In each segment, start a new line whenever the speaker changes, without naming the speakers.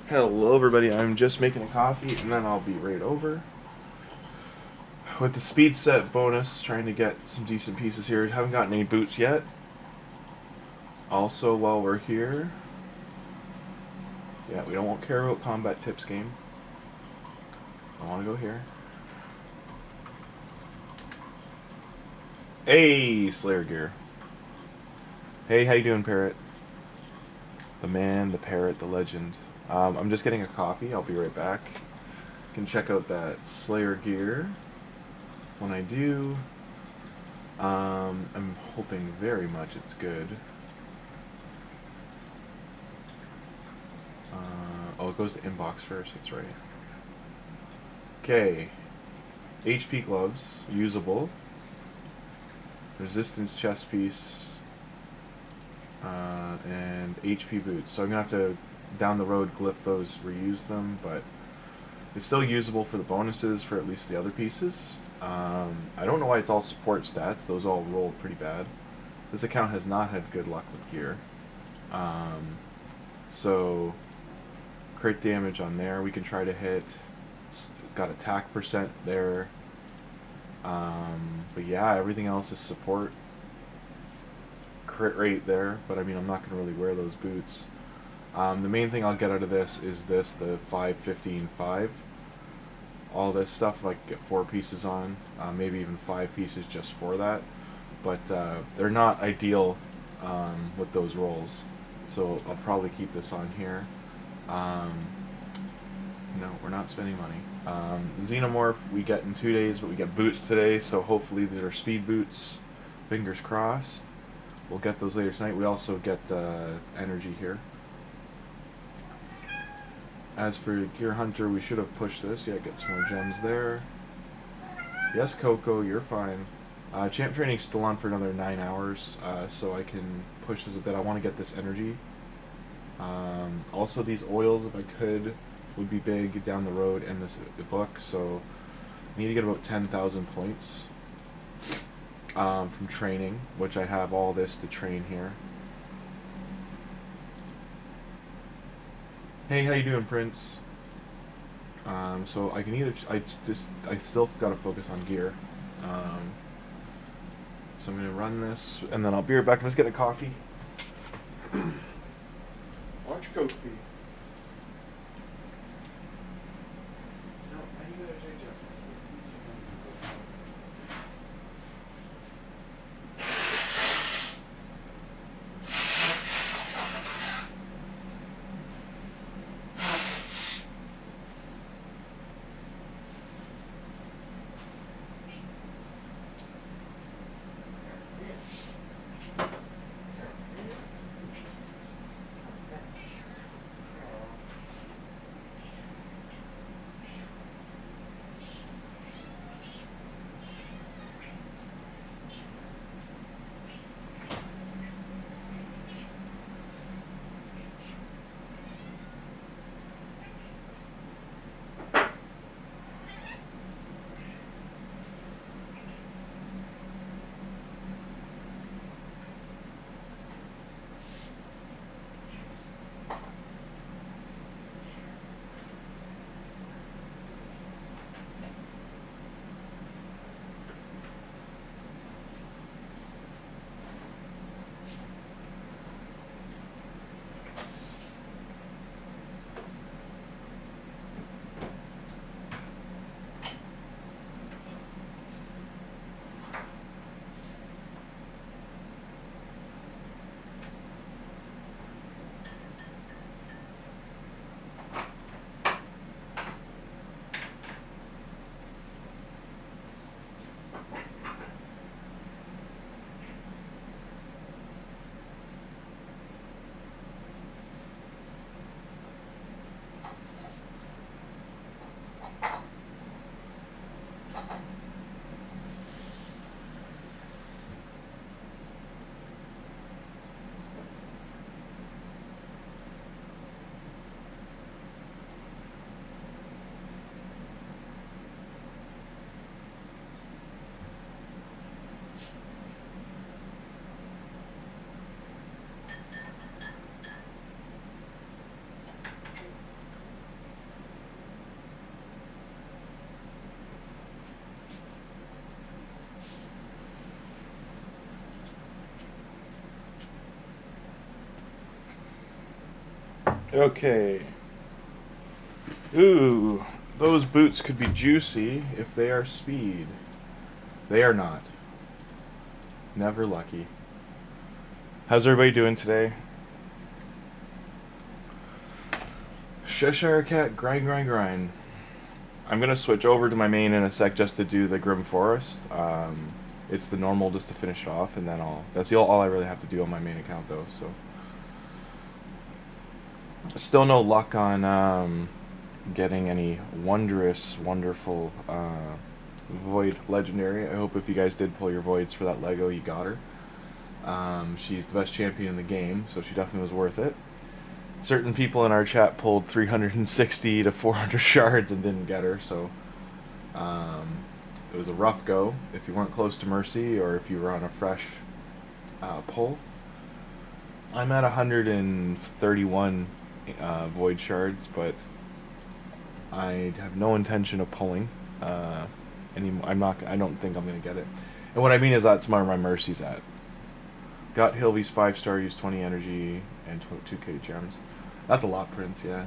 Hello everybody, I'm just making a coffee and then I'll be right over. With the speed set bonus, trying to get some decent pieces here. Haven't gotten any boots yet. Also, while we're here, yeah, we don't care about combat tips game. I want to go here. Hey, Slayer gear. Hey, how you doing, Parrot? The man, the parrot, the legend. I'm just getting a coffee. I'll be right back. You can check out that Slayer gear when I do. I'm hoping very much it's good. Oh, it goes to inbox first. That's right. Okay. HP gloves, usable. Resistance chest piece, and HP boots. So I'm gonna have to down the road glyph those, reuse them, but it's still usable for the bonuses for at least the other pieces. I don't know why it's all support stats. Those all roll pretty bad. This account has not had good luck with gear. So crit damage on there we can try to hit. Got attack percent there. But yeah, everything else is support. Crit rate there, but I mean I'm not going to really wear those boots. The main thing I'll get out of this is this, the 5, 15, 5. All this stuff, like get 4 pieces on, maybe even 5 pieces just for that. But they're not ideal with those rolls. So I'll probably keep this on here. No, we're not spending money. Xenomorph we get in 2 days, but we get boots today, so hopefully they're speed boots. Fingers crossed. We'll get those later tonight. We also get energy here. As for Gear Hunter, we should have pushed this. Yeah, get some more gems there. Yes, Coco, you're fine. Champ training's still on for another 9 hours, so I can push this a bit. I want to get this energy. Also, these oils, if I could, would be big down the road in this book, so I need to get about 10,000 points from training, which I have all this to train here. Hey, how you doing, Prince? So I can either I still got to focus on gear. So I'm gonna run this, and then I'll be right back. Let's get a coffee. Watch Coach B. Okay. Ooh, those boots could be juicy if they are speed. They are not. Never lucky. How's everybody doing today? Cheshire Cat, grind, grind, grind. I'm gonna switch over to my main in a sec just to do the Grim Forest. It's the normal just to finish it off, and then that's all I really have to do on my main account though. So still no luck on getting any wonderful Void Legendary. I hope if you guys did pull your Voids for that Lego, you got her. She's the best champion in the game, so she definitely was worth it. Certain people in our chat pulled 360 to 400 shards and didn't get her, so it was a rough go if you weren't close to Mercy or if you were on a fresh pull. I'm at 131 Void shards, but I have no intention of pulling anymore. I don't think I'm gonna get it. And what I mean is that's where my Mercy's at. Got Hilvy's 5-star, used 20 energy and 2k gems. That's a lot, Prince, yeah.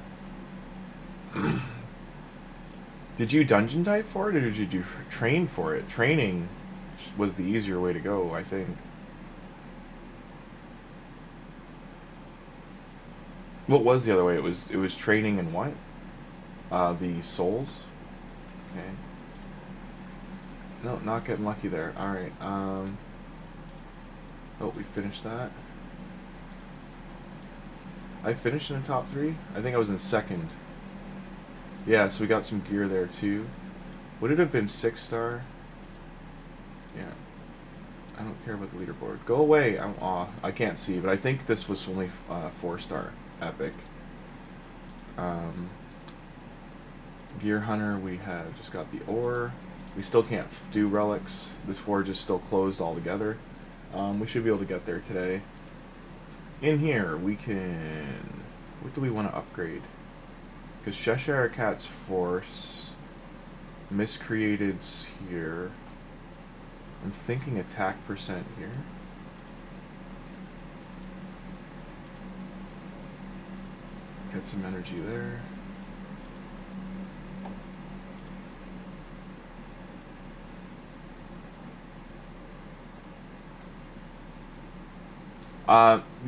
Did you dungeon dive for it, or did you train for it? Training was the easier way to go, I think. What was the other way? It was training and what? The souls? Okay. No, not getting lucky there. Alright, oh, we finished that. I finished in the top 3? I think I was in 2nd. Yeah, so we got some gear there too. Would it have been 6-star? Yeah. I don't care about the leaderboard. Go away! I can't see, but I think this was only 4-star epic. Gear Hunter, we have just got the ore. We still can't do relics. This forge is still closed altogether. We should be able to get there today. In here, we can... What do we want to upgrade? Because Cheshire Cat's Force, Miscreated's here. I'm thinking attack percent here. Get some energy there.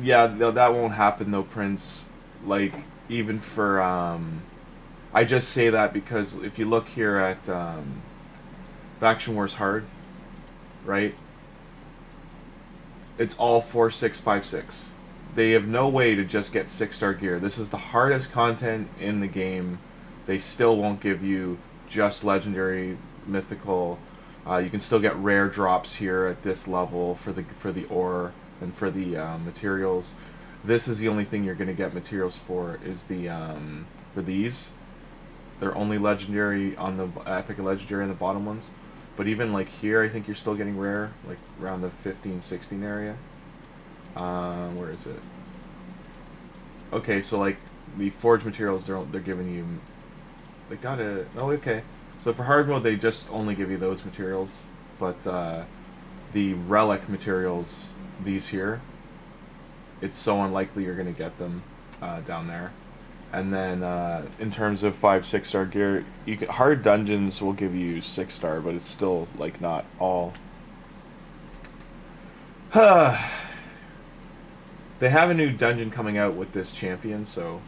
Yeah, that won't happen though, Prince. Like, even for, I just say that because if you look here at, Faction Wars Hard, right? It's all 4, 6, 5, 6. They have no way to just get 6-star gear. This is the hardest content in the game. They still won't give you just legendary, mythical. You can still get rare drops here at this level for the ore and for the materials. This is the only thing you're going to get materials for is the for these. They're only legendary on the epic and legendary on the bottom ones. But even like here, I think you're still getting rare, like around the 15, 16 area. Where is it? Okay, so like the forge materials, they're giving you. They got it. Oh, okay. So for hard mode, they just only give you those materials, but the relic materials, these here, it's so unlikely you're gonna get them down there. And then in terms of 5, 6-star gear, hard dungeons will give you 6-star, but it's still like not all. They have a new dungeon coming out with this champion, so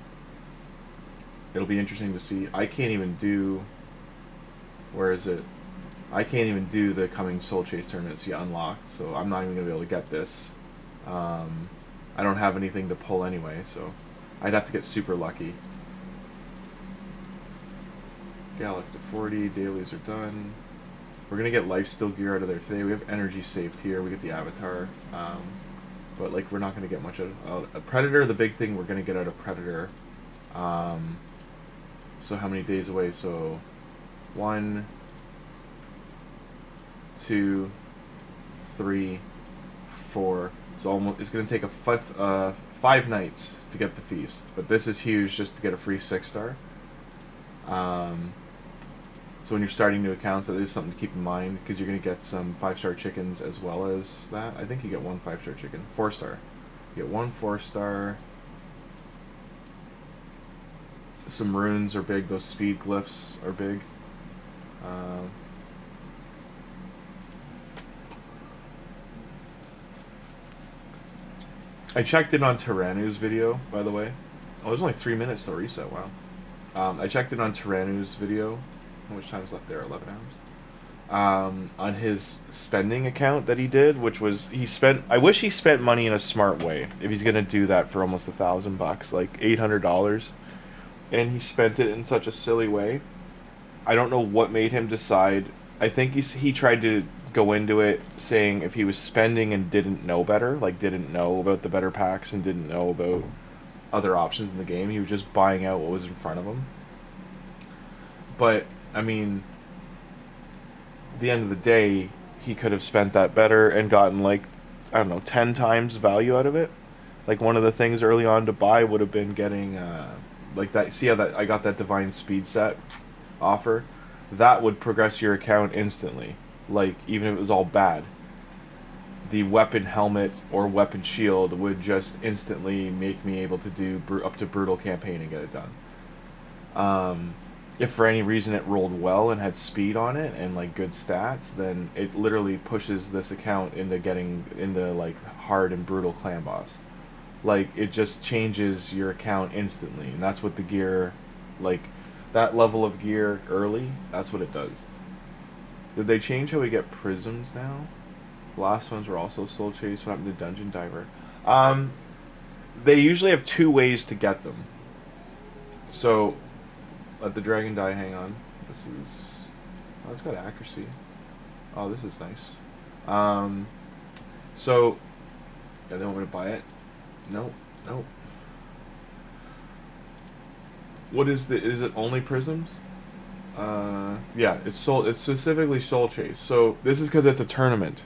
it'll be interesting to see. I can't even do... Where is it? I can't even do the coming Soul Chase tournaments yet unlocked, so I'm not even going to be able to get this. I don't have anything to pull anyway, so I'd have to get super lucky. Gallic to 40, dailies are done. We're going to get lifesteal gear out of there today. We have energy saved here, we get the avatar. But like we're not going to get much out of Predator. The big thing we're going to get out of Predator. So how many days away? So 1, 2, 3, 4. So almost it's going to take a 5 nights to get the feast. But this is huge just to get a free 6-star. So when you're starting new accounts, that is something to keep in mind, because you're going to get some 5-star chickens as well as that. I think you get 1 5-star chicken. 4-star. You get 1 4-star. Some runes are big. Those speed glyphs are big. I checked in on Tyrannu's video, by the way. Oh, there's only 3 minutes till reset. Wow. I checked in on Tyrannu's video. How much time's left there? 11 hours. On his spending account that he did, which was he spent. I wish he spent money in a smart way. If he's gonna do that for almost $1,000, like $800, and he spent it in such a silly way. I don't know what made him decide. I think he tried to go into it saying if he was spending and didn't know better, like didn't know about the better packs and didn't know about other options in the game, he was just buying out what was in front of him. But I mean, at the end of the day, he could have spent that better and gotten, like, I don't know, 10 times value out of it. Like, one of the things early on to buy would have been getting like that. See how that I got that divine speed set offer? That would progress your account instantly. Like, even if it was all bad, the weapon helmet or weapon shield would just instantly make me able to do up to brutal campaign and get it done. If for any reason it rolled well and had speed on it and like good stats, then it literally pushes this account into getting into like hard and brutal clan boss. Like, it just changes your account instantly, and that's what the gear, like that level of gear early, that's what it does. Did they change how we get prisms now? The last ones were also soul chase. What happened to dungeon diver? They usually have 2 ways to get them. So let the dragon die. Hang on. This is... Oh, it's got accuracy. Oh, this is nice. So... Yeah, they want me to buy it? Nope. Nope. What is the... Is it only prisms? Yeah, it's soul... It's specifically soul chase. So, this is because it's a tournament.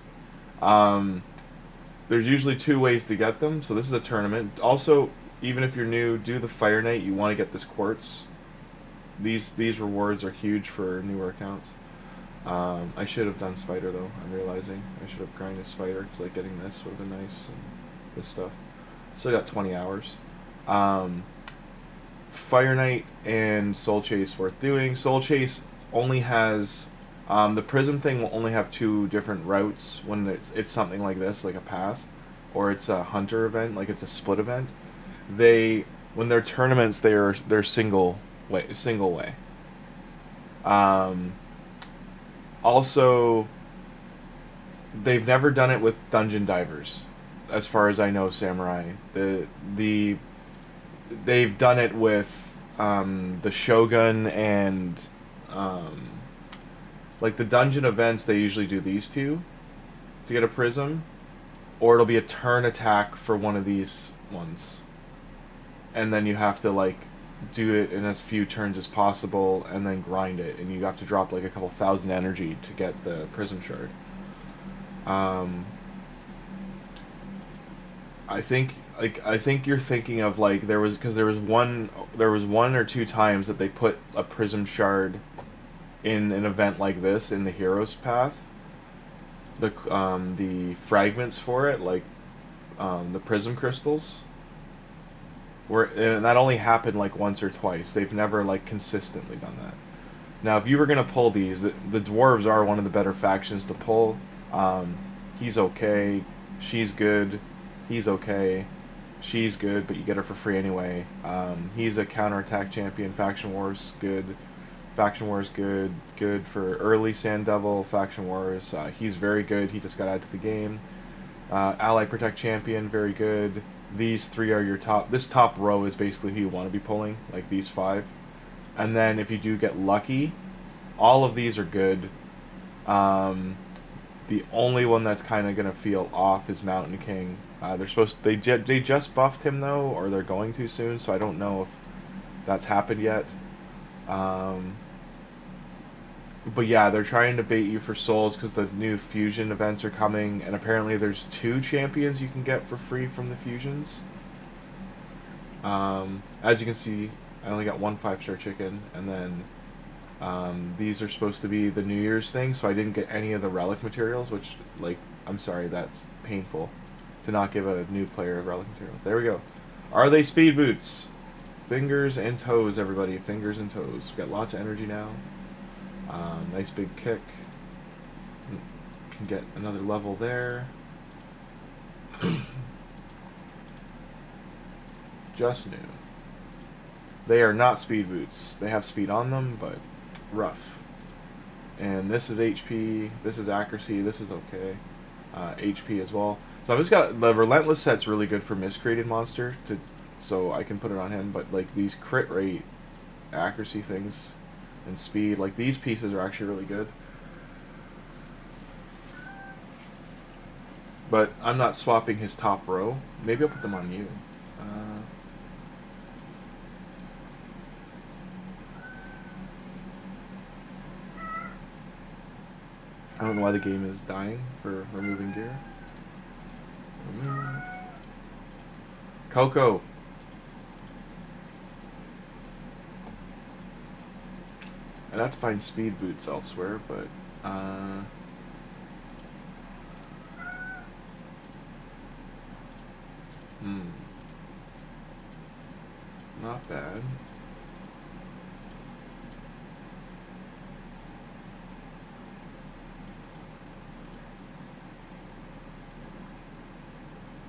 There's usually 2 ways to get them. So, this is a tournament. Also, even if you're new, do the Fire Knight. You want to get this quartz. These rewards are huge for newer accounts. I should have done spider though. I'm realizing I should have grinded spider because like getting this would have been nice and this stuff. Still got 20 hours. Fire Knight and Soul Chase worth doing. Soul Chase only has the prism thing will only have 2 different routes when it's something like this, like a path, or it's a hunter event, like it's a split event. When they're tournaments, they're single way. Also, they've never done it with dungeon divers, as far as I know. Samurai, they've done it with the Shogun and like the dungeon events. They usually do these 2 to get a prism, or it'll be a turn attack for one of these ones, and then you have to like do it in as few turns as possible and then grind it, and you have to drop like a couple thousand energy to get the prism shard. I think you're thinking of like there was one or 2 times that they put a prism shard in an event like this in the hero's path. The fragments for it, like the prism crystals. And that only happened like once or twice. They've never like consistently done that. Now, if you were gonna pull these, the dwarves are one of the better factions to pull. He's okay. She's good. He's okay. She's good, but you get her for free anyway. He's a counterattack champion. Faction Wars good. Faction Wars good. Good for early Sand Devil. Faction Wars. He's very good. He just got added to the game. Ally Protect champion, very good. These 3 are your top. This top row is basically who you want to be pulling, like these 5. And then if you do get lucky, all of these are good. The only one that's kind of gonna feel off is Mountain King. They just buffed him though, or they're going to soon, so I don't know if that's happened yet. But yeah, they're trying to bait you for souls because the new fusion events are coming, and apparently there's 2 champions you can get for free from the fusions. As you can see, I only got 1 5-star chicken, and then these are supposed to be the New Year's thing, so I didn't get any of the relic materials, which, like, I'm sorry, that's painful to not give a new player relic materials. There we go. Are they speed boots? Fingers and toes, everybody. Fingers and toes. We've got lots of energy now. Nice big kick. Can get another level there. Just new. They are not speed boots. They have speed on them, but rough. And this is HP, this is accuracy, this is okay. HP as well. So I've just got, the Relentless set's really good for miscreated monster, so I can put it on him, but like these crit rate accuracy things and speed, like these pieces are actually really good. But I'm not swapping his top row. Maybe I'll put them on you. I don't know why the game is dying for removing gear. Remove. Coco. I'd have to find speed boots elsewhere, but not bad.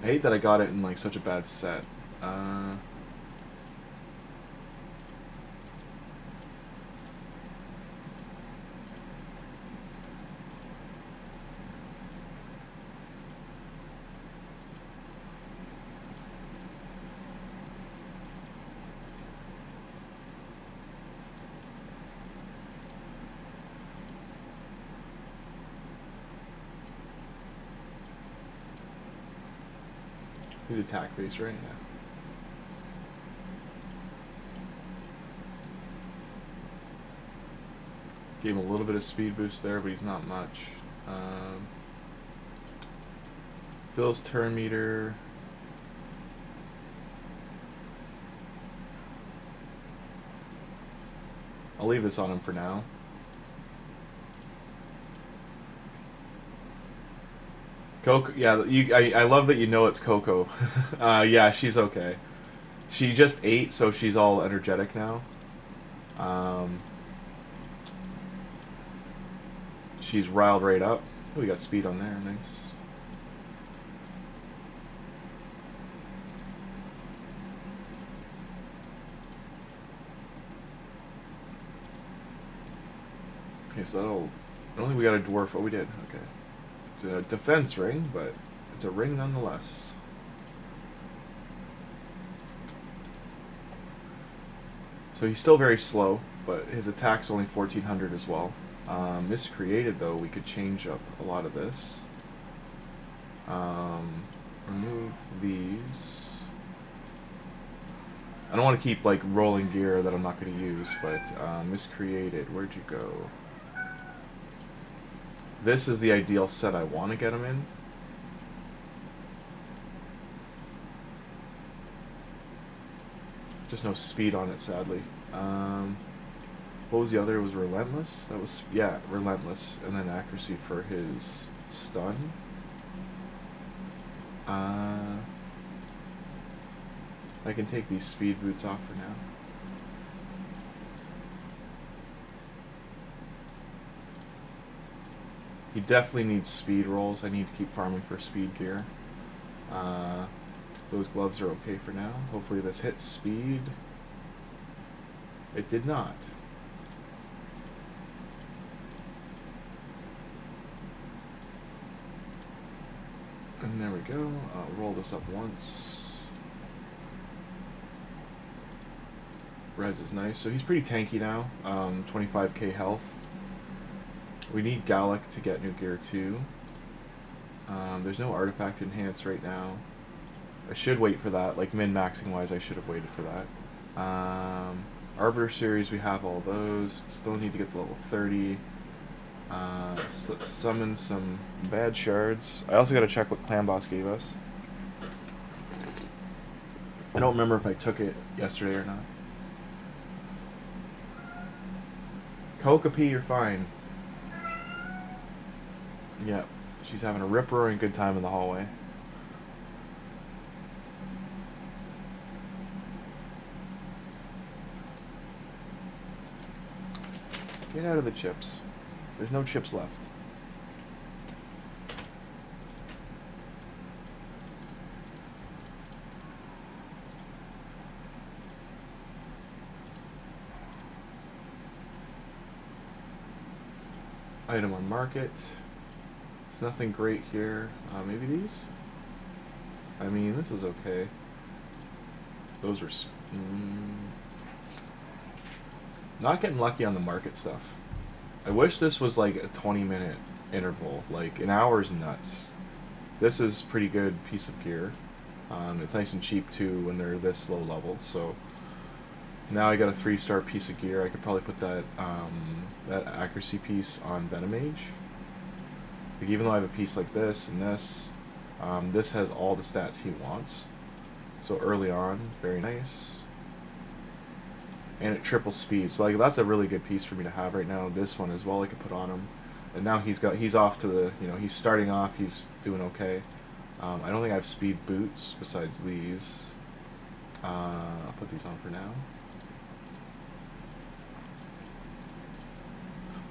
I hate that I got it in like such a bad set. He's attack base, right? Yeah. Gave him a little bit of speed boost there, but he's not much. Phil's turn meter. I'll leave this on him for now. Coco, yeah, I love that you know it's Coco. Yeah, she's okay. She just ate, so she's all energetic now. She's riled right up. Oh, we got speed on there, nice. Okay, so that'll... I don't think we got a dwarf. Oh, we did, okay. It's a defense ring, but it's a ring nonetheless. So he's still very slow, but his attack's only 1400 as well. Miscreated, though, we could change up a lot of this. Remove these. I don't want to keep like rolling gear that I'm not going to use, but miscreated, where'd you go? This is the ideal set I want to get him in. Just no speed on it, sadly. What was the other? It was Relentless? That was, yeah, Relentless. And then accuracy for his stun. I can take these speed boots off for now. He definitely needs speed rolls. I need to keep farming for speed gear. Those gloves are okay for now. Hopefully this hits speed. It did not. And there we go. I'll roll this up once. Res is nice. So he's pretty tanky now. 25k health. We need Gallic to get new gear too. There's no artifact enhance right now. I should wait for that. Like min-maxing wise, I should have waited for that. Arbiter series, we have all those. Still need to get to level 30. So let's summon some bad shards. I also got to check what Clan Boss gave us. I don't remember if I took it yesterday or not. Kokapi, you're fine. Yep, she's having a rip-roaring good time in the hallway. Get out of the chips. There's no chips left. Item on market. There's nothing great here. Maybe these? I mean, this is okay. Those are... Not getting lucky on the market stuff. I wish this was like a 20-minute interval. Like, an hour is nuts. This is pretty good piece of gear. It's nice and cheap too when they're this low level. So now I got a 3-star piece of gear. I could probably put that that accuracy piece on Venom Mage. Like, even though I have a piece like this and this, this has all the stats he wants. So early on, very nice. And it triples speed. So like that's a really good piece for me to have right now. This one as well I could put on him. And now he's off to the, you know, he's starting off, he's doing okay. I don't think I have speed boots besides these. I'll put these on for now.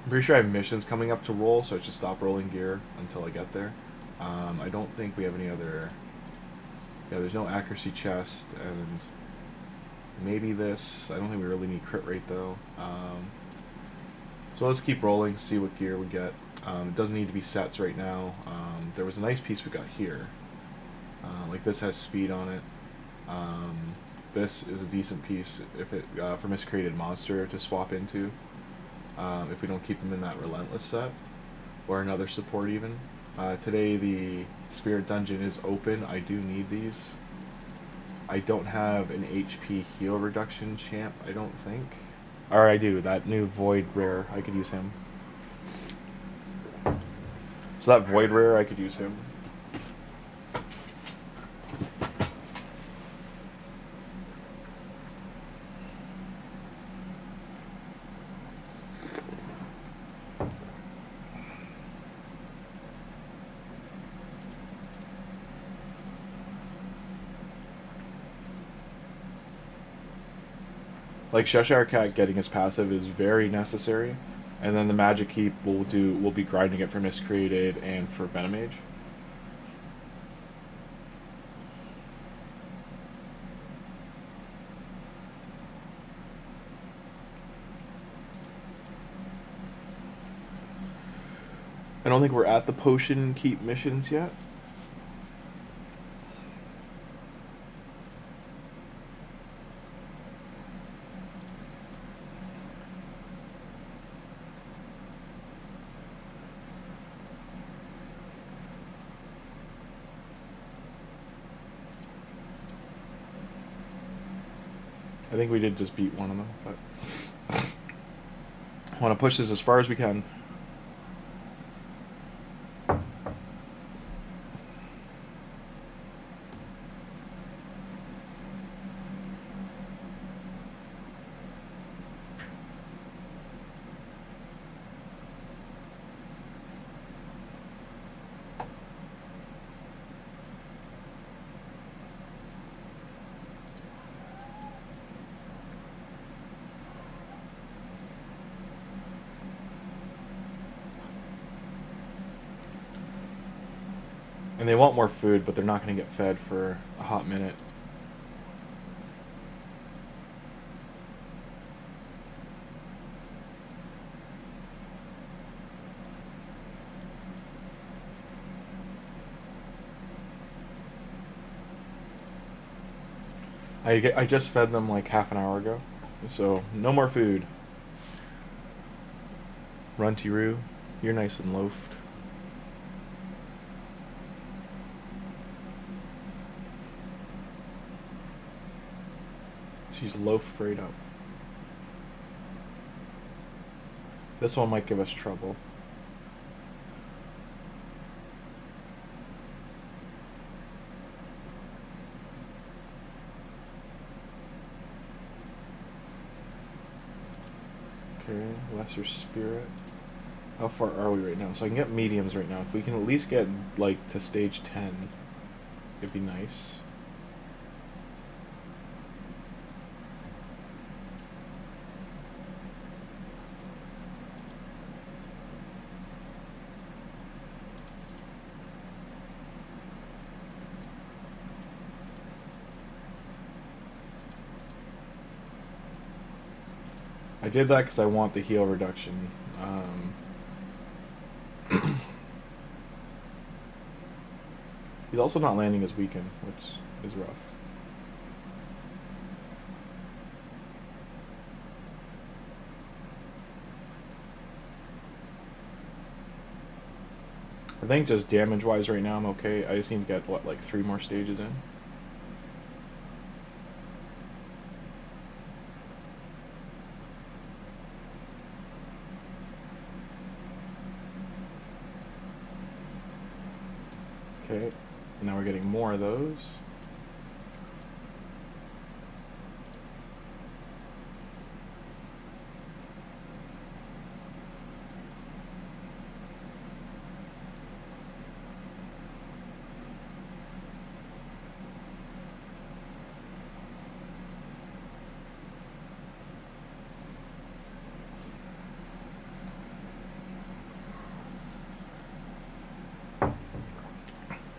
I'm pretty sure I have missions coming up to roll, so I should stop rolling gear until I get there. I don't think we have any other... Yeah, there's no accuracy chest, and maybe this. I don't think we really need crit rate, though. So let's keep rolling, see what gear we get. It doesn't need to be sets right now. There was a nice piece we got here. Like this has speed on it. This is a decent piece if it for miscreated monster to swap into. If we don't keep them in that relentless set, or another support even. Today the spirit dungeon is open. I do need these. I don't have an HP heal reduction champ, I don't think. Or I do, that new void rare, I could use him. So that void rare, I could use him. Like Cheshire Cat getting his passive is very necessary, and then the magic keep we'll be grinding it for miscreated and for Venom Mage. I don't think we're at the potion keep missions yet. I think we did just beat one of them, but I want to push this as far as we can. And they want more food, but they're not going to get fed for a hot minute. I just fed them like half an hour ago, so no more food. Runty-Roo, you're nice and loafed. She's loafed right up. This one might give us trouble. Okay, lesser spirit. How far are we right now? So I can get mediums right now. If we can at least get like to stage 10, it'd be nice. I did that because I want the heal reduction. He's also not landing his weaken, which is rough. I think just damage-wise right now I'm okay. I just need to get, what, like 3 more stages in? Okay, now we're getting more of those.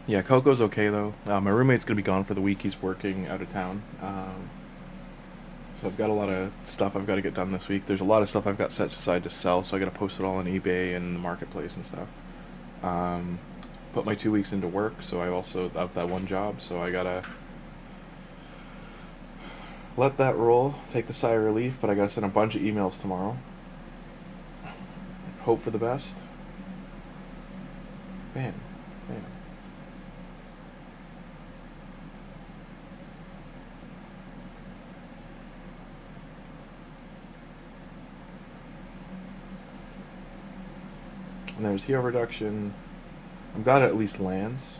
Yeah, Coco's okay though. My roommate's gonna be gone for the week. He's working out of town. So I've got a lot of stuff I've got to get done this week. There's a lot of stuff I've got set aside to sell, so I got to post it all on eBay and the marketplace and stuff. Put my 2 weeks into work, so I also have that one job, so I gotta let that roll, take the sigh of relief, but I gotta send a bunch of emails tomorrow. Hope for the best. Bam. Bam. And there's heal reduction. I'm glad it at least lands.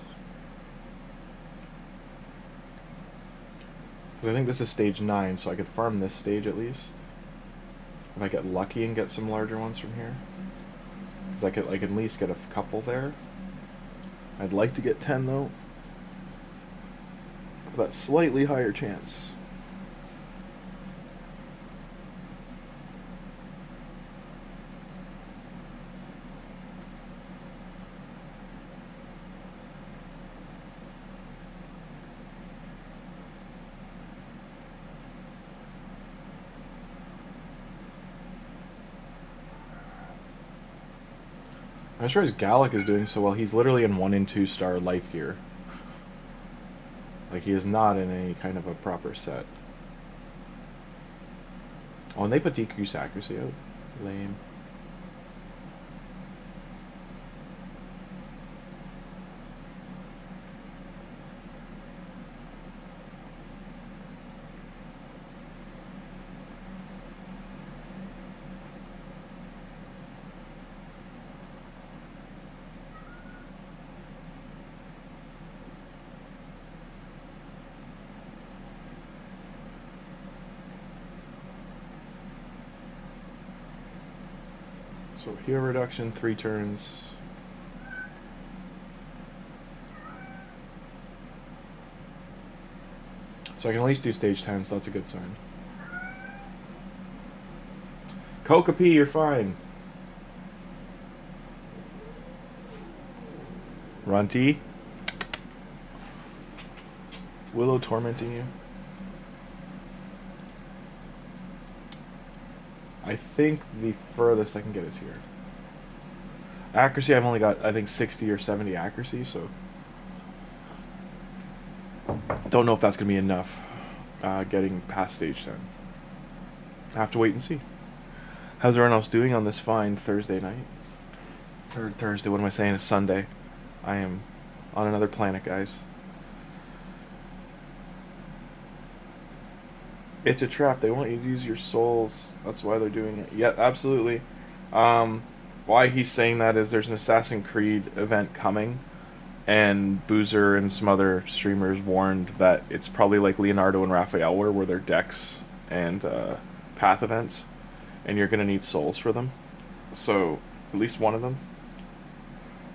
Because I think this is stage 9, so I could farm this stage at least. If I get lucky and get some larger ones from here. Because I can at least get a couple there. I'd like to get 10 though. For that slightly higher chance. I'm surprised Gallic is doing so well. He's literally in 1 and 2 star life gear. Like, he is not in any kind of a proper set. Oh, and they put decreased accuracy out. Lame. So heal reduction, 3 turns. So I can at least do stage 10, so that's a good sign. Kokapi, you're fine. Runty. Willow tormenting you. I think the furthest I can get is here. Accuracy, I've only got, I think, 60 or 70 accuracy, so don't know if that's going to be enough getting past stage 10. I have to wait and see. How's everyone else doing on this fine Thursday night? Or Thursday, what am I saying? It's Sunday. I am on another planet, guys. It's a trap. They want you to use your souls. That's why they're doing it. Yeah, absolutely. Why he's saying that is there's an Assassin's Creed event coming, and Boozer and some other streamers warned that it's probably like Leonardo and Raphael were their decks and path events, and you're going to need souls for them. So, at least one of them.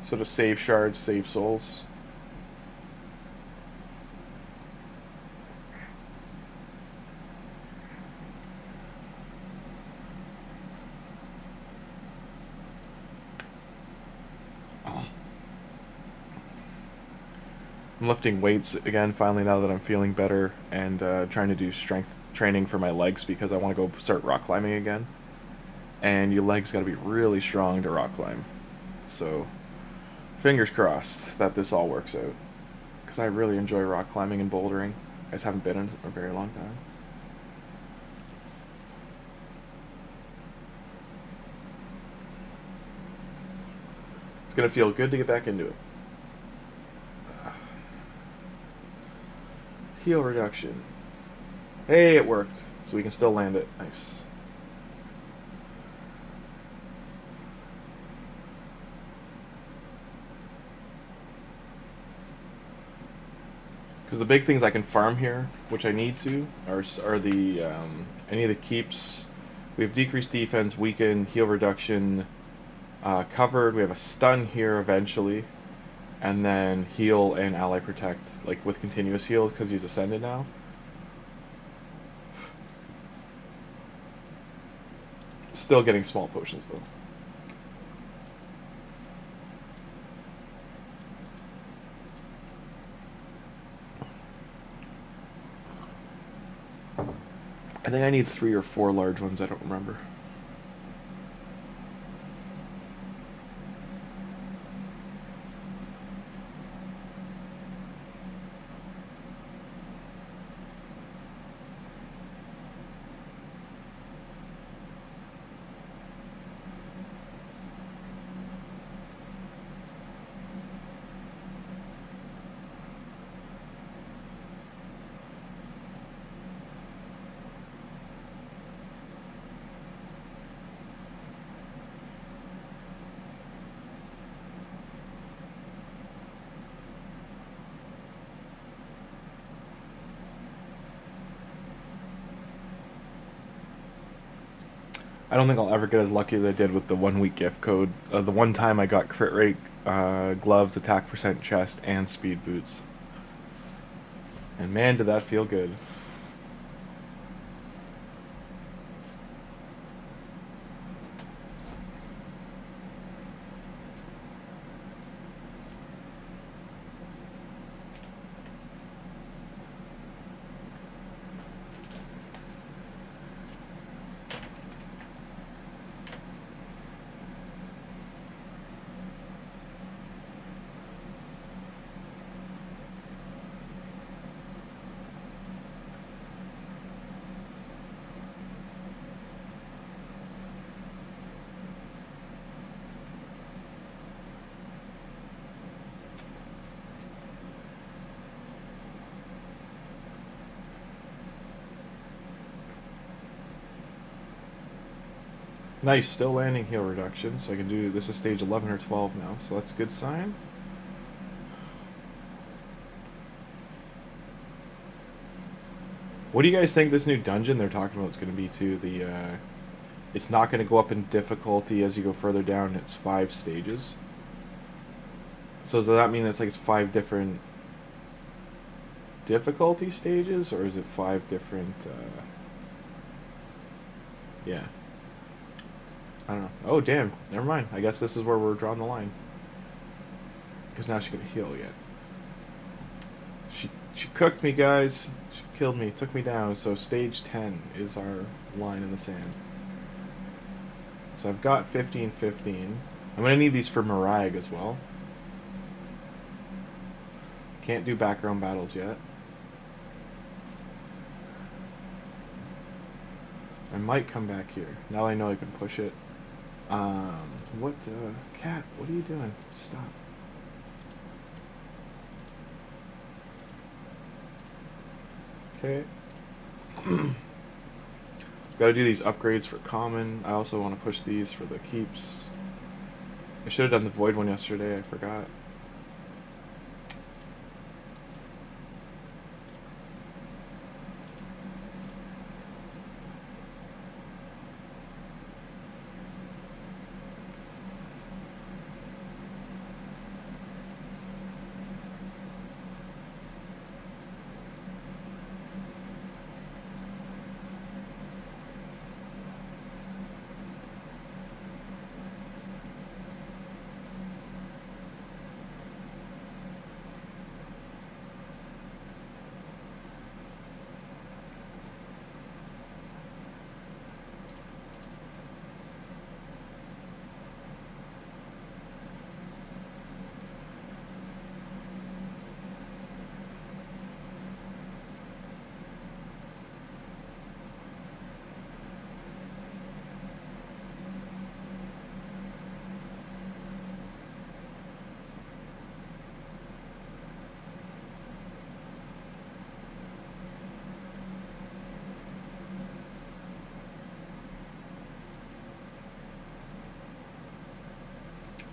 So to save shards, save souls. I'm lifting weights again finally now that I'm feeling better, and trying to do strength training for my legs because I want to go start rock climbing again. and your legs got to be really strong to rock climb. So, fingers crossed that this all works out. Because I really enjoy rock climbing and bouldering. I just haven't been in a very long time. It's going to feel good to get back into it. Heal reduction. Hey, it worked. So we can still land it. Nice. Because the big things I can farm here, which I need to, are the any of the keeps. We have decreased defense, weaken, heal reduction, covered. We have a stun here eventually, and then heal and ally protect, like with continuous heal because he's ascended now. Still getting small potions though. I think I need 3 or 4 large ones, I don't remember. I don't think I'll ever get as lucky as I did with the 1-week gift code. The one time I got crit rate, gloves, attack percent, chest, and speed boots. And man, did that feel good. Nice, still landing heal reduction, so I can do this is stage 11 or 12 now, so that's a good sign. What do you guys think this new dungeon they're talking about is going to be too? It's not going to go up in difficulty as you go further down. It's 5 stages. So does that mean it's like it's 5 different difficulty stages, or is it 5 different? Yeah. I don't know. Oh, damn. Never mind. I guess this is where we're drawing the line. Because now she's going to heal yet. She cooked me, guys. She killed me. Took me down. So stage 10 is our line in the sand. So I've got 15, 15. I'm going to need these for Mirag as well. Can't do background battles yet. I might come back here. Now I know I can push it. Cat, what are you doing? Stop. Okay. Gotta do these upgrades for common. I also want to push these for the keeps. I should have done the void one yesterday, I forgot.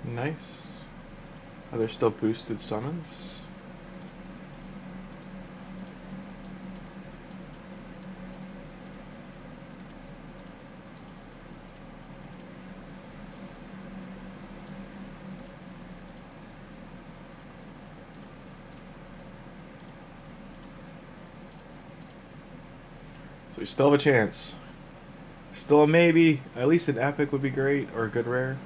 Nice. Are there still boosted summons? So you still have a chance. Still a maybe. At least an epic would be great, or a good rare.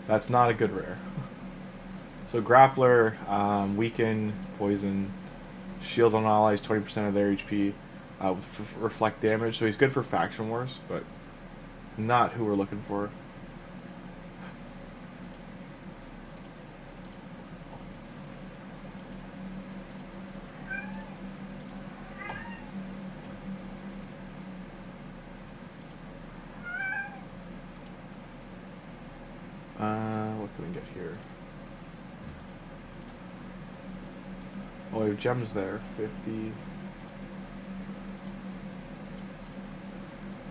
That's not a good rare. So grappler, weaken, poison, shield on allies, 20% of their HP, with reflect damage. So he's good for faction wars, but not who we're looking for. What can we get here? Oh, we have gems there. 50.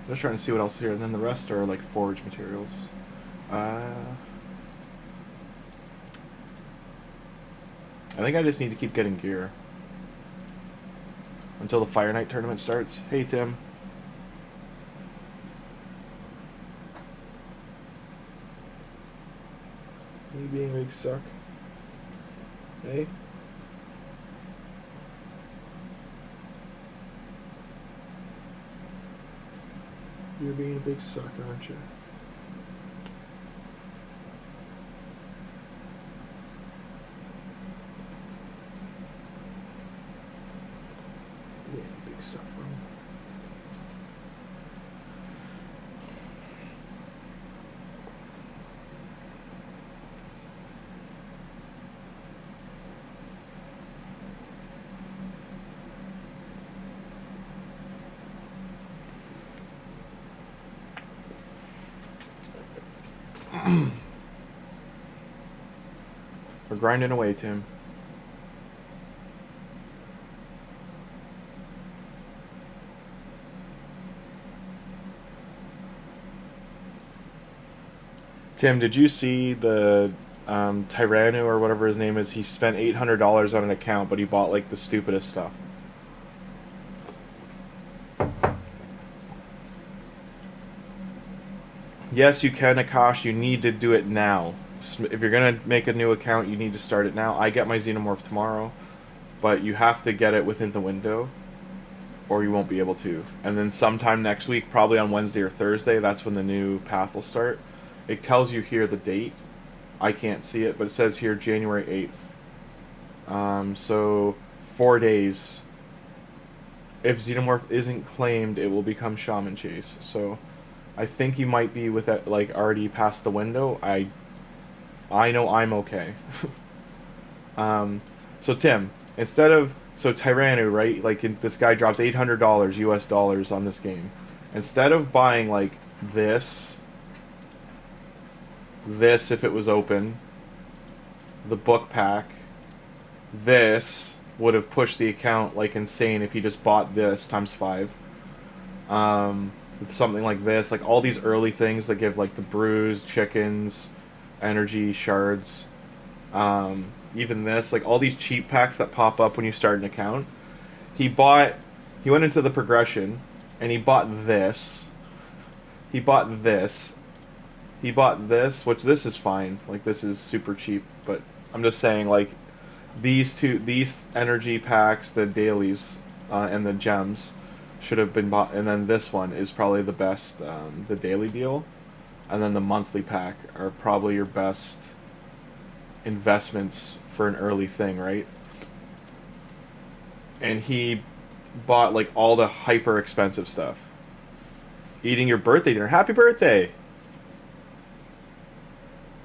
Just trying to see what else is here, and then the rest are like forage materials. I think I just need to keep getting gear until the Fire Knight tournament starts. Hey, Tim. You being big suck. Hey. You're being a big suck, aren't you? Yeah, big suck, bro. We're grinding away, Tim. Tim, did you see the Tyrannu or whatever his name is? He spent $800 on an account, but he bought like the stupidest stuff. Yes, you can, Akash. You need to do it now. If you're going to make a new account, you need to start it now. I get my Xenomorph tomorrow, but you have to get it within the window, or you won't be able to. And then sometime next week, probably on Wednesday or Thursday, that's when the new path will start. It tells you here the date. I can't see it, but it says here January 8th. So 4 days. If Xenomorph isn't claimed, it will become Shaman Chase. So I think you might be with it, like, already past the window. I know I'm okay. So Tim, instead of, so Tyrannu, right? Like, this guy drops $800 US dollars on this game. Instead of buying like this if it was open, the book pack, this would have pushed the account like insane if he just bought this times 5. Something like this, like all these early things that give like the brews, chickens, energy, shards, even this, like all these cheap packs that pop up when you start an account. He went into the progression and he bought this. He bought this, which this is fine. Like, this is super cheap, but I'm just saying, like, these energy packs, the dailies, and the gems should have been bought, and then this one is probably the best, the daily deal, and then the monthly pack are probably your best investments for an early thing, right? And he bought like all the hyper expensive stuff. Eating your birthday dinner. Happy birthday!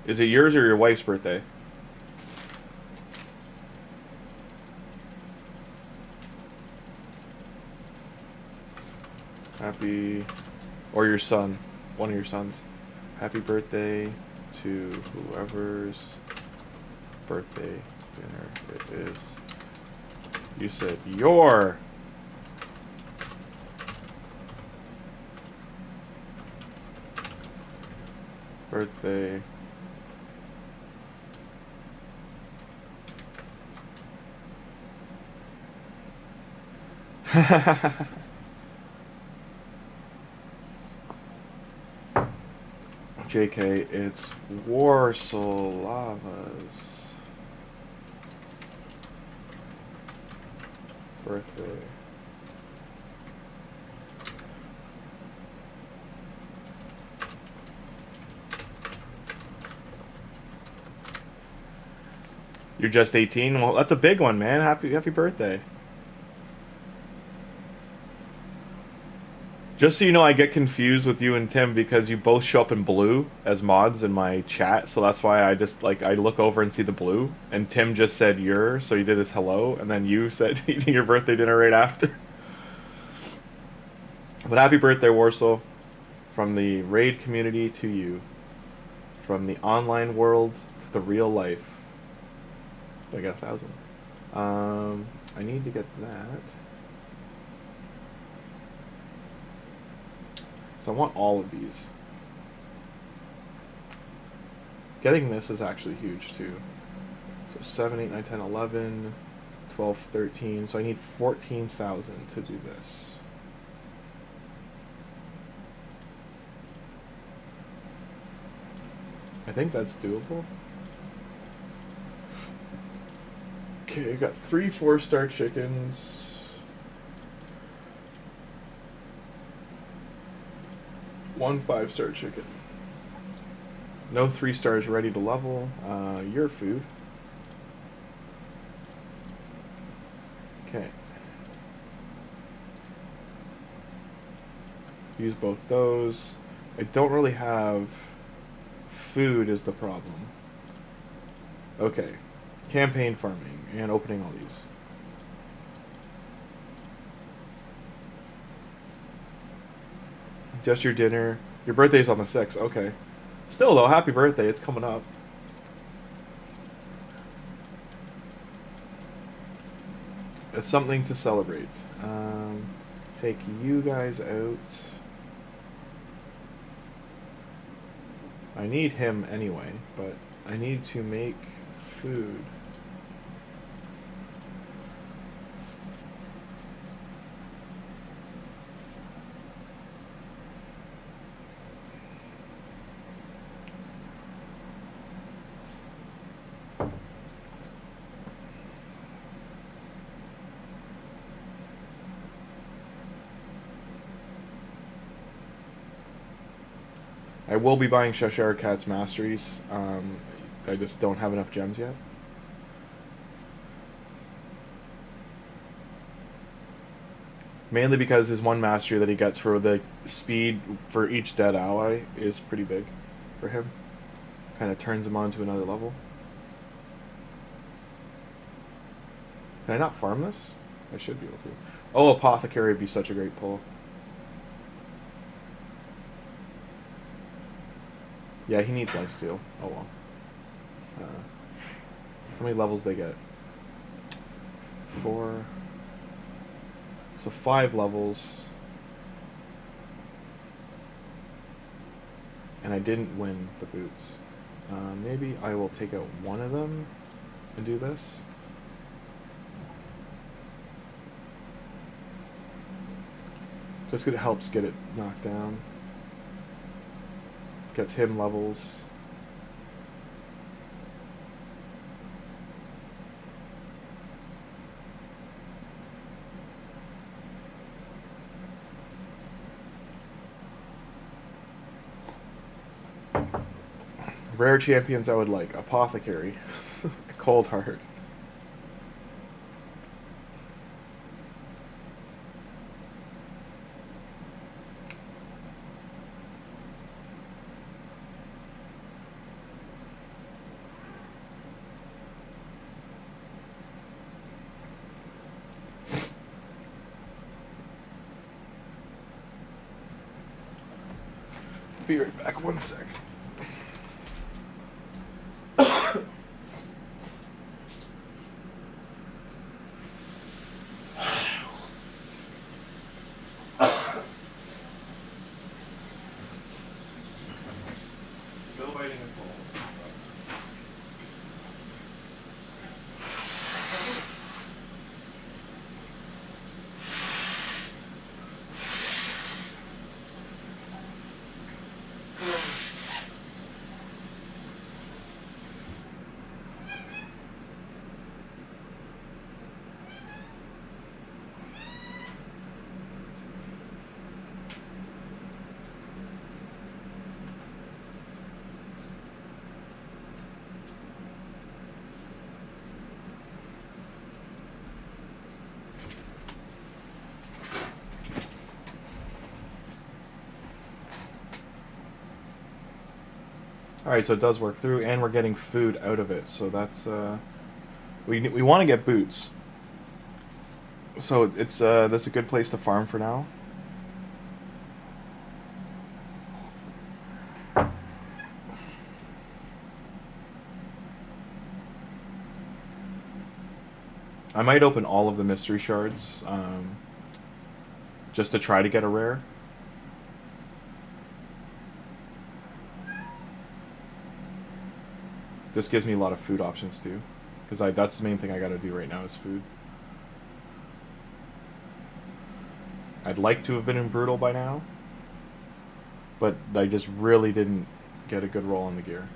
Is it yours or your wife's birthday? Happy... Or your son. One of your sons. Happy birthday to whoever's birthday dinner it is. You said your... birthday JK, it's Warsaw birthday. You're just 18? Well, that's a big one, man. Happy birthday. Just so you know, I get confused with you and Tim because you both show up in blue as mods in my chat, so that's why I just, like, I look over and see the blue, and Tim just said your, so he did his hello, and then you said eating your birthday dinner right after. But happy birthday, Warsaw. From the raid community to you. From the online world to the real life. I got 1,000. I need to get that. So I want all of these. Getting this is actually huge too. So 7, 8, 9, 10, 11, 12, 13. So I need 14,000 to do this. I think that's doable. Okay, I got 3 4-star chickens. 1 5-star chicken. No 3 stars ready to level. Your food. Okay. Use both those. I don't really have food is the problem. Okay. Campaign farming and opening all these. Just your dinner. Your birthday's on the 6th. Okay. Still though, happy birthday. It's coming up. It's something to celebrate. Take you guys out. I need him anyway, but I need to make food. I will be buying Cheshire Cat's Masteries. I just don't have enough gems yet. Mainly because his 1 mastery that he gets for the speed for each dead ally is pretty big for him. Kind of turns him on to another level. Can I not farm this? I should be able to. Oh, Apothecary would be such a great pull. Yeah, he needs lifesteal. Oh well. How many levels they get? 4. So 5 levels. And I didn't win the boots. Maybe I will take out one of them and do this. Just 'cause it helps get it knocked down. Gets him levels. Rare champions I would like. Apothecary. Cold Heart. Be right back, 1 sec. Still waiting a call. Alright, so it does work through, and we're getting food out of it, so that's, we want to get boots. So it's, that's a good place to farm for now. I might open all of the mystery shards, just to try to get a rare. This gives me a lot of food options too, because that's the main thing I gotta do right now is food. I'd like to have been in Brutal by now, but I just really didn't get a good roll on the gear.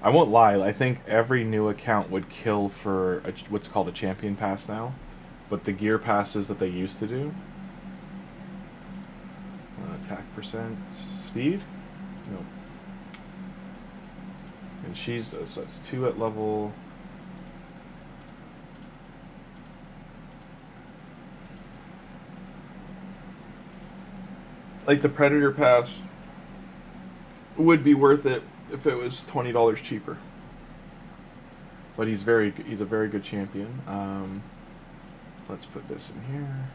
I won't lie, I think every new account would kill for what's called a champion pass now, but the gear passes that they used to do. Attack percent, speed? Nope. And she's, so it's 2 at level. Like the Predator pass would be worth it if it was $20 cheaper. But he's a very good champion. Let's put this in here.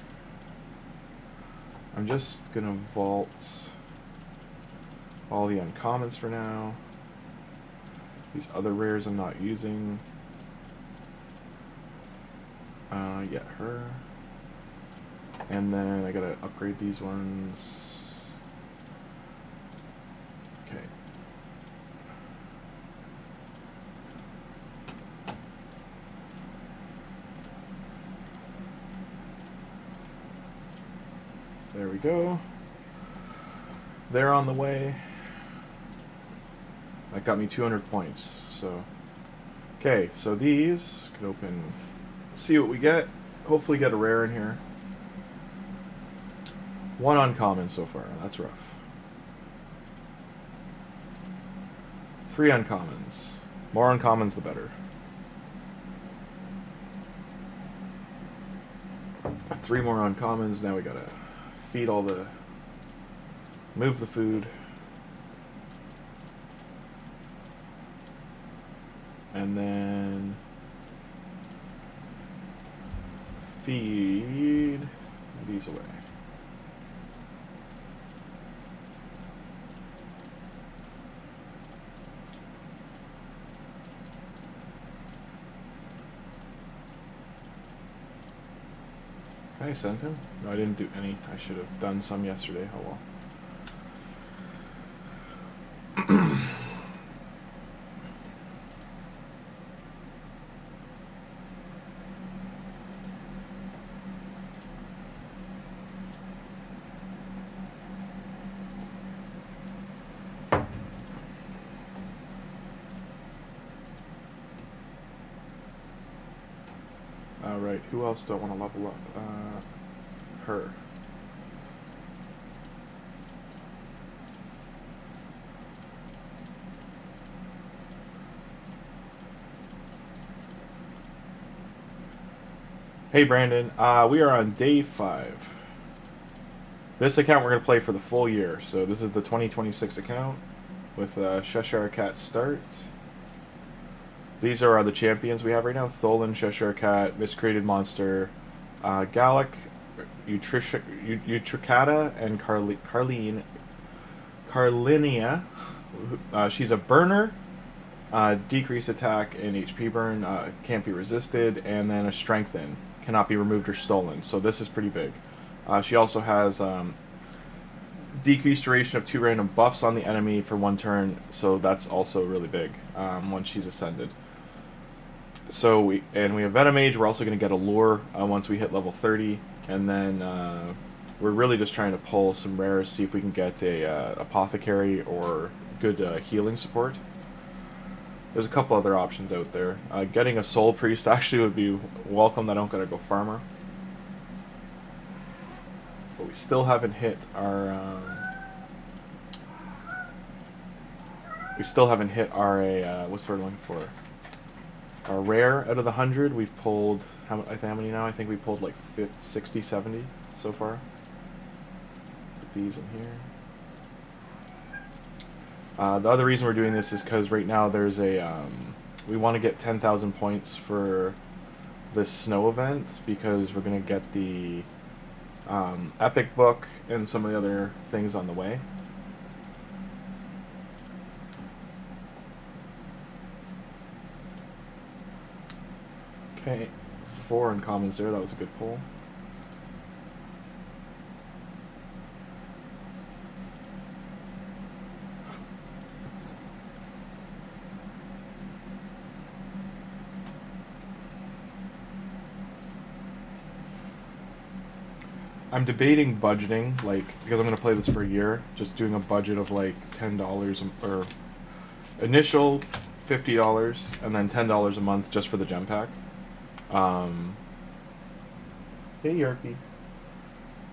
I'm just gonna vault all the uncommons for now. These other rares I'm not using. Yeah, her. And then I gotta upgrade these ones. Okay. There we go. They're on the way. That got me 200 points. So, okay. So these can open. See what we get. Hopefully, get a rare in here. 1 uncommon so far. That's rough. 3 uncommons. More uncommons, the better. 3 more uncommons. Now we gotta feed all the. Move the food. And then feed these away. Can I send him? No, I didn't do any. I should have done some yesterday. Oh well. Alright, who else do I want to level up? Her. Hey Brandon, we are on day 5. This account we're going to play for the full year, so this is the 2026 account with Cheshire Cat start. These are the champions we have right now. Tholin, Cheshire Cat, Miscreated Monster, Gallic, Utricata, and Carlinia. She's a burner, decreased attack and HP burn, can't be resisted, and then a strengthen, cannot be removed or stolen. So this is pretty big. She also has decreased duration of 2 random buffs on the enemy for 1 turn, so that's also really big once she's ascended. So we have Venom Mage. We're also going to get a lure once we hit level 30, and then we're really just trying to pull some rares, see if we can get a apothecary or good healing support. There's a couple other options out there. Getting a soul priest actually would be welcome. I don't gotta go farmer, but we still haven't hit our. What's the word I'm looking for? Our rare out of the 100, we've pulled, how many now? I think we pulled like 50, 60, 70 so far. Put these in here. The other reason we're doing this is because right now there's a we want to get 10,000 points for this snow event because we're gonna get the epic book and some of the other things on the way. Okay, 4 uncommons there. That was a good pull. I'm debating budgeting, like, because I'm going to play this for a year, just doing a budget of like $10 or initial $50 and then $10 a month just for the gem pack. Hey Yarpy.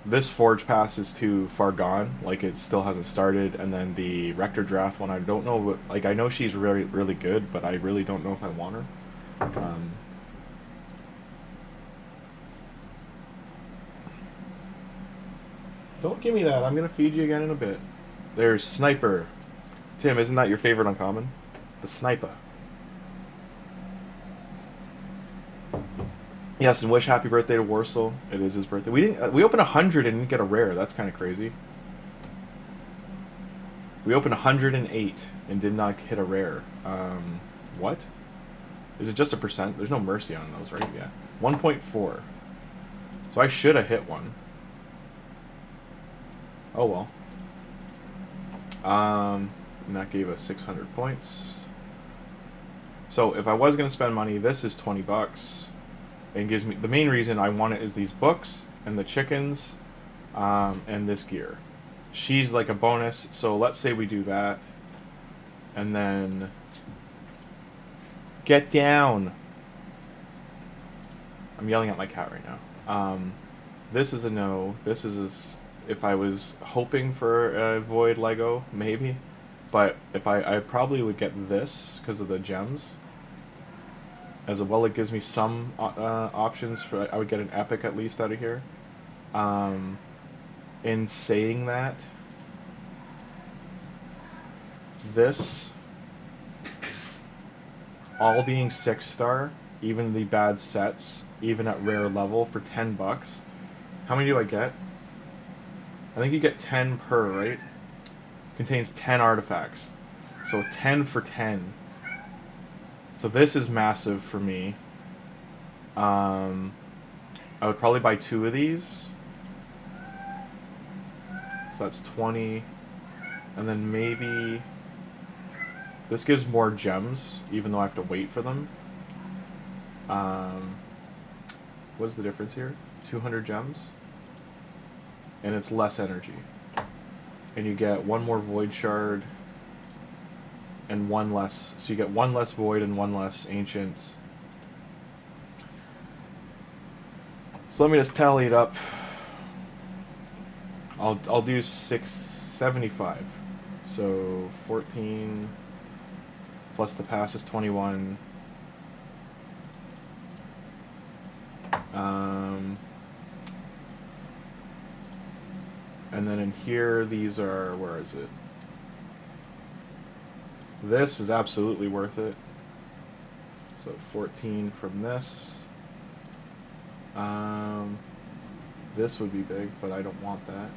This Forge Pass is too far gone, like it still hasn't started, and then the Rector Draft one, I don't know, what, like I know she's really, really good, but I really don't know if I want her. Don't give me that. I'm going to feed you again in a bit. There's Sniper. Tim, isn't that your favorite uncommon? The Sniper. Yes, and wish happy birthday to Warsaw. It is his birthday. We opened 100 and didn't get a rare. That's kind of crazy. We opened 108 and did not hit a rare. What? Is it just a percent? There's no mercy on those, right? Yeah. 1.4. So I should have hit one. Oh well. And that gave us 600 points. So if I was going to spend money, this is 20 bucks. And gives me, the main reason I want it is these books and the chickens and this gear. She's like a bonus, so let's say we do that. And then get down. I'm yelling at my cat right now. This is a no. This is a, if I was hoping for a Void Lego, maybe. But if I probably would get this because of the gems. As well, it gives me some options for. I would get an epic at least out of here. In saying that, this all being 6-star, even the bad sets, even at rare level for 10 bucks. How many do I get? I think you get 10 per, right? Contains 10 artifacts. So 10 for 10. So this is massive for me. I would probably buy 2 of these. So that's 20. And then maybe... This gives more gems, even though I have to wait for them. What is the difference here? 200 gems? And it's less energy. And you get 1 more Void Shard and 1 less. So you get 1 less Void and 1 less Ancient. So let me just tally it up. I'll do 675. So 14 plus the pass is 21. And then in here, these are, where is it? This is absolutely worth it. So 14 from this. This would be big, but I don't want that.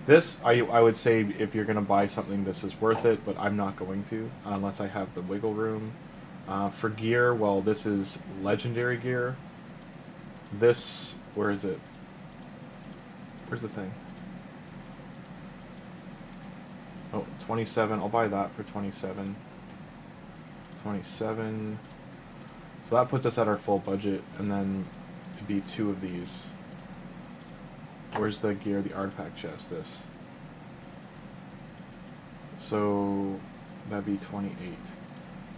This, I would say if you're going to buy something, this is worth it, but I'm not going to, unless I have the wiggle room. For gear, well, this is legendary gear. This, where is it? Where's the thing? Oh, 27. I'll buy that for 27. 27. So that puts us at our full budget, and then it'd be 2 of these. Where's the gear, the artifact chest? This. So that'd be 28.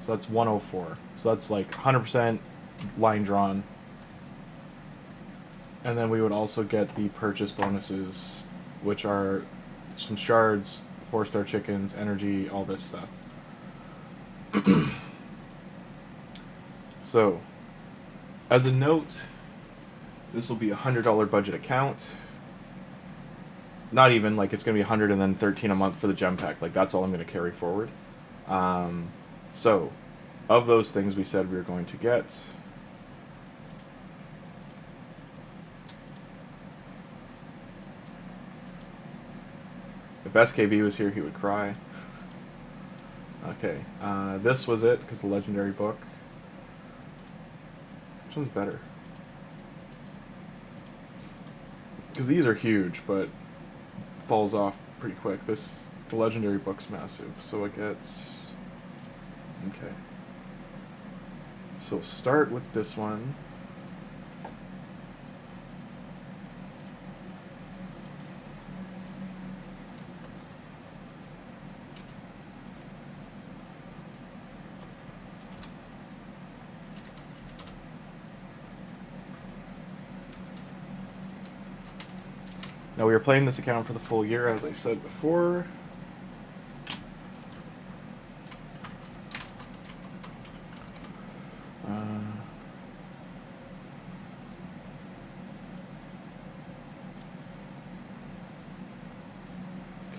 So that's 104. So that's like 100% line drawn. And then we would also get the purchase bonuses, which are some shards, 4-star chickens, energy, all this stuff. So, as a note, this will be a $100 budget account. Not even, like, it's going to be 100 and then 13 a month for the gem pack. Like, that's all I'm going to carry forward. So, of those things we said we were going to get, if SKB was here, he would cry. Okay, this was it, because the legendary book. Which one's better? Because these are huge, but falls off pretty quick. The legendary book's massive, so it gets... Okay. So start with this one. Now we are playing this account for the full year, as I said before.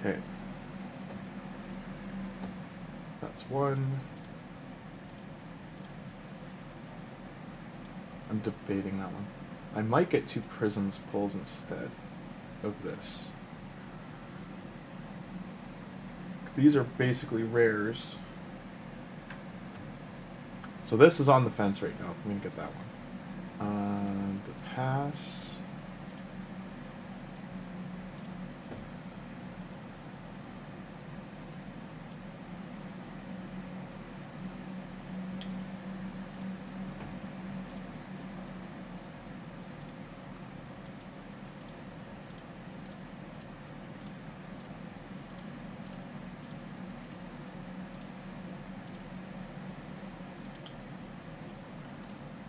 Okay. That's one. I'm debating that one. I might get 2 prisms pulls instead of this. 'Cause these are basically rares. So this is on the fence right now. I'm gonna get that one. The pass.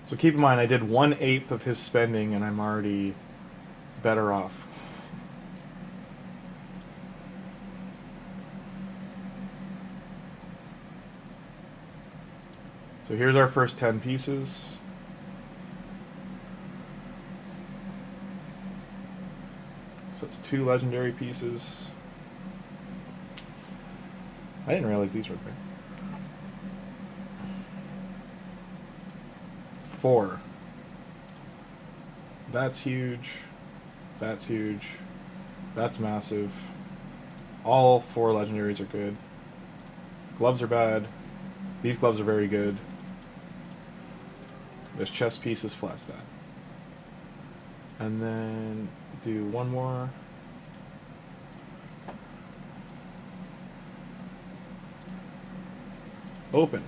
So keep in mind, I did 1/8 of his spending, and I'm already better off. So here's our first 10 pieces. So it's 2 legendary pieces. I didn't realize these were there. 4. That's huge. That's huge. That's massive. All 4 legendaries are good. Gloves are bad. These gloves are very good. This chest piece is flat stat. And then do one more. Open.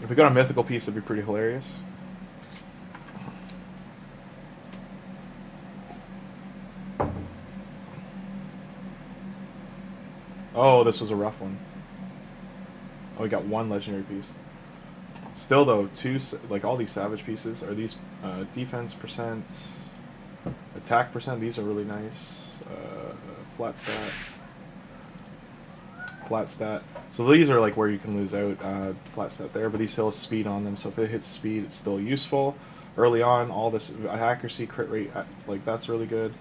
If we got a mythical piece, that'd be pretty hilarious. Oh, this was a rough one. Oh, we got 1 legendary piece. Still though, 2, like all these savage pieces, are these defense percent, attack percent, these are really nice. Flat stat. Flat stat. So these are like where you can lose out, flat stat there, but these still have speed on them, so if it hits speed, it's still useful. Early on, all this accuracy, crit rate, like that's really good.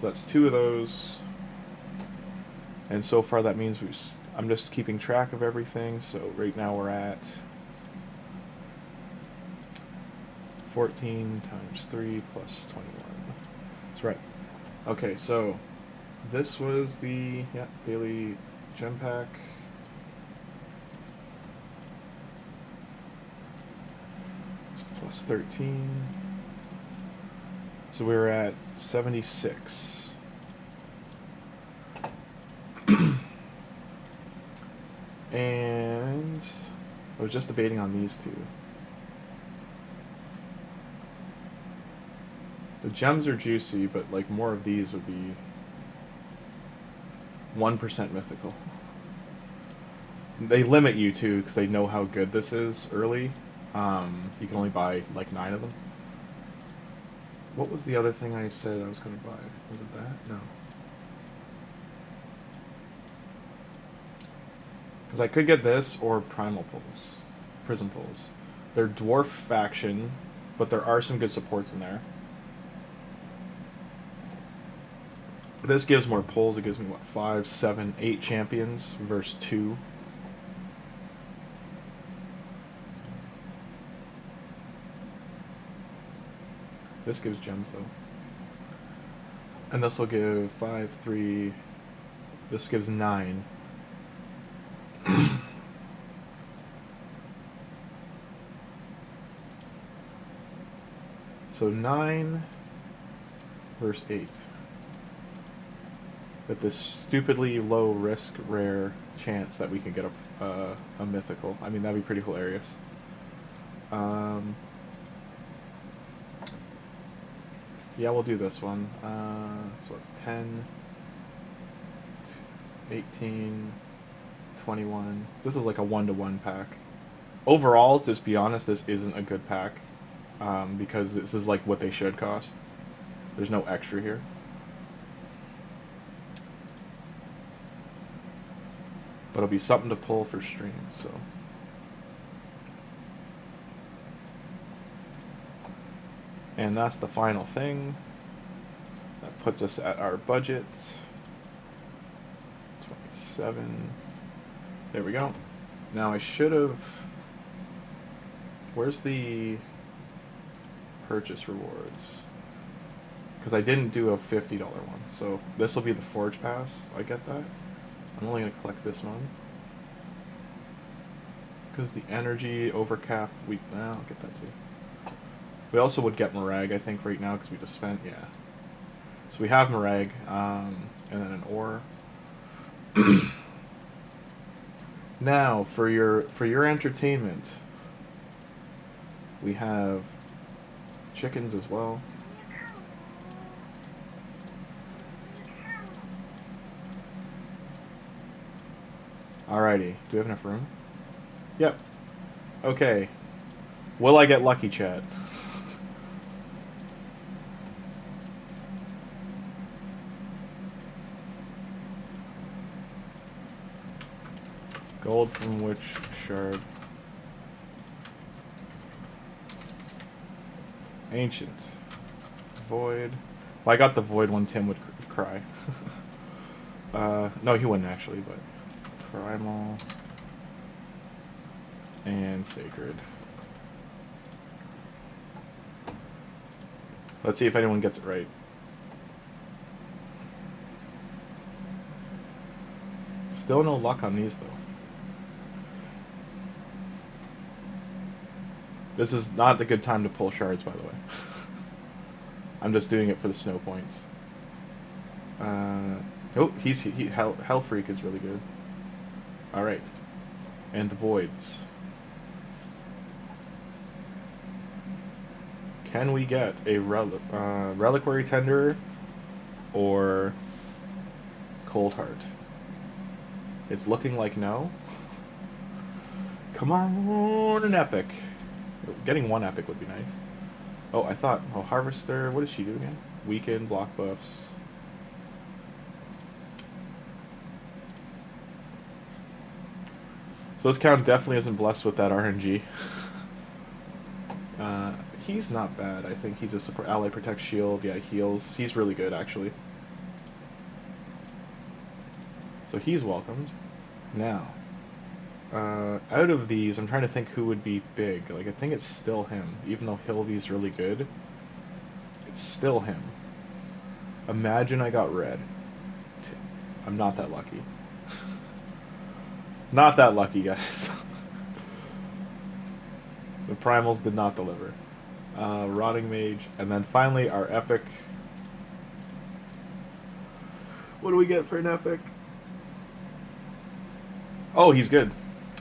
So that's 2 of those. And so far that means I'm just keeping track of everything, so right now we're at 14 times 3 plus 21. That's right. Okay, so this was the daily gem pack. So plus 13. So we were at 76. And I was just debating on these 2. The gems are juicy, but like more of these would be 1% mythical. They limit you too, because they know how good this is early. You can only buy like 9 of them. What was the other thing I said I was going to buy? Was it that? No. Because I could get this or Primal Pulse. Prism Pulse. They're Dwarf faction, but there are some good supports in there. This gives more pulls. It gives me, what, 5, 7, 8 champions versus 2. This gives gems, though. And this will give 5, 3... This gives 9. So 9 versus 8. With this stupidly low risk rare chance that we can get a mythical. I mean, that'd be pretty hilarious. Yeah, we'll do this one. So it's 10, 18, 21. This is like a 1-to-1 pack. Overall, just be honest, this isn't a good pack. Because this is like what they should cost. There's no extra here. But it'll be something to pull for stream, so. And that's the final thing. That puts us at our budget. 27. There we go. Now I should have... Where's the purchase rewards? Because I didn't do a $50 one. So this will be the Forge Pass. I get that. I'm only going to collect this one. Because the energy overcap, I'll get that too. We also would get Morag, I think, right now, because we just spent, yeah. So we have Morag, and then an ore. Now, for your entertainment, we have chickens as well. Alrighty, do we have enough room? Yep. Okay. Will I get lucky, chat? Gold from which shard? Ancient. Void. If I got the void one, Tim would cry. No, he wouldn't actually, but... Primal. And Sacred. Let's see if anyone gets it right. Still no luck on these, though. This is not the good time to pull shards, by the way. I'm just doing it for the snow points. Oh, Hell Freak is really good. Alright. And the Voids. Can we get a Reliquary Tender or Cold Heart? It's looking like no. Come on, an epic. Getting one epic would be nice. Oh, I thought, Harvester, what does she do again? Weaken, block buffs. So this count definitely isn't blessed with that RNG. He's not bad. I think he's a support. Ally Protect Shield. Yeah, heals. He's really good, actually. So he's welcomed. Now, out of these, I'm trying to think who would be big. Like, I think it's still him. Even though Hilvy's really good, it's still him. Imagine I got red. I'm not that lucky. Not that lucky, guys. The primals did not deliver. Rotting Mage, and then finally our epic. What do we get for an epic? Oh, he's good.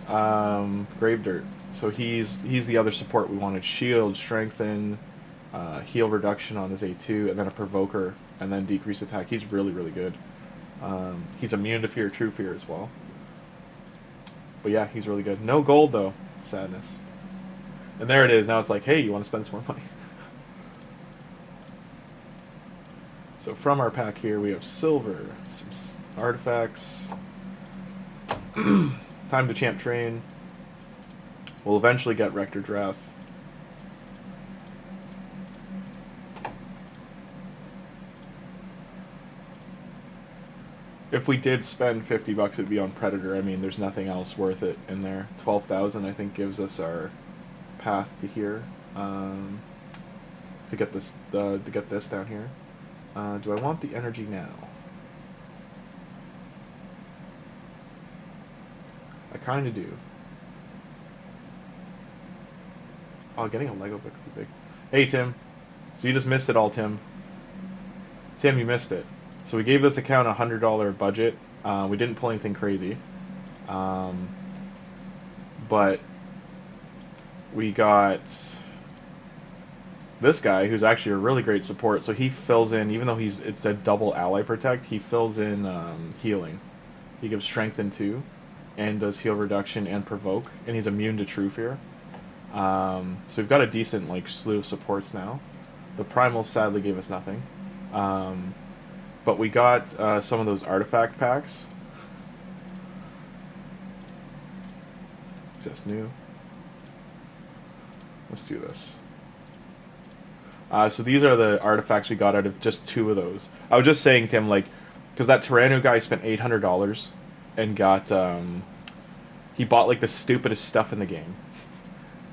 Grave Dirt. So he's the other support we wanted. Shield, Strengthen, heal reduction on his A2, and then a Provoker, and then decrease attack. He's really, really good. He's immune to Fear, True Fear as well. But yeah, he's really good. No gold, though. Sadness. And there it is. Now it's like, hey, you want to spend some more money? So from our pack here, we have silver, some artifacts. Time to champ train. We'll eventually get Rector Drath. if we did spend 50 bucks, it'd be on Predator. I mean, there's nothing else worth it in there. 12,000, I think, gives us our path to here. To get this, to get this down here. Do I want the energy now? I kind of do. Oh, getting a Lego book would be big. Hey, Tim. So you just missed it all, Tim. Tim, you missed it. So we gave this account a $100 budget. We didn't pull anything crazy. But we got this guy who's actually a really great support. So he fills in, even though it's a double ally protect, he fills in healing. He gives strength in 2 and does heal reduction and provoke, and he's immune to True Fear. So we've got a decent slew of supports now. The Primal sadly gave us nothing. But we got some of those artifact packs. Just new. Let's do this. So these are the artifacts we got out of just 2 of those. I was just saying, Tim, because that Tyranno guy spent $800 and got, he bought the stupidest stuff in the game.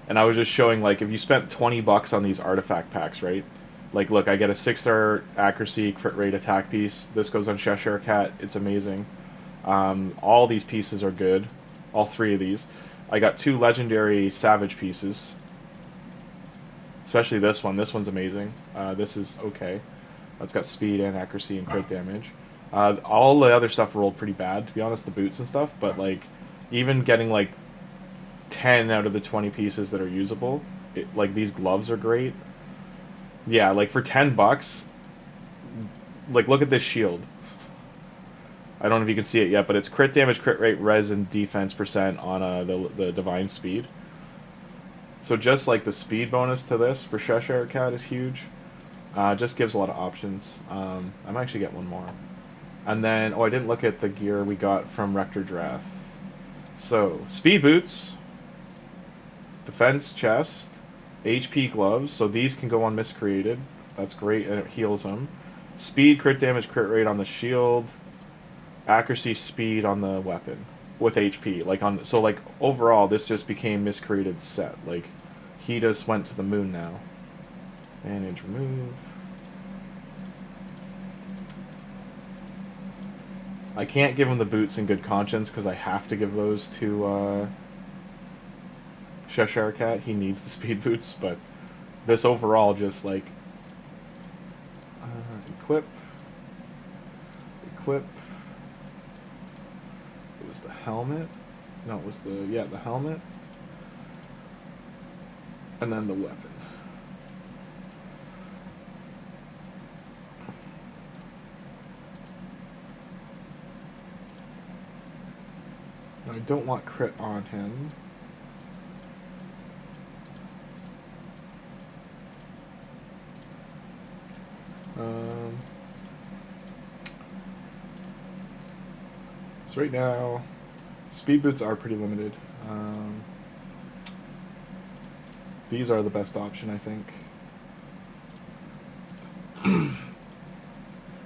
And I was just showing, if you spent 20 bucks on these artifact packs, right? Look, I get a 6-star accuracy, crit rate, attack piece. This goes on Cheshire Cat. It's amazing. All these pieces are good. All 3 of these. I got 2 legendary Savage pieces. Especially this one. This one's amazing. This is okay. It's got speed and accuracy and crit damage. All the other stuff rolled pretty bad, to be honest, the boots and stuff. But, even getting, 10 out of the 20 pieces that are usable, these gloves are great. Yeah, for 10 bucks, look at this shield. I don't know if you can see it yet, but it's crit damage, crit rate, res, and defense % on the divine speed. So just the speed bonus to this for Cheshire Cat is huge. Just gives a lot of options. I might actually get one more. And then, I didn't look at the gear we got from Rector Drath. So, speed boots, defense chest, HP gloves, so these can go on Miscreated. That's great, and it heals them. Speed, crit damage, crit rate on the shield. Accuracy, speed on the weapon. With HP. So overall, this just became Miscreated set. He just went to the moon now. Manage, remove. I can't give him the boots in good conscience, because I have to give those to, Cheshire Cat. He needs the speed boots, but this overall just equip. It was the helmet. No, it was the helmet. And then the weapon. I don't want crit on him. So right now, speed boots are pretty limited. These are the best option, I think.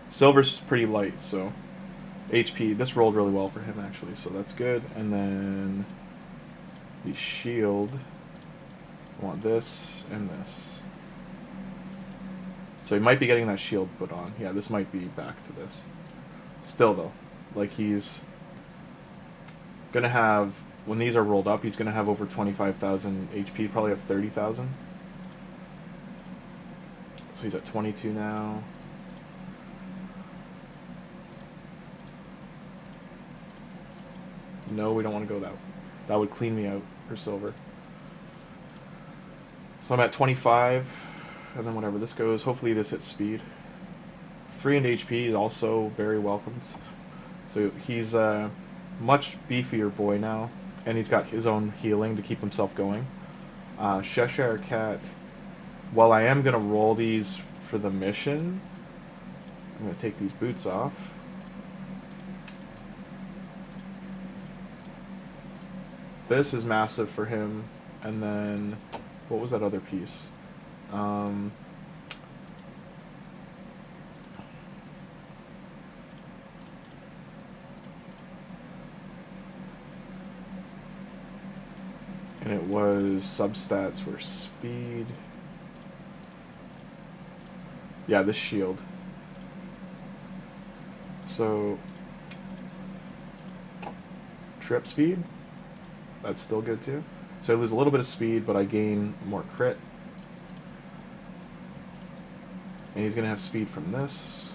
Silver's pretty light, so HP. This rolled really well for him, actually, so that's good. And then the shield. I want this and this. So he might be getting that shield put on. Yeah, this might be back to this. Still, though, he's gonna have, when these are rolled up, he's gonna have over 25,000 HP, probably have 30,000. So he's at 22 now. No, we don't want to go that. That would clean me out for silver. So I'm at 25, and then whatever this goes, hopefully this hits speed. 3 and HP is also very welcomed. So he's a much beefier boy now, and he's got his own healing to keep himself going. Cheshire Cat, while I am going to roll these for the mission, I'm going to take these boots off. This is massive for him, and then, what was that other piece? And it was substats were speed. Yeah, this shield. So trip speed, that's still good too. So I lose a little bit of speed, but I gain more crit. And he's gonna have speed from this.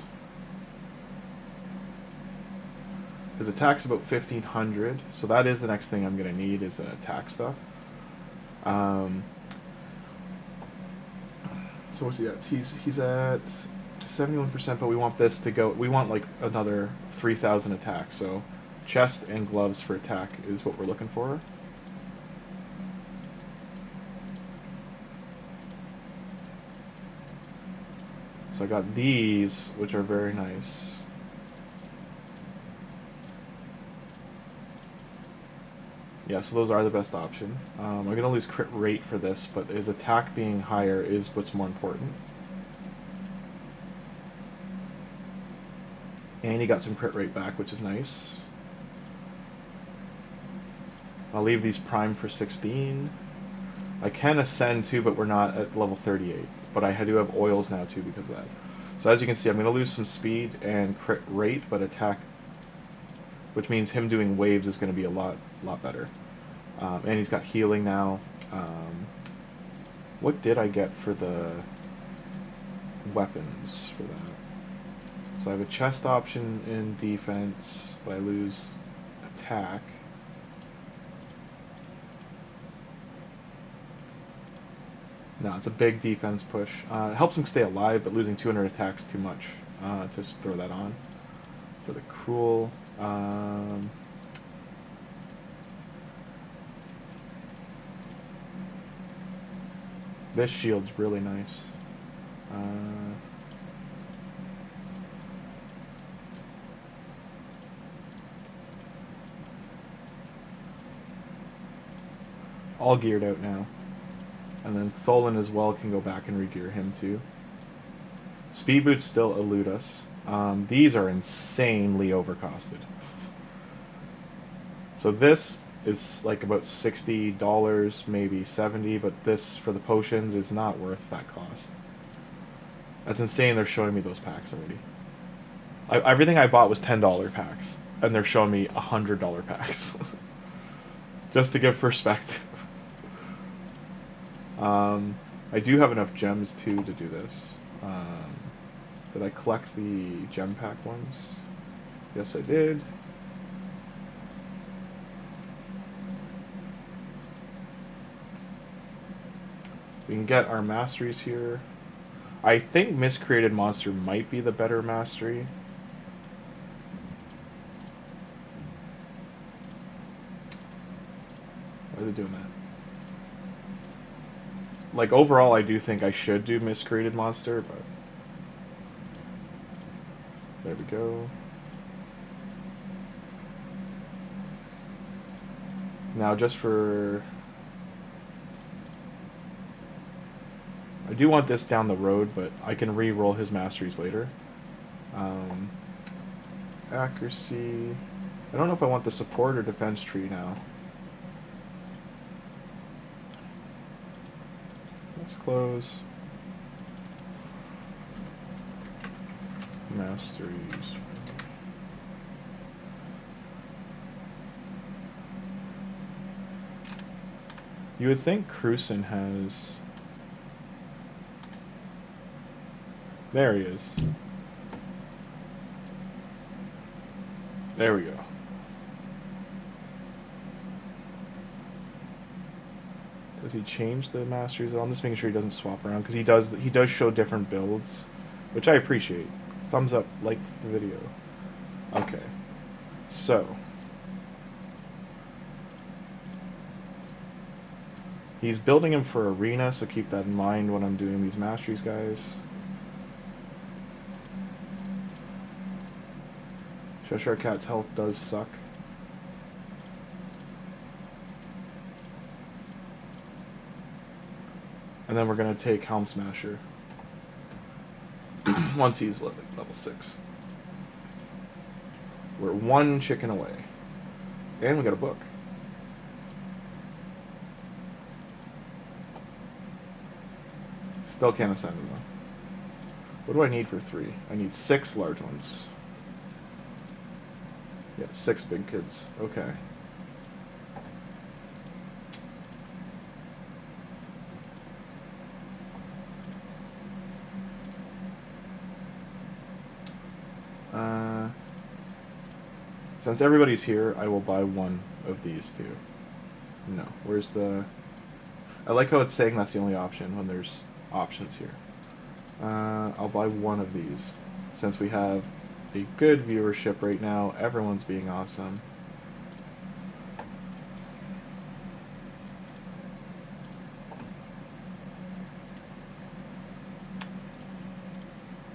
His attack's about 1500, so that is the next thing I'm gonna need is attack stuff. So what's he at? He's at 71%, but we want this to go. We want like another 3000 attack. So chest and gloves for attack is what we're looking for. So I got these, which are very nice. Yeah, so those are the best option. I'm going to lose crit rate for this, but his attack being higher is what's more important. And he got some crit rate back, which is nice. I'll leave these prime for 16. I can ascend too, but we're not at level 38. But I do have oils now too because of that. So as you can see, I'm going to lose some speed and crit rate, but attack, which means him doing waves is going to be a lot better. And he's got healing now. What did I get for the weapons for that? So I have a chest option in defense, but I lose attack. No, it's a big defense push. It helps him stay alive, but losing 200 attacks too much. Just throw that on. For the cruel, this shield's really nice. All geared out now. And then Tholin as well can go back and re-gear him too. Speed boots still elude us. These are insanely overcosted. So this is like about $60, maybe 70, but this for the potions is not worth that cost. That's insane. They're showing me those packs already. Everything I bought was $10 packs, and they're showing me $100 packs. Just to give perspective. I do have enough gems too to do this. Did I collect the gem pack ones? Yes, I did. We can get our masteries here. I think Miscreated Monster might be the better mastery. Why are they doing that? Like, overall, I do think I should do Miscreated Monster, but... There we go. Now, just for... I do want this down the road, but I can re-roll his masteries later. Accuracy... I don't know if I want the support or defense tree now. Let's close. Masteries. You would think Cruson has... There he is. There we go. Does he change the masteries? I'm just making sure he doesn't swap around, because he does show different builds, which I appreciate. Thumbs up, like the video. Okay. So he's building him for arena, so keep that in mind when I'm doing these masteries, guys. Cheshire Cat's health does suck. And then we're going to take Helm Smasher once he's level 6. We're one chicken away. And we got a book. Still can't ascend them though. What do I need for 3? I need 6 large ones. Yeah, 6 big kids. Okay. Since everybody's here, I will buy one of these two. No, where's the... I like how it's saying that's the only option when there's options here. I'll buy one of these. Since we have a good viewership right now, everyone's being awesome.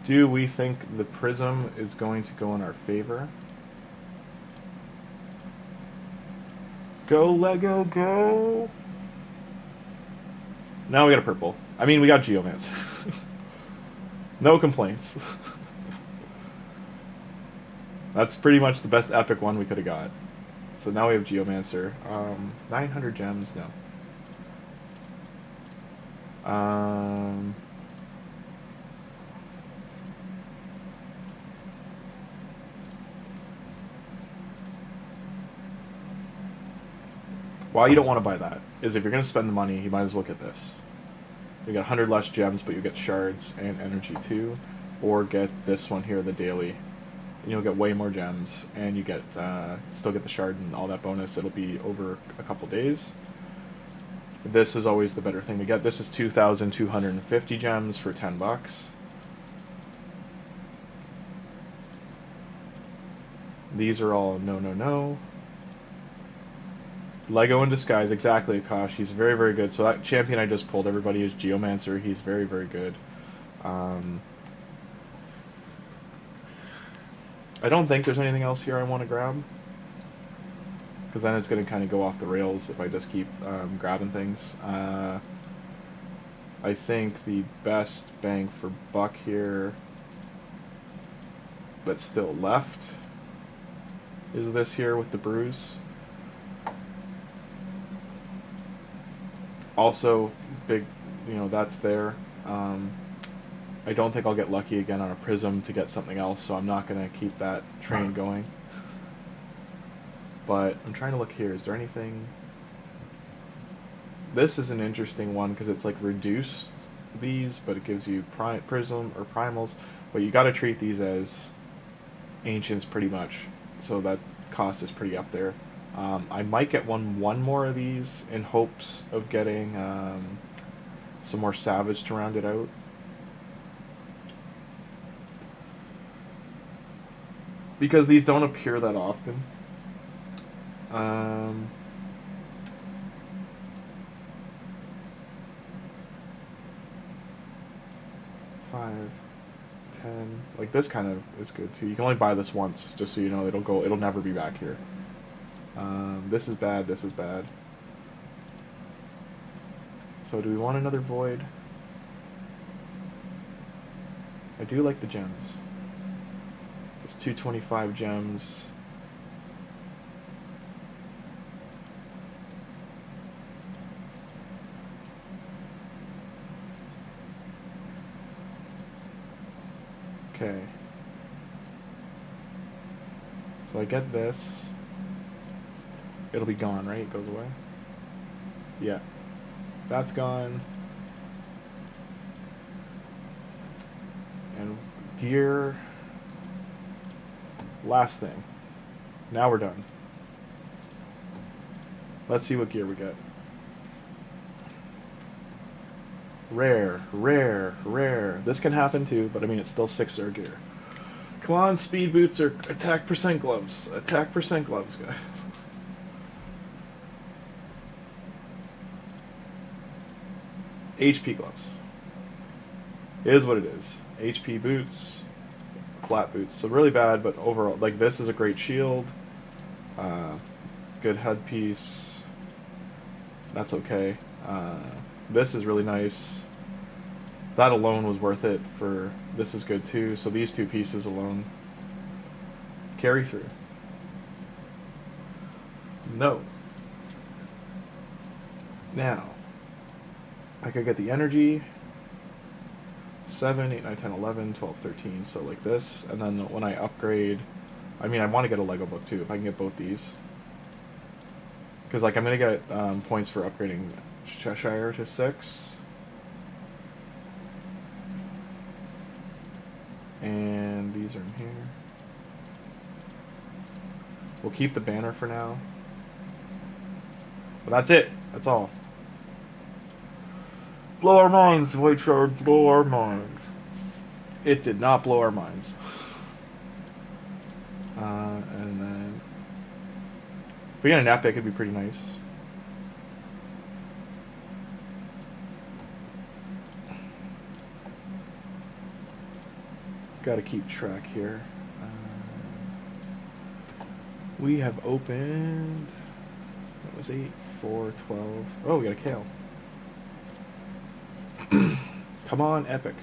Do we think the prism is going to go in our favor? Go, Lego, go! Now we got a purple. I mean, we got Geomancer. No complaints. That's pretty much the best epic one we could have got. So now we have Geomancer. 900 gems? No. Why you don't want to buy that is if you're going to spend the money, you might as well get this. You get 100 less gems, but you get shards and energy too. Or get this one here, the daily. And you'll get way more gems, and you get still get the shard and all that bonus. It'll be over a couple days. This is always the better thing to get. This is 2,250 gems for 10 bucks. These are all no, no, no. Lego in Disguise, exactly, Akash. He's very, very good. So that champion I just pulled, everybody, is Geomancer. He's very, very good. I don't think there's anything else here I want to grab. Because then it's going to kind of go off the rails if I just keep grabbing things. I think the best bang for buck here that's still left is this here with the bruise. Also, big, you know, that's there. I don't think I'll get lucky again on a prism to get something else, so I'm not going to keep that train going. But I'm trying to look here. Is there anything... This is an interesting one because it's like reduced these, but it gives you prism or primals. But you got to treat these as ancients pretty much, so that cost is pretty up there. I might get one more of these in hopes of getting some more Savage to round it out. Because these don't appear that often. 5, 10. Like this kind of is good too. You can only buy this once, just so you know. It'll never be back here. This is bad, this is bad. So do we want another void? I do like the gems. It's 225 gems. Okay. So I get this. It'll be gone, right? It goes away? Yeah. That's gone. And gear. Last thing. Now we're done. Let's see what gear we get. Rare, rare, rare. This can happen too, but I mean it's still 6-star gear. Come on, speed boots or attack percent gloves. Attack percent gloves, guys. HP gloves. It is what it is. HP boots, flat boots. So really bad, but overall, like this is a great shield. Good headpiece. That's okay. This is really nice. That alone was worth it for... This is good too. So these two pieces alone carry through. No. Now, I could get the energy. 7, 8, 9, 10, 11, 12, 13. So like this. And then when I upgrade, I mean, I want to get a Lego book too, if I can get both these. Because like I'm going to get points for upgrading Cheshire to 6. And these are in here. We'll keep the banner for now. But that's it. That's all. Blow our minds, Void Shard. Blow our minds. It did not blow our minds. And then... if we get a nap pick, it'd be pretty nice. Gotta keep track here. We have opened... that was 8, 4, 12... oh, we got a Kale. Come on, Epic.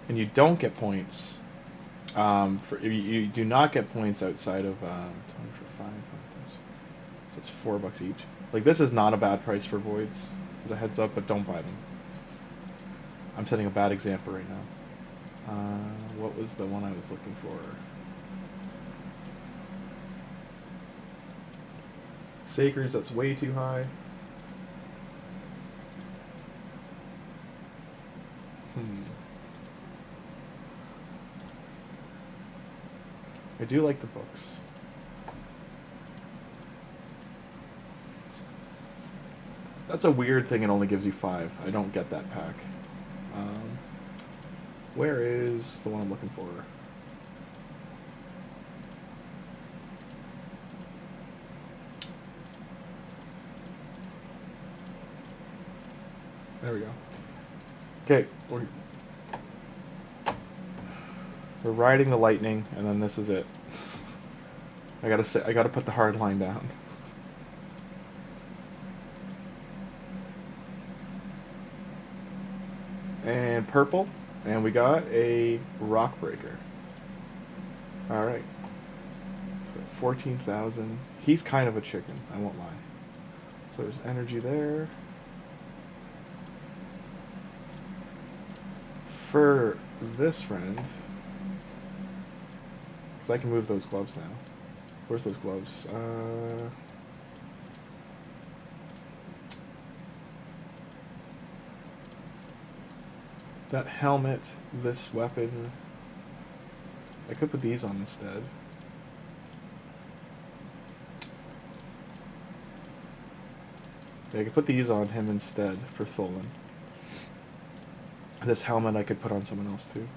And you don't get points. You do not get points outside of 20 for 5. So it's $4 each. Like, this is not a bad price for voids, as a heads up, but don't buy them. I'm setting a bad example right now. What was the one I was looking for? Sacres, that's way too high. I do like the books. That's a weird thing, it only gives you 5. I don't get that pack. Where is the one I'm looking for? There we go. Okay, we're riding the lightning, and then this is it. I gotta put the hard line down. And purple, and we got a rock breaker. All right, 14,000. He's kind of a chicken, I won't lie. So there's energy there. For this friend, because I can move those gloves now. Where's those gloves? That helmet, this weapon. I could put these on instead. Yeah, I could put these on him instead for Tholin. This helmet I could put on someone else too.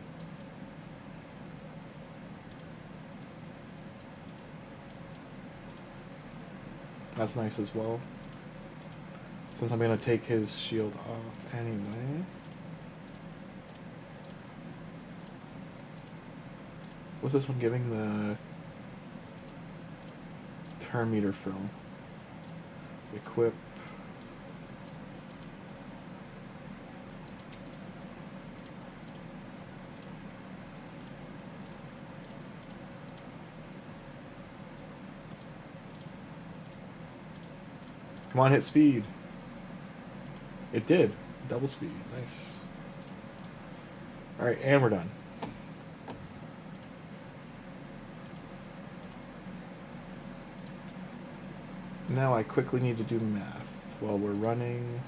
That's nice as well. Since I'm going to take his shield off anyway. What's this one giving? The turn meter fill. Equip. Come on, hit speed. It did. Double speed. Nice. Alright, and we're done. Now I quickly need to do math while we're running.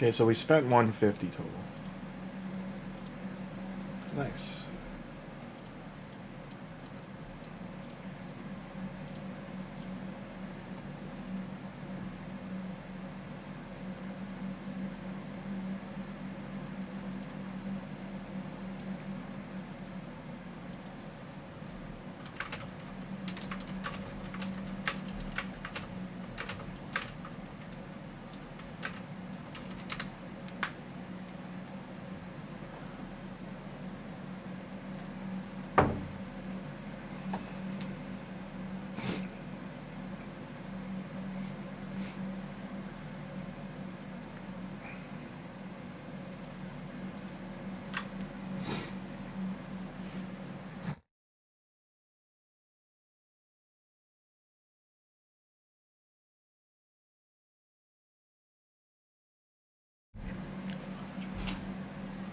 Okay, so we spent 150 total. Nice.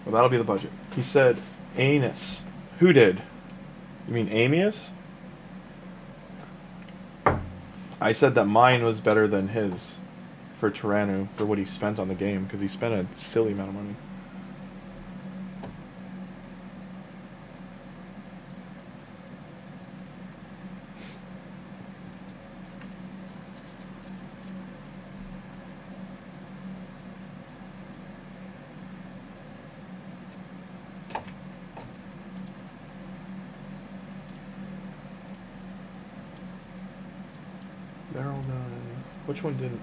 Well, that'll be the budget. He said anus. Who did? You mean Amius? I said that mine was better than his for Tyrannu for what he spent on the game, because he spent a silly amount of money. They're all done. Which one didn't?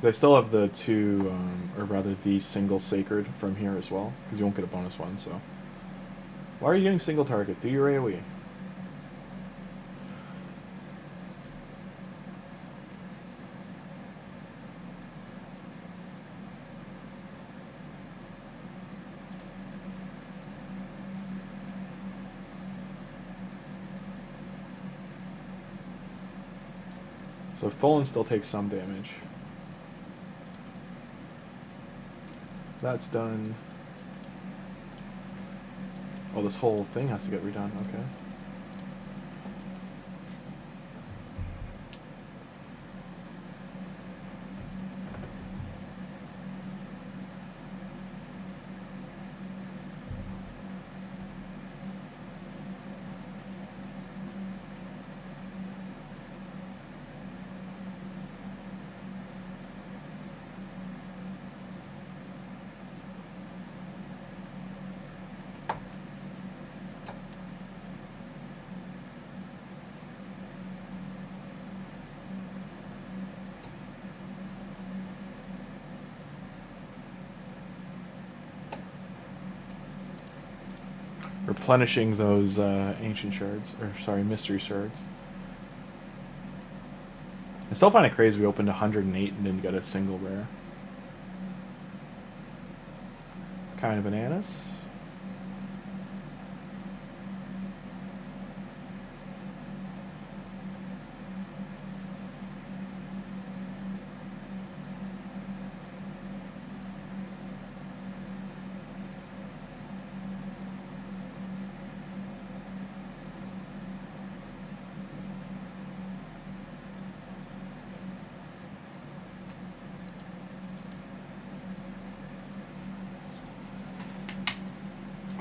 Oh. I still have the two, or rather the single sacred from here as well, because you won't get a bonus one, so. Why are you getting single target? Do your AoE. So Tholin still takes some damage. That's done. Oh, this whole thing has to get redone, okay. Replenishing those ancient shards, or sorry, mystery shards. I still find it crazy we opened 108 and didn't get a single rare. It's kind of bananas.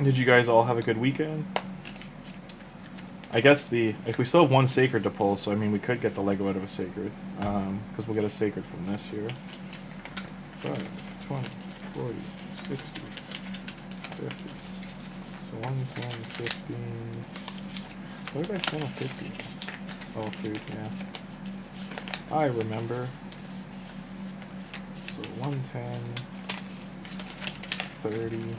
Did you guys all have a good weekend? I guess if we still have one sacred to pull, so I mean we could get the Lego out of a sacred, because we'll get a sacred from this here. 5, 20, 40, 60, 50. So 110, 15. What did I spend on 50? Oh, food, yeah. I remember. So 110, 30.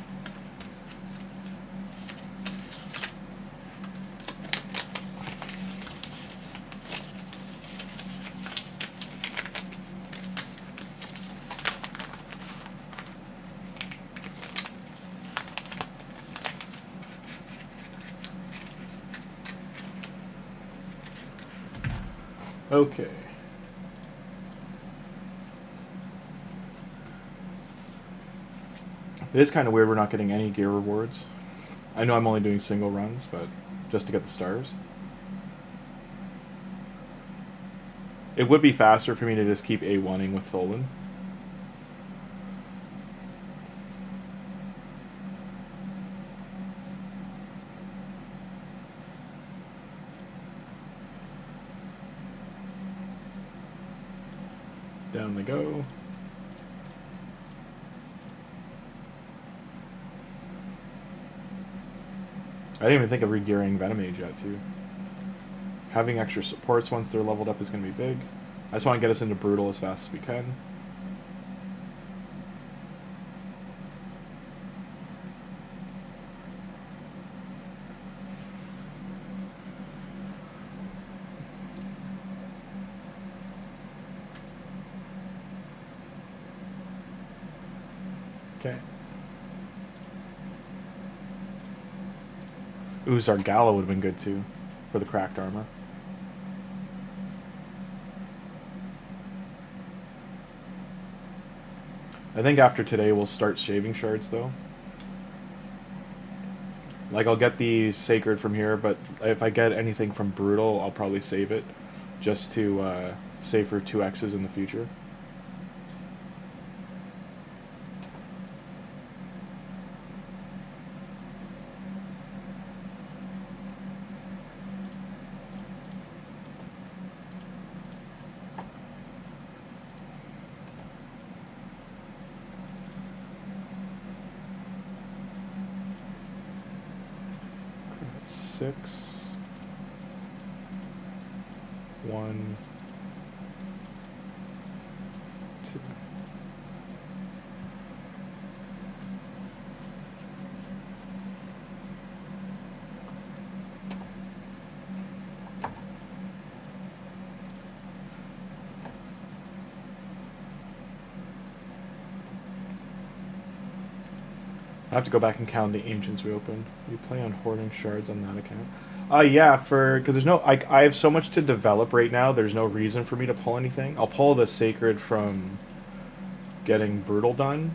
Okay. It is kind of weird we're not getting any gear rewards. I know I'm only doing single runs, but just to get the stars. It would be faster for me to just keep A1ing with Tholin. Down they go. I didn't even think of regearing Venom Mage yet, too. Having extra supports once they're leveled up is going to be big. I just want to get us into Brutal as fast as we can. Okay. Ooh, Zargala would have been good too, for the cracked armor. I think after today we'll start shaving shards though. Like I'll get the Sacred from here, but if I get anything from Brutal, I'll probably save it, just to save for 2Xs in the future. Six, 1, 2. I have to go back and count the ancients we opened. You play on hoarding shards on that account. Yeah, because there's no... I have so much to develop right now, there's no reason for me to pull anything. I'll pull the Sacred from getting Brutal done.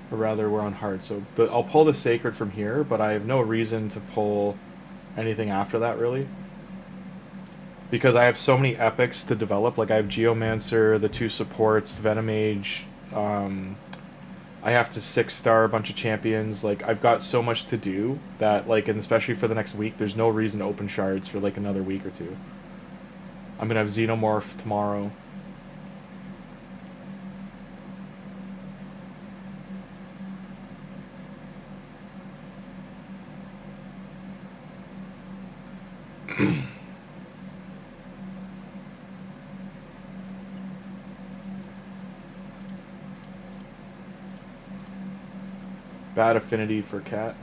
Or rather, we're on hard, so... I'll pull the Sacred from here, but I have no reason to pull anything after that, really. Because I have so many epics to develop. Like, I have Geomancer, the 2 supports, Venom Mage, I have to 6-star a bunch of champions. Like, I've got so much to do that, like, and especially for the next week, there's no reason to open shards for, like, another week or two. I'm gonna have Xenomorph tomorrow. Bad affinity for cat.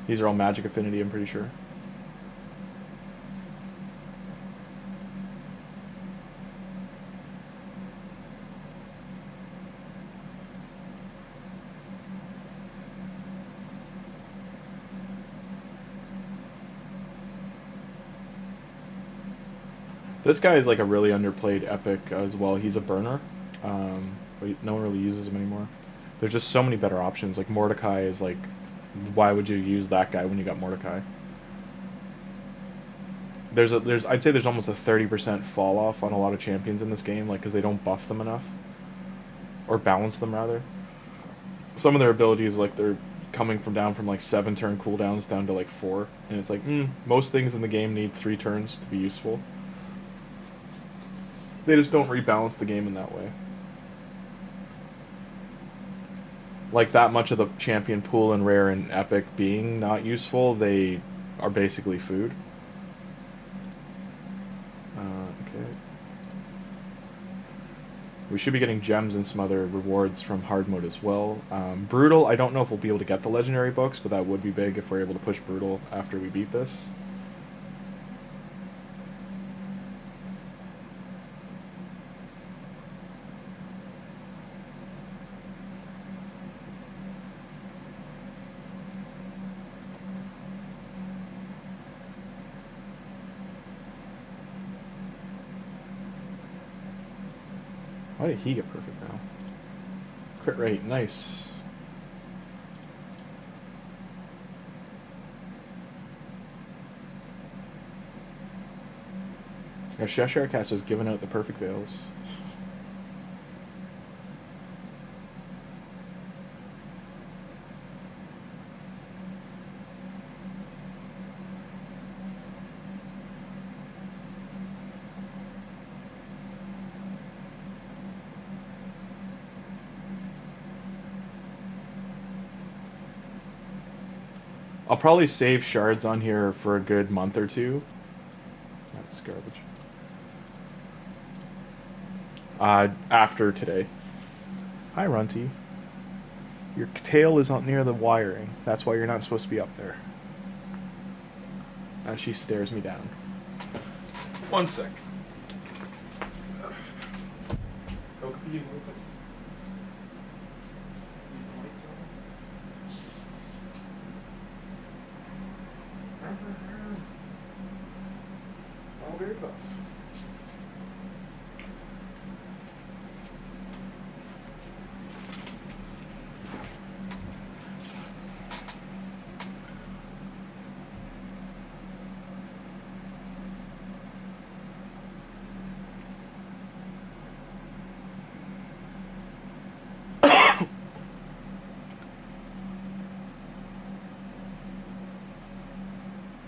These are all magic affinity, I'm pretty sure. This guy is like a really underplayed epic as well. He's a burner, but no one really uses him anymore. There's just so many better options. Like Mordecai is like, why would you use that guy when you got Mordecai? I'd say there's almost a 30% fall off on a lot of champions in this game, like because they don't buff them enough, or balance them rather. Some of their abilities, like they're coming from down from like 7 turn cooldowns down to like 4, and it's like most things in the game need 3 turns to be useful. They just don't rebalance the game in that way. Like that much of the champion pool in rare and epic being not useful, they are basically food. Okay. We should be getting gems and some other rewards from hard mode as well. Brutal, I don't know if we'll be able to get the legendary books, but that would be big if we're able to push Brutal after we beat this. Why did he get perfect now? Crit rate, nice. Cheshire Cat's just giving out the perfect veils. I'll probably save shards on here for a good month or two. That's garbage. After today. Hi, Runty. Your tail is not near the wiring. That's why you're not supposed to be up there. As she stares me down. 1 sec.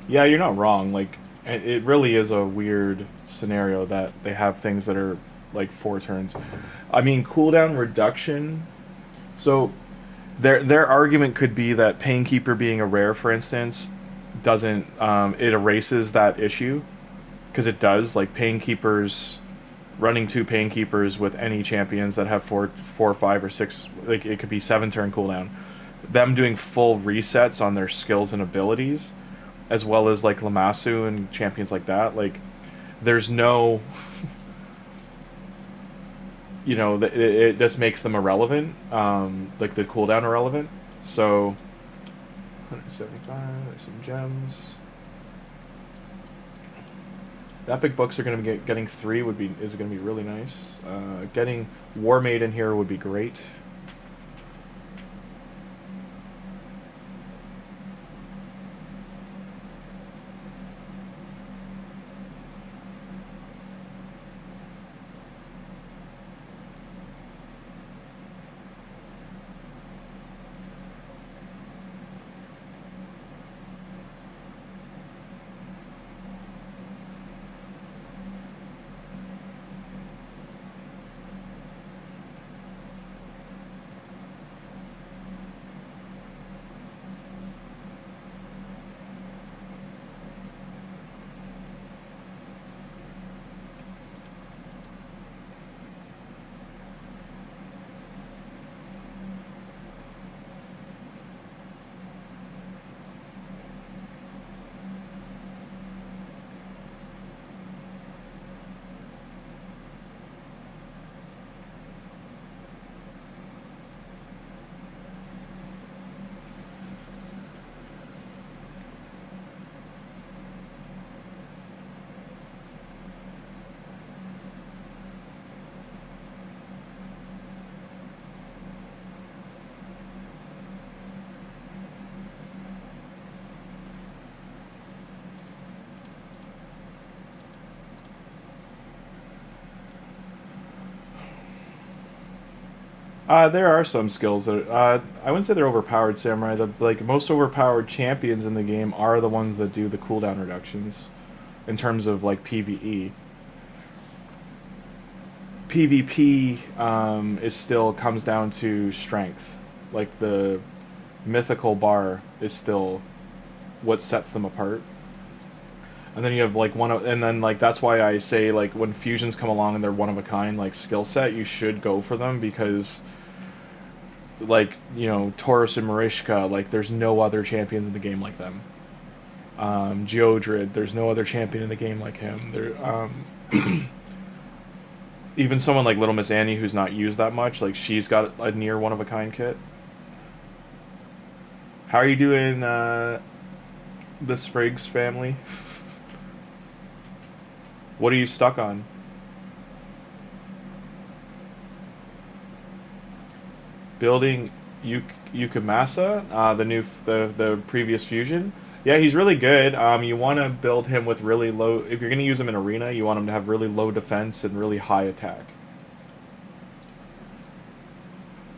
Yeah, you're not wrong. Like, it really is a weird scenario that they have things that are like 4 turns. I mean, cooldown reduction. So, their argument could be that Painkeeper being a rare, for instance, doesn't it erases that issue, because it does. Like, Painkeepers, running 2 Painkeepers with any champions that have 4, 5, or 6, like it could be 7-turn cooldown. Them doing full resets on their skills and abilities, as well as like Lamassu and champions like that, like there's no, you know, it just makes them irrelevant, like the cooldown irrelevant. So 175, there's some gems. The epic books are going to be getting 3 is going to be really nice. Getting War Maiden here would be great. There are some skills that I wouldn't say they're overpowered, Samurai. The like most overpowered champions in the game are the ones that do the cooldown reductions, in terms of like PVE. PvP is still comes down to strength. Like the mythical bar is still what sets them apart. And then you have like and then like that's why I say like when fusions come along and they're one of a kind like skill set, you should go for them, because like, you know, Taurus and Marishka, like there's no other champions in the game like them. Geodrid, there's no other champion in the game like him. There, even someone like Little Miss Annie, who's not used that much, like she's got a near one of a kind kit. How are you doing, the Spriggs family? What are you stuck on? Building Yukamasa, the previous fusion. Yeah, he's really good. You want to build him with really low... If you're going to use him in Arena, you want him to have really low defense and really high attack.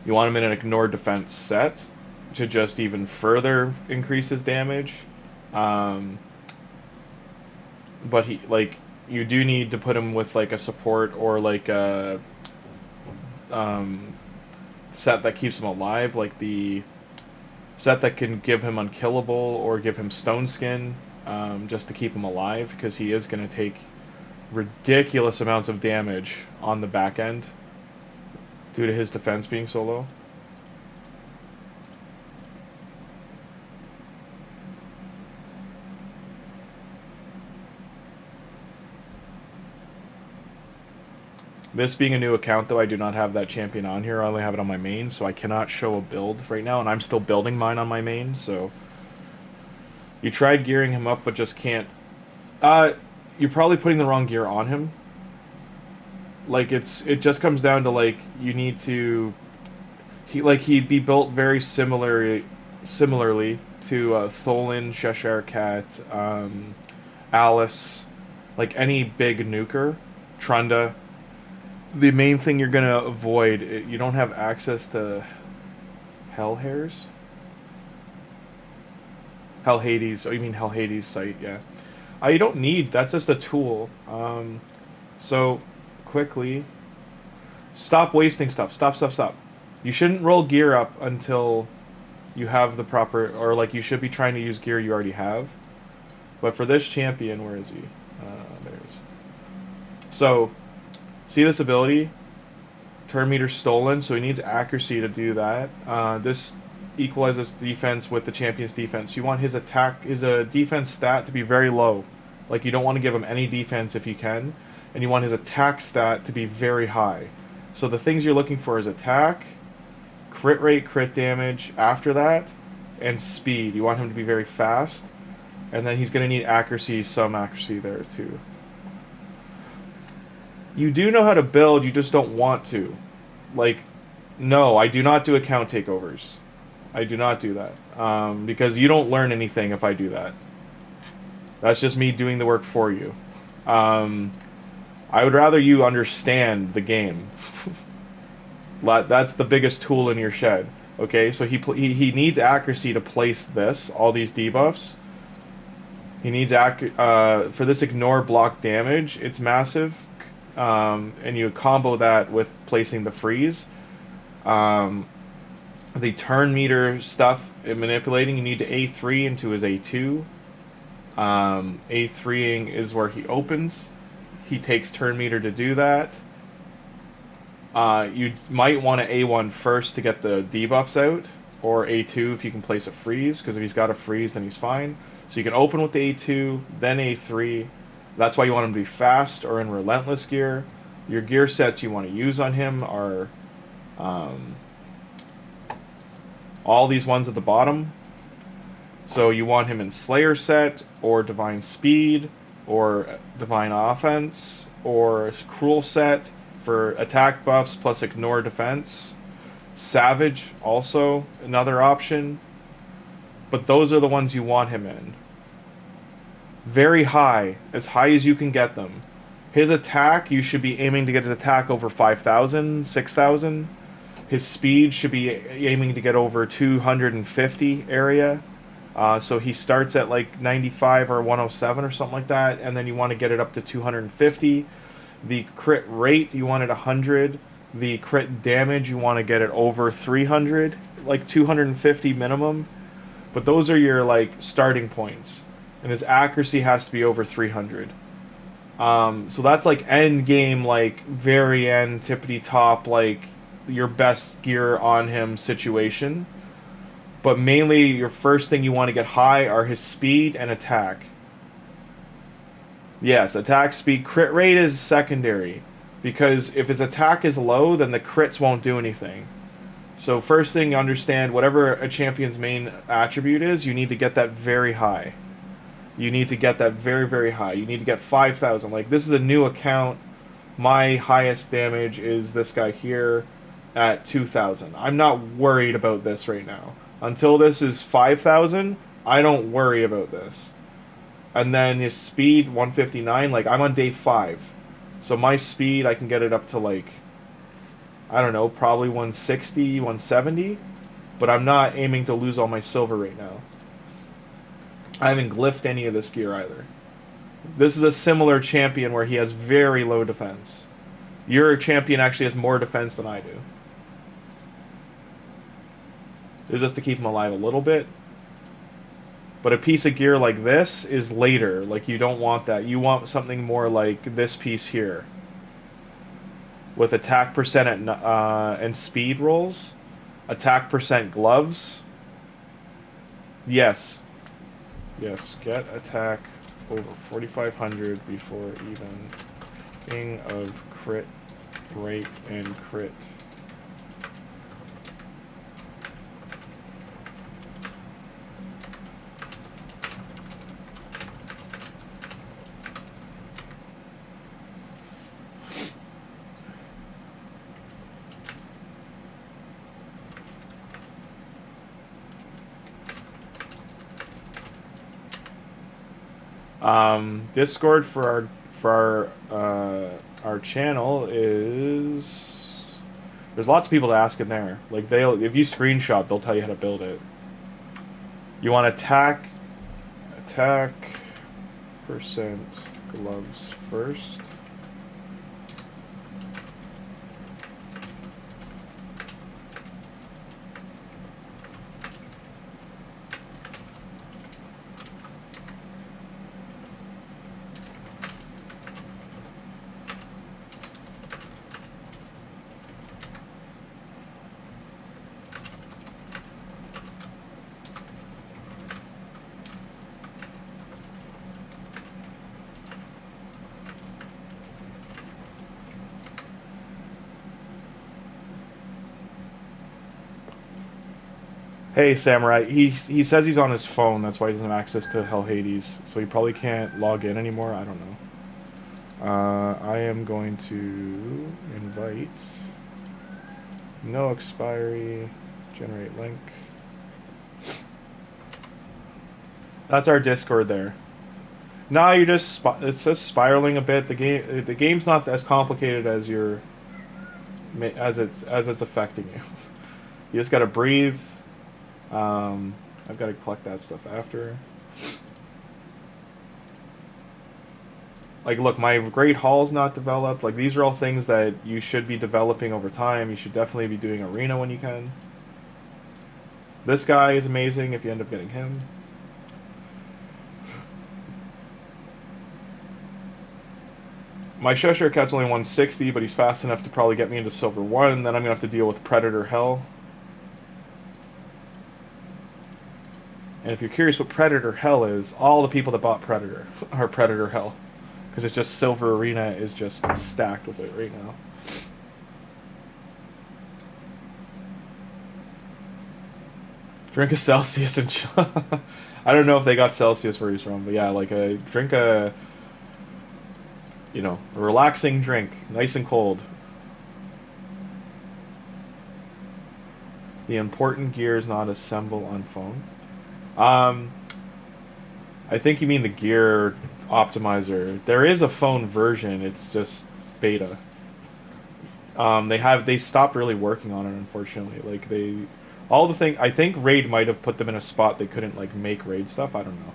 You want him in an ignore defense set to just even further increase his damage. But he, like, you do need to put him with, like, a support or, like, a set that keeps him alive, like the set that can give him unkillable or give him stone skin, just to keep him alive, because he is going to take ridiculous amounts of damage on the back end due to his defense being so low. This being a new account, though, I do not have that champion on here. I only have it on my main, so I cannot show a build right now, and I'm still building mine on my main, so... You tried gearing him up, but just can't... You're probably putting the wrong gear on him. Like, it just comes down to, like, you need to... He'd be built very similarly to Tholin, Cheshire Cat, Alice, like any big nuker, Trunda. The main thing you're going to avoid, you don't have access to Hell Hairs? Hell Hades. Oh, you mean Hell Hades site, yeah. You don't need, that's just a tool. So, quickly, stop wasting stuff. Stop. You shouldn't roll gear up until you have the proper, or like you should be trying to use gear you already have. But for this champion, where is he? There he is. So, see this ability? Turn meter stolen, so he needs accuracy to do that. This equalizes defense with the champion's defense. You want his attack, his defense stat to be very low. Like, you don't want to give him any defense if you can. And you want his attack stat to be very high. So the things you're looking for is attack, crit rate, crit damage after that, and speed. You want him to be very fast. And then he's going to need accuracy, some accuracy there too. You do know how to build, you just don't want to. Like, no, I do not do account takeovers. I do not do that. Because you don't learn anything if I do that. That's just me doing the work for you. I would rather you understand the game. That's the biggest tool in your shed. Okay, so he needs accuracy to place this, all these debuffs. He needs for this ignore block damage, it's massive. And you combo that with placing the freeze. The turn meter stuff and manipulating, you need to A3 into his A2. A3ing is where he opens. He takes turn meter to do that. You might want to A1 first to get the debuffs out, or A2 if you can place a freeze, because if he's got a freeze then he's fine. So you can open with the A2, then A3. That's why you want him to be fast or in relentless gear. Your gear sets you want to use on him are all these ones at the bottom. So you want him in Slayer set, or Divine Speed, or Divine Offense, or Cruel set for attack buffs plus ignore defense. Savage also another option. But those are the ones you want him in. Very high, as high as you can get them. His attack, you should be aiming to get his attack over 5,000, 6,000. His speed should be aiming to get over 250 area. So he starts at like 95 or 107 or something like that, and then you want to get it up to 250. The crit rate, you want it 100. The crit damage, you want to get it over 300, like 250 minimum. But those are your like starting points. And his accuracy has to be over 300. So that's like end game, like very end, tippity top, like your best gear on him situation. But mainly your first thing you want to get high are his speed and attack. Yes, attack, speed, crit rate is secondary. Because if his attack is low, then the crits won't do anything. So first thing, understand whatever a champion's main attribute is, you need to get that very high. You need to get that very, very high. You need to get 5,000. Like, this is a new account. My highest damage is this guy here at 2,000. I'm not worried about this right now. Until this is 5,000, I don't worry about this. And then his speed 159, like I'm on day 5. So my speed I can get it up to like I don't know, probably 160, 170, but I'm not aiming to lose all my silver right now. I haven't glyphed any of this gear either. This is a similar champion where he has very low defense. Your champion actually has more defense than I do. It's just to keep him alive a little bit. But a piece of gear like this is later. Like, you don't want that. You want something more like this piece here. With attack percent and speed rolls. Attack percent gloves. Yes. Yes, get attack over 4,500 before even king of crit rate and crit. Discord for our channel is there's lots of people to ask in there. Like if you screenshot, they'll tell you how to build it. You want attack percent gloves first. Hey, Samurai. He says he's on his phone. That's why he doesn't have access to Hell Hades. So he probably can't log in anymore. I don't know. I am going to invite. No expiry. Generate link. That's our Discord there. No, you're just it's just spiraling a bit. The game's not as complicated as it's affecting you. You just gotta breathe. I've got to collect that stuff after. Like, look, my Great Hall's not developed. Like, these are all things that you should be developing over time. You should definitely be doing Arena when you can. This guy is amazing if you end up getting him. My Cheshire Cat's only 160, but he's fast enough to probably get me into Silver 1. Then I'm going to have to deal with Predator Hell. And if you're curious what Predator Hell is, all the people that bought Predator are Predator Hell. Because it's just Silver Arena is just stacked with it right now. Drink a Celsius and I don't know if they got Celsius where he's from, but yeah, like drink a, you know, a relaxing drink, nice and cold. The important gear is not assemble on phone. I think you mean the gear optimizer. There is a phone version. It's just beta. They stopped really working on it, unfortunately. Like I think Raid might have put them in a spot they couldn't like make Raid stuff. I don't know,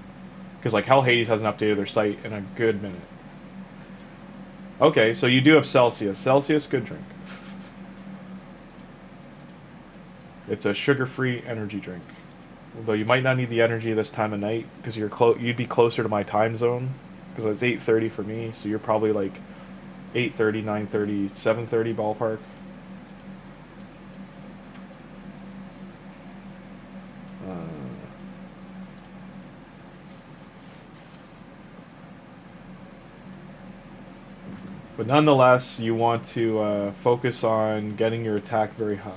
because like Hell Hades hasn't updated their site in a good minute. Okay, so you do have Celsius. Celsius, good drink. It's a sugar-free energy drink. Although you might not need the energy this time of night because you'd be closer to my time zone because it's 8:30 for me, so you're probably like 8:30, 9:30, 7:30 ballpark. But nonetheless, you want to focus on getting your attack very high.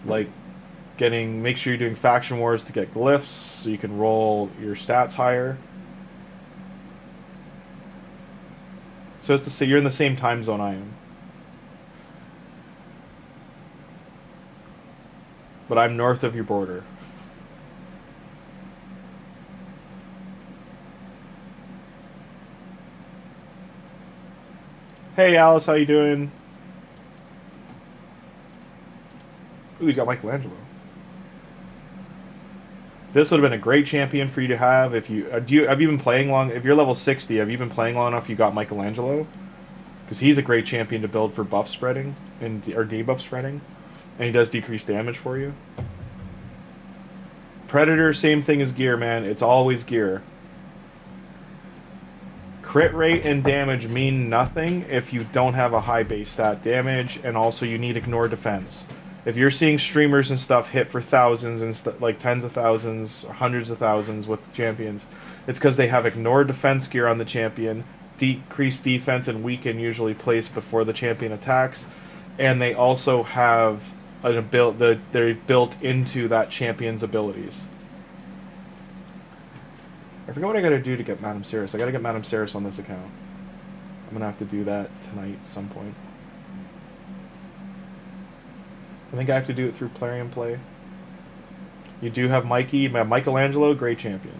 Like make sure you're doing faction wars to get glyphs so you can roll your stats higher. So it's to say you're in the same time zone I am. But I'm north of your border. Hey Alice, how you doing? Ooh, he's got Michelangelo. This would have been a great champion for you to have if you have you been playing long. If you're level 60, have you been playing long enough? You got Michelangelo, because he's a great champion to build for buff spreading and or debuff spreading, and he does decrease damage for you. Predator, same thing as gear, man. It's always gear. Crit rate and damage mean nothing if you don't have a high base stat damage, and also you need ignore defense. If you're seeing streamers and stuff hit for thousands and like tens of thousands, or hundreds of thousands with champions, it's because they have ignore defense gear on the champion, decrease defense and weaken usually placed before the champion attacks, and they also have an ability they're built into that champion's abilities. I forget what I gotta do to get Madam Serris. I gotta get Madam Serris on this account. I'm gonna have to do that tonight at some point. I think I have to do it through Plarium Play. You do have Mikey, Michelangelo, great champion.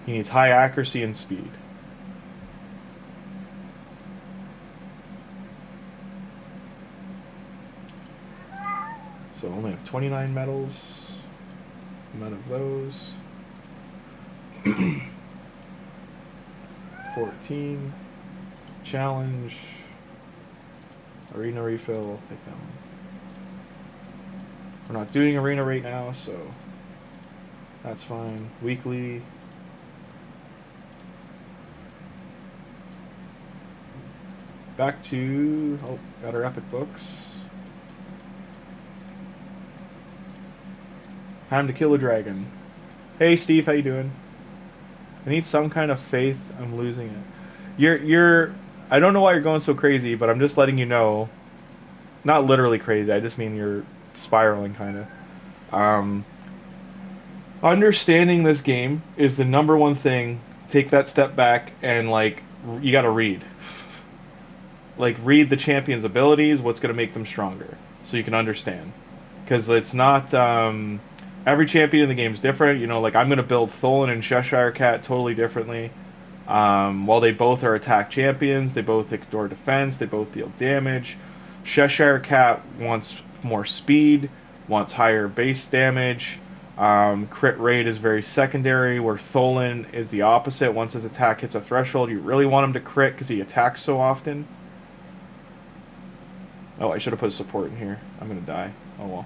He needs high accuracy and speed. So I only have 29 medals. None of those. 14. Challenge. Arena refill. Take that one. We're not doing arena right now, so that's fine. Weekly. Back to... Oh, got our epic books. Time to kill a dragon. Hey Steve, how you doing? I need some kind of faith. I'm losing it. You're I don't know why you're going so crazy, but I'm just letting you know. Not literally crazy, I just mean you're spiraling kind of. Understanding this game is the #1 thing. Take that step back and like you gotta read. Like read the champion's abilities, what's gonna make them stronger, so you can understand. Because it's not every champion in the game is different. You know, like I'm gonna build Tholin and Cheshire Cat totally differently. While they both are attack champions, they both ignore defense, they both deal damage. Cheshire Cat wants more speed, wants higher base damage. Crit rate is very secondary, where Tholin is the opposite. Once his attack hits a threshold, you really want him to crit because he attacks so often. Oh, I should have put a support in here. I'm gonna die. Oh well.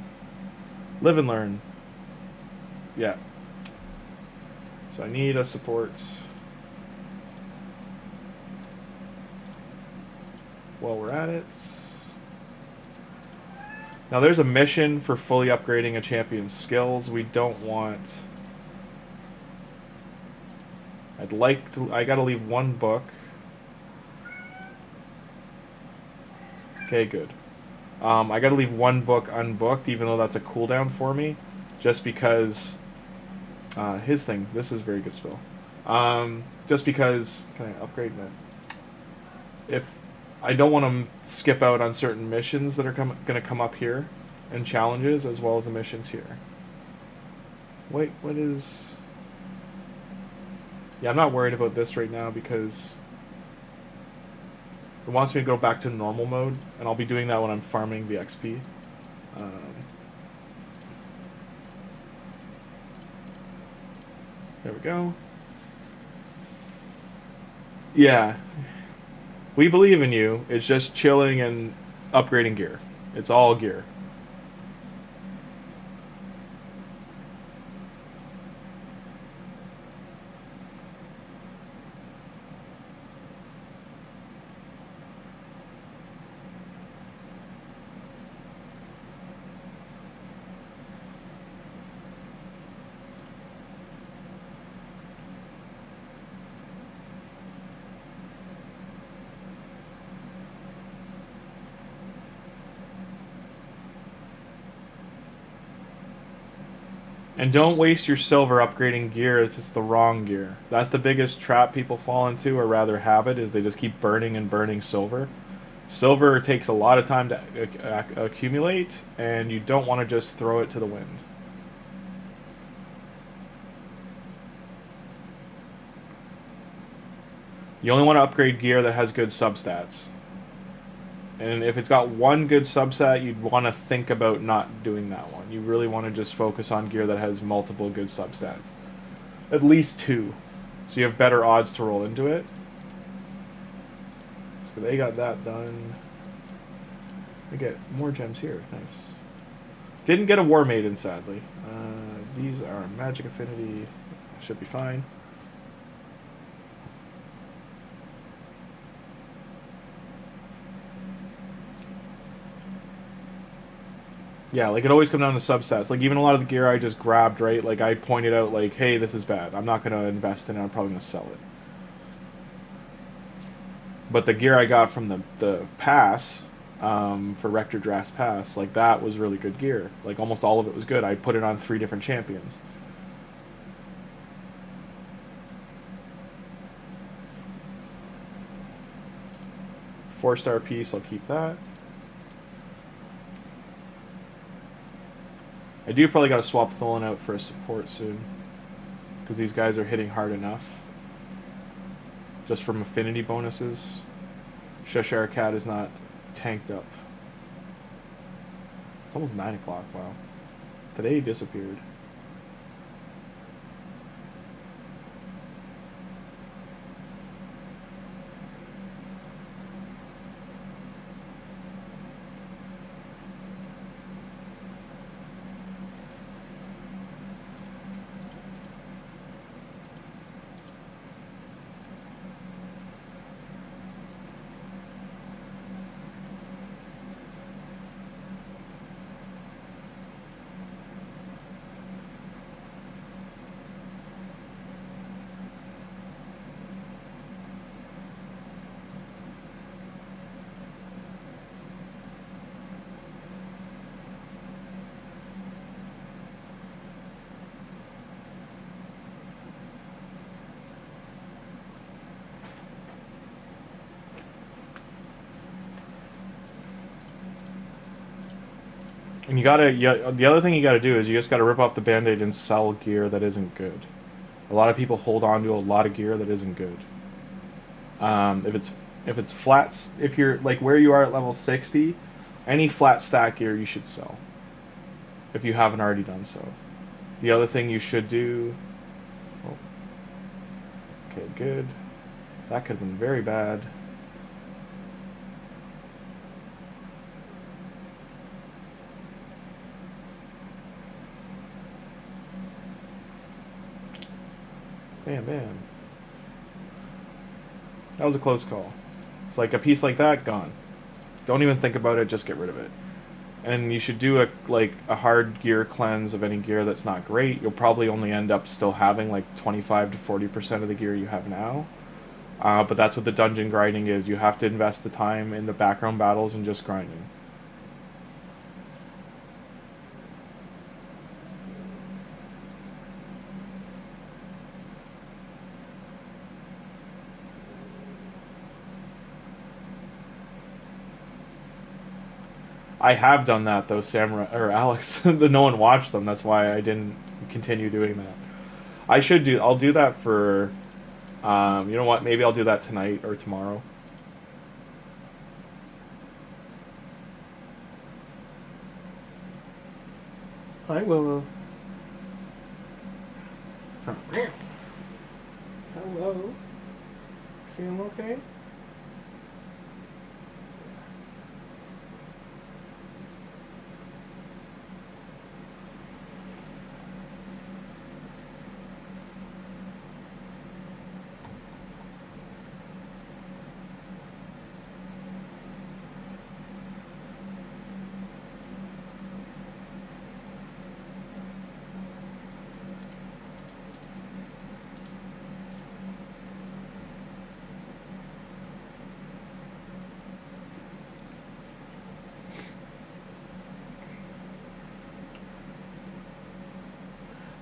Live and learn. Yeah. So I need a support. While we're at it. Now there's a mission for fully upgrading a champion's skills. We don't want... I'd like to... I gotta leave one book. Okay, good. I gotta leave one book unbooked, even though that's a cooldown for me. Just because... his thing. This is a very good spell. Just because... Can I upgrade that? If... I don't want to skip out on certain missions that are going to come up here, and challenges, as well as the missions here. Wait, what is... Yeah, I'm not worried about this right now, because it wants me to go back to normal mode, and I'll be doing that when I'm farming the XP. There we go. Yeah. We believe in you. It's just chilling and upgrading gear. It's all gear. And don't waste your silver upgrading gear if it's the wrong gear. That's the biggest trap people fall into, or rather habit, is they just keep burning and burning silver. Silver takes a lot of time to accumulate, and you don't want to just throw it to the wind. You only want to upgrade gear that has good substats. And if it's got one good subset, you'd want to think about not doing that one. You really want to just focus on gear that has multiple good substats. At least 2. So you have better odds to roll into it. So they got that done. We get more gems here. Nice. Didn't get a War Maiden, sadly. These are Magic Affinity. Should be fine. Yeah, like it always comes down to subsets. Like even a lot of the gear I just grabbed, right? Like I pointed out, like, hey, this is bad. I'm not going to invest in it. I'm probably going to sell it. But the gear I got from the pass, for Rector Draft's pass, like that was really good gear. Like almost all of it was good. I put it on 3 different champions. Four-star piece, I'll keep that. I do probably got to swap Tholin out for a support soon, because these guys are hitting hard enough. Just from affinity bonuses. Cheshire Cat is not tanked up. It's almost 9 o'clock, wow. Today he disappeared. And the other thing you gotta do is you just gotta rip off the band-aid and sell gear that isn't good. A lot of people hold on to a lot of gear that isn't good. If it's flats, if you're like where you are at level 60, any flat stack gear you should sell. If you haven't already done so. The other thing you should do... Oh. Okay, good. That could have been very bad. Bam, bam. That was a close call. It's like a piece like that, gone. Don't even think about it, just get rid of it. And you should do a hard gear cleanse of any gear that's not great. You'll probably only end up still having like 25 to 40% of the gear you have now. But that's what the dungeon grinding is. You have to invest the time in the background battles and just grinding. I have done that though, Samurai or Alex. No one watched them. That's why I didn't continue doing that. I'll do that for. You know what? Maybe I'll do that tonight or tomorrow. I will. Hello. Feeling okay?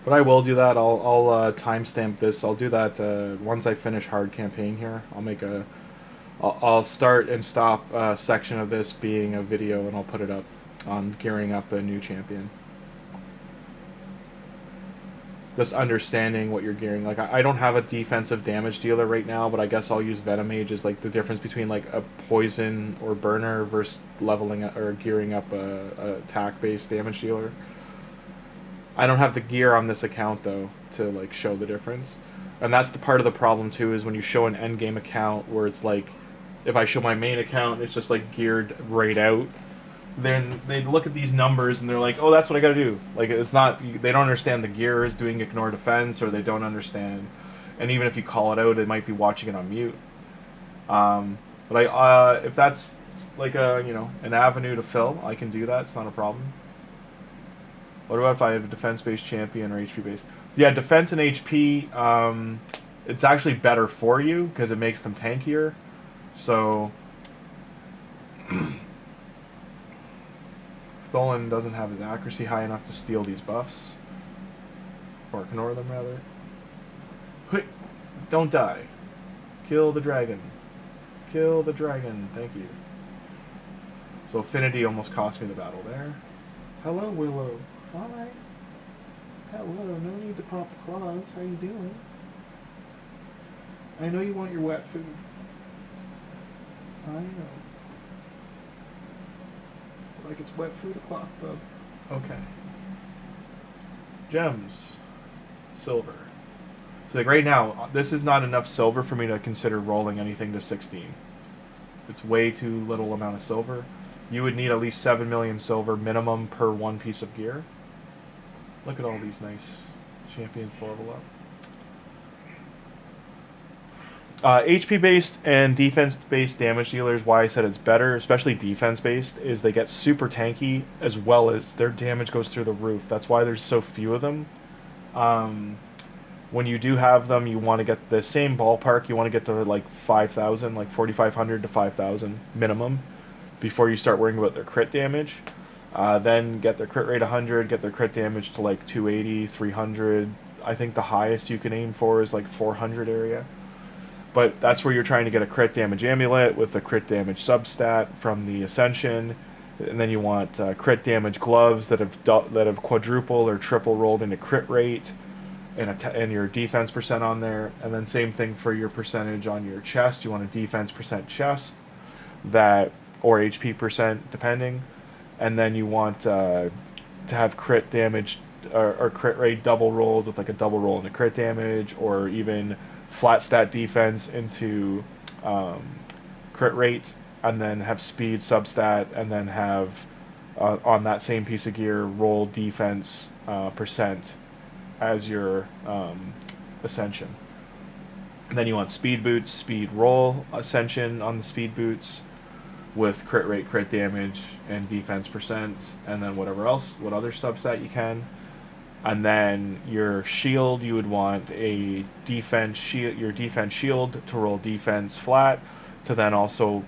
But I will do that. I'll timestamp this. I'll do that once I finish hard campaign here. I'll start and stop a section of this being a video, and I'll put it up on gearing up a new champion. just understanding what you're gearing. Like I don't have a defensive damage dealer right now, but I guess I'll use Venom Mage as like the difference between like a poison or burner versus leveling or gearing up a attack based damage dealer. I don't have the gear on this account though to like show the difference, and that's the part of the problem too, is when you show an end game account where it's like, if I show my main account, it's just like geared right out. Then they look at these numbers and they're like, oh, that's what I gotta do. Like, it's not, they don't understand the gear is doing ignore defense, or they don't understand, and even if you call it out, they might be watching it on mute. But if that's like a, you know, an avenue to fill, I can do that. It's not a problem. What about if I have a defense-based champion or HP-based? Yeah, defense and HP, it's actually better for you because it makes them tankier. So Tholin doesn't have his accuracy high enough to steal these buffs. Or ignore them, rather. Quick! Don't die. Kill the dragon. Kill the dragon. Thank you. So Affinity almost cost me the battle there. Hello, Willow. Hi. Hello. No need to pop the claws. How you doing? I know you want your wet food. I know. Like it's wet food o'clock, bub. Okay. Gems. Silver. So like right now, this is not enough silver for me to consider rolling anything to 16. It's way too little amount of silver. You would need at least 7 million silver minimum per one piece of gear. Look at all these nice champions to level up. HP-based and defense-based damage dealers, why I said it's better, especially defense-based, is they get super tanky, as well as their damage goes through the roof. That's why there's so few of them. When you do have them, you want to get the same ballpark. You want to get to like 5,000, like 4,500 to 5,000 minimum, before you start worrying about their crit damage. Then get their crit rate 100, get their crit damage to like 280, 300. I think the highest you can aim for is like 400 area. But that's where you're trying to get a crit damage amulet with a crit damage substat from the Ascension. And then you want crit damage gloves that have quadruple or triple rolled into crit rate, and your defense percent on there. And then same thing for your percentage on your chest. You want a defense percent chest, that, or HP percent depending. And then you want to have crit damage or crit rate double rolled with like a double roll into crit damage, or even flat stat defense into crit rate, and then have speed substat, and then have on that same piece of gear roll defense percent as your Ascension. And then you want speed boots, speed roll Ascension on the speed boots with crit rate, crit damage, and defense percent, and then whatever else, what other substat you can. And then your shield, you would want a defense shield, your defense shield to roll defense flat, to then also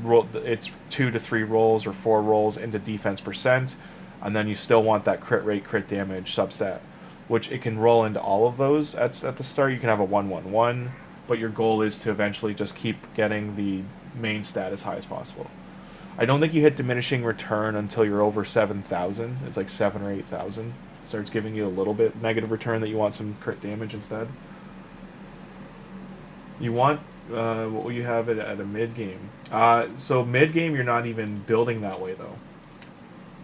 roll, it's 2 to 3 rolls or 4 rolls into defense percent, and then you still want that crit rate, crit damage substat, which it can roll into all of those at the start. You can have a 1-1-1, but your goal is to eventually just keep getting the main stat as high as possible. I don't think you hit diminishing return until you're over 7,000. It's like 7 or 8,000. Starts giving you a little bit negative return that you want some crit damage instead. You want, what will you have it at a mid game? So mid game, you're not even building that way though.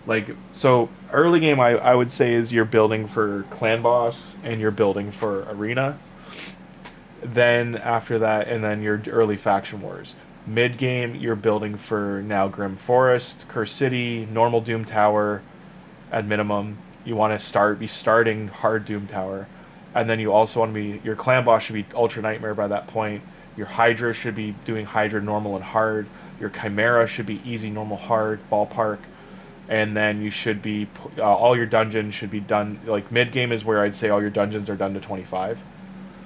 Like, so early game, I would say is you're building for clan boss and you're building for arena. Then after that, and then your early faction wars. Mid game, you're building for now Grim Forest, Curse City, normal Doom Tower at minimum. You want to be starting hard Doom Tower, and then you also want to be, your clan boss should be Ultra Nightmare by that point. Your Hydra should be doing Hydra normal and hard. Your Chimera should be easy, normal, hard, ballpark. And then you should be, all your dungeons should be done, like mid game is where I'd say all your dungeons are done to 25,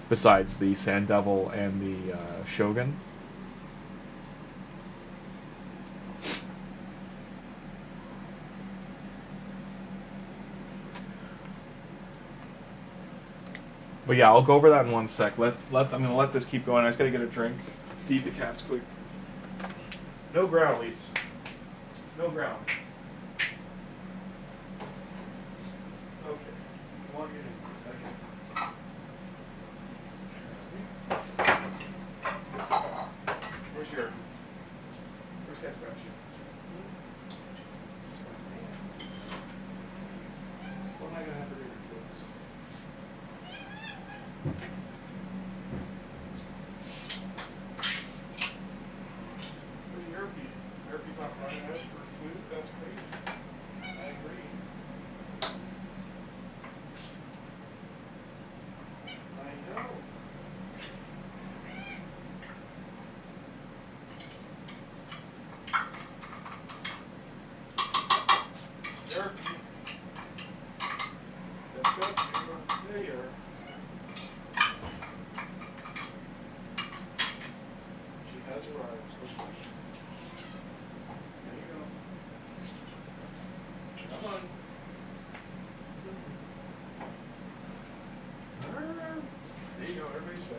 besides the Sand Devil and the Shogun. But yeah, I'll go over that in one sec. I'm gonna let this keep going. I just gotta get a drink. Feed the cats quick. No growlies. No growl. Okay. Log in a second. Come on. There you go, everybody's fed.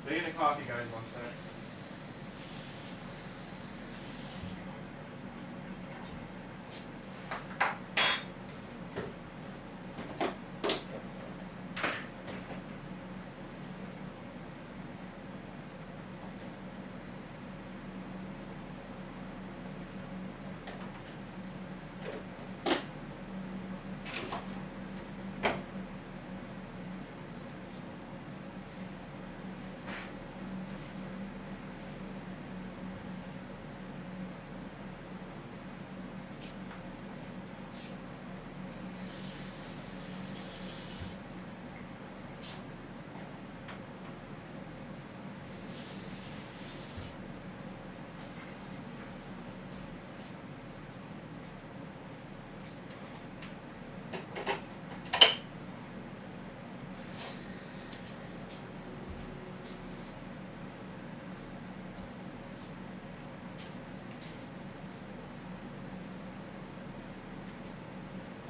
Getting a coffee, guys, one sec.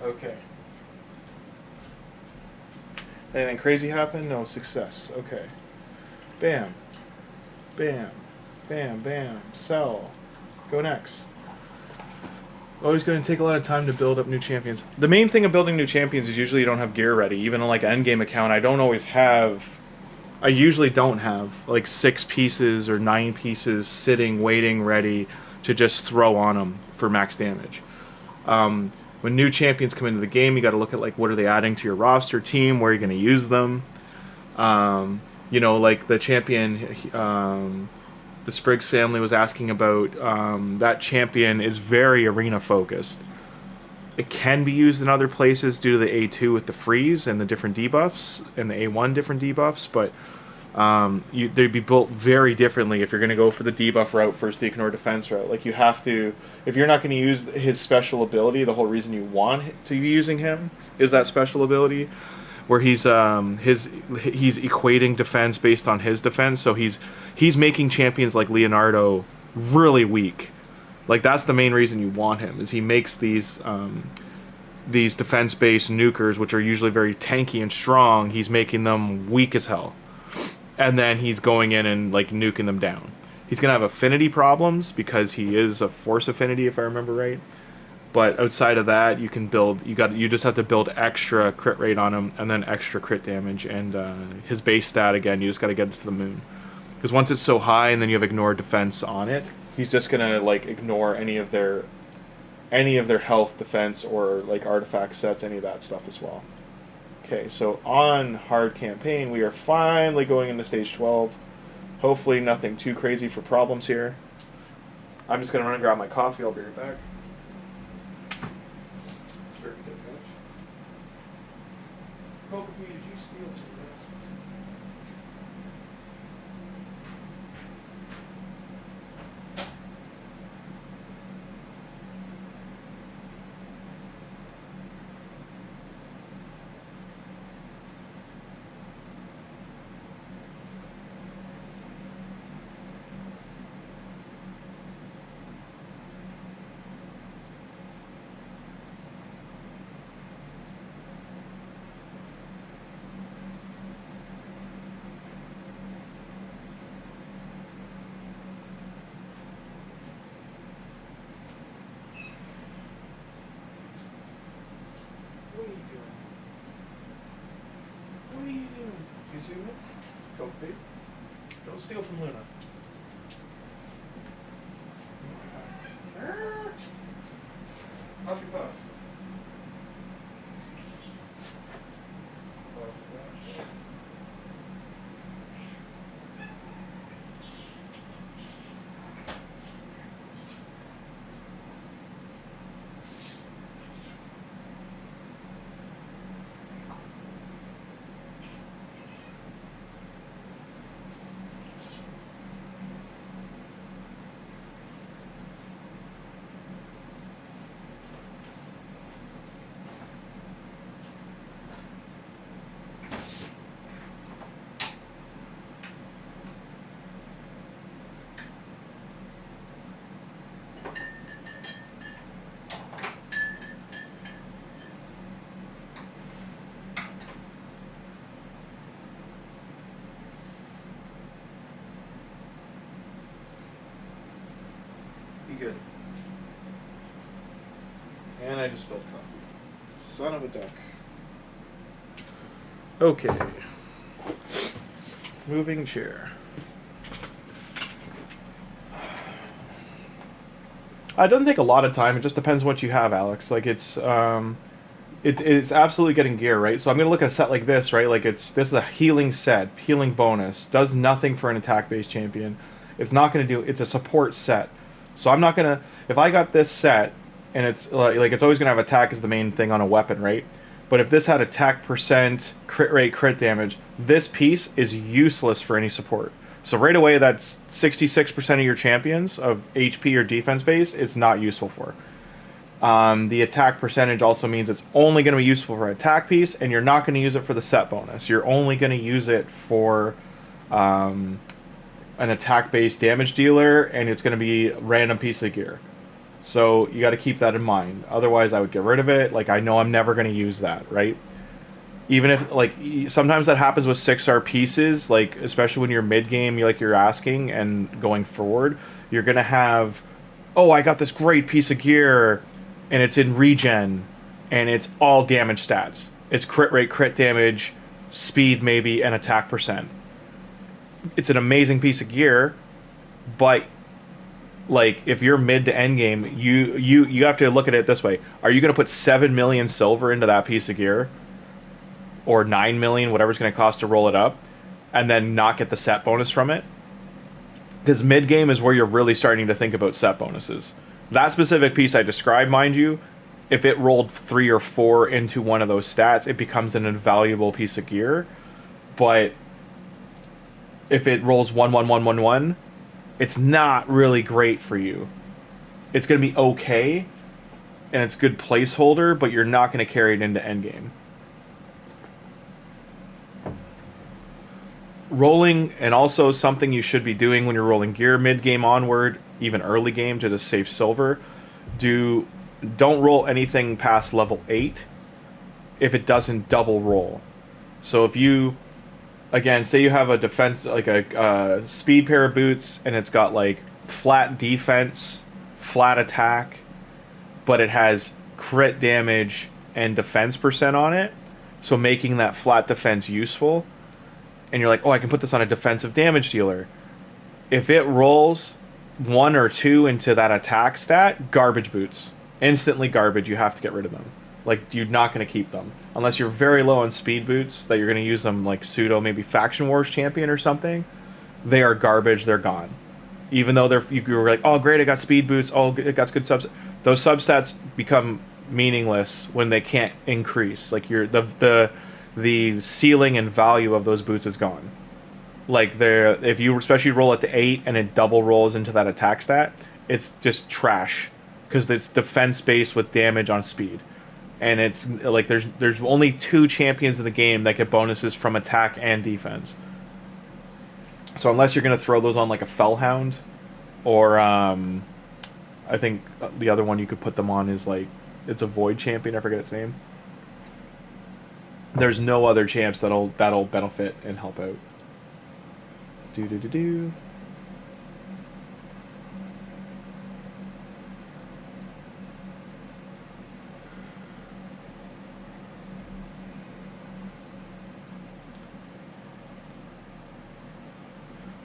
Okay. Anything crazy happen? No success. Okay. Bam. Bam. Bam. Bam. Sell. Go next. Always going to take a lot of time to build up new champions. The main thing of building new champions is usually you don't have gear ready. Even on like an endgame account, I don't always have... I usually don't have like 6 pieces or 9 pieces sitting, waiting, ready to just throw on them for max damage. When new champions come into the game, you got to look at like what are they adding to your roster team, where are you going to use them. You know, like the champion, the Spriggs family was asking about. That champion is very arena focused. It can be used in other places due to the A2 with the freeze and the different debuffs and the A1 different debuffs, but they'd be built very differently if you're going to go for the debuff route versus the ignore defense route. Like you have to, if you're not going to use his special ability, the whole reason you want to be using him is that special ability, where he's equating defense based on his defense. So he's making champions like Leonardo really weak. Like that's the main reason you want him, is he makes these defense-based nukers, which are usually very tanky and strong, he's making them weak as hell. And then he's going in and like nuking them down. He's gonna have affinity problems because he is a force affinity, if I remember right. But outside of that, you can build. You just have to build extra crit rate on him, and then extra crit damage, and his base stat again. You just got to get it to the moon, because once it's so high, and then you have ignore defense on it, he's just gonna like ignore any of their health, defense, or like artifact sets, any of that stuff as well. Okay, so on hard campaign, we are finally going into stage 12. Hopefully nothing too crazy for problems here. I'm just going to run and grab my coffee. I'll be right back. Did you steal some? Don't steal from Luna. Puffy puff. Good. And I just spilled coffee. Son of a duck. Okay. Moving chair. It doesn't take a lot of time. It just depends what you have, Alex. Like it's it's absolutely getting gear, right? So I'm gonna look at a set like this, right? Like this is a healing set, healing bonus, does nothing for an attack-based champion. It's not gonna do. It's a support set. So I'm not gonna, if I got this set, and it's like it's always gonna have attack as the main thing on a weapon, right? But if this had attack percent, crit rate, crit damage, this piece is useless for any support. So right away, that's 66% of your champions of HP or defense base it's not useful for. The attack percentage also means it's only going to be useful for an attack piece, and you're not going to use it for the set bonus. You're only going to use it for an attack-based damage dealer, and it's going to be a random piece of gear. So you got to keep that in mind. Otherwise, I would get rid of it. Like, I know I'm never going to use that, right? Even if, like, sometimes that happens with 6-star pieces, like, especially when you're mid-game, you're asking and going forward, you're going to have, oh, I got this great piece of gear, and it's in regen, and it's all damage stats. It's crit rate, crit damage, speed maybe, and attack percent. It's an amazing piece of gear, but like if you're mid to end game, you have to look at it this way. Are you going to put 7 million silver into that piece of gear, or 9 million, whatever it's going to cost to roll it up, and then not get the set bonus from it? Because mid game is where you're really starting to think about set bonuses. That specific piece I described, mind you, if it rolled 3 or 4 into one of those stats, it becomes an invaluable piece of gear. But if it rolls 1, 1, 1, 1, 1, it's not really great for you. It's going to be okay, and it's good placeholder, but you're not going to carry it into endgame. Rolling, and also something you should be doing when you're rolling gear mid-game onward, even early game to just save silver, don't roll anything past level 8 if it doesn't double roll. So if you, again, say you have a defense, like a speed pair of boots, and it's got like flat defense, flat attack, but it has crit damage and defense percent on it, so making that flat defense useful, and you're like, oh, I can put this on a defensive damage dealer. If it rolls 1 or 2 into that attack stat, garbage boots. Instantly garbage, you have to get rid of them. Like, you're not going to keep them. Unless you're very low on speed boots, that you're going to use them like pseudo, maybe Faction Wars Champion or something. They are garbage, they're gone. Even though you were like, oh great, I got speed boots, oh it got good subs. Those substats become meaningless when they can't increase. Like the ceiling and value of those boots is gone. Like if you especially roll it to 8 and it double rolls into that attack stat, it's just trash. Because it's defense based with damage on speed. And it's like there's only 2 champions in the game that get bonuses from attack and defense. So unless you're gonna throw those on like a Fellhound, or I think the other one you could put them on is like, it's a Void champion, I forget its name. There's no other champs that'll benefit and help out. Do.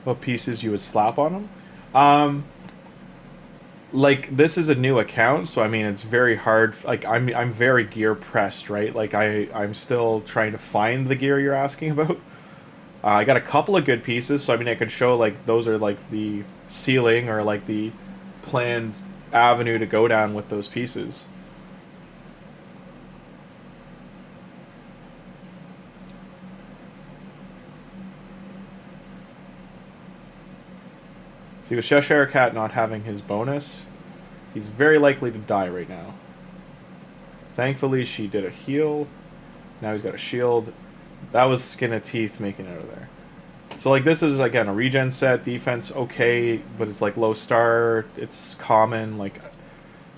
What pieces you would slap on them? like, this is a new account, so I mean, it's very hard. Like, I'm very gear pressed, right? Like, I'm still trying to find the gear you're asking about. I got a couple of good pieces, so I mean, I could show, like, those are, like, the ceiling or, like, the planned avenue to go down with those pieces. See, with Cheshire Cat not having his bonus, he's very likely to die right now. Thankfully, she did a heal. Now he's got a shield. That was Skin of Teeth making it out of there. So, like, this is, again, a regen set. Defense, okay, but it's, like, low star. It's common. Like,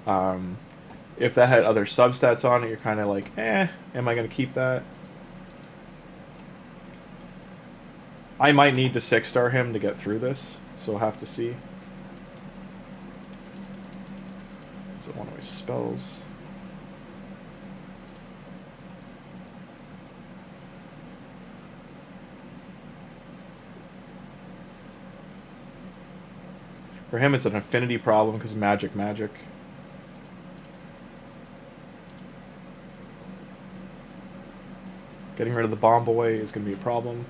if that had other substats on it, you're kind of like, am I going to keep that? I might need to 6-star him to get through this. So we'll have to see. Is it one of his spells? For him, it's an affinity problem because magic. Getting rid of the bomb boy is going to be a problem.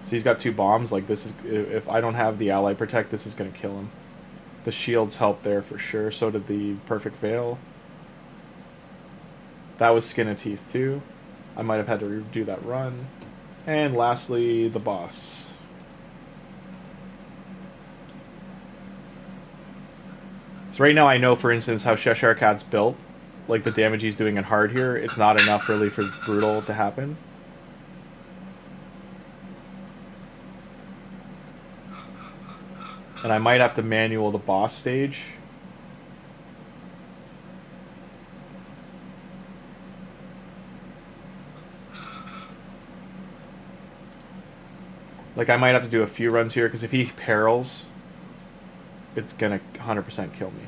So he's got 2 bombs. Like, this is, if I don't have the ally protect, this is going to kill him. The shields help there for sure. So did the perfect veil. That was Skin of Teeth too. I might have had to redo that run. And lastly, the boss. So right now I know, for instance, how Cheshire Cat's built. Like, the damage he's doing in hard here, it's not enough really for brutal to happen. And I might have to manual the boss stage. Like, I might have to do a few runs here, because if he perils, it's gonna 100% kill me.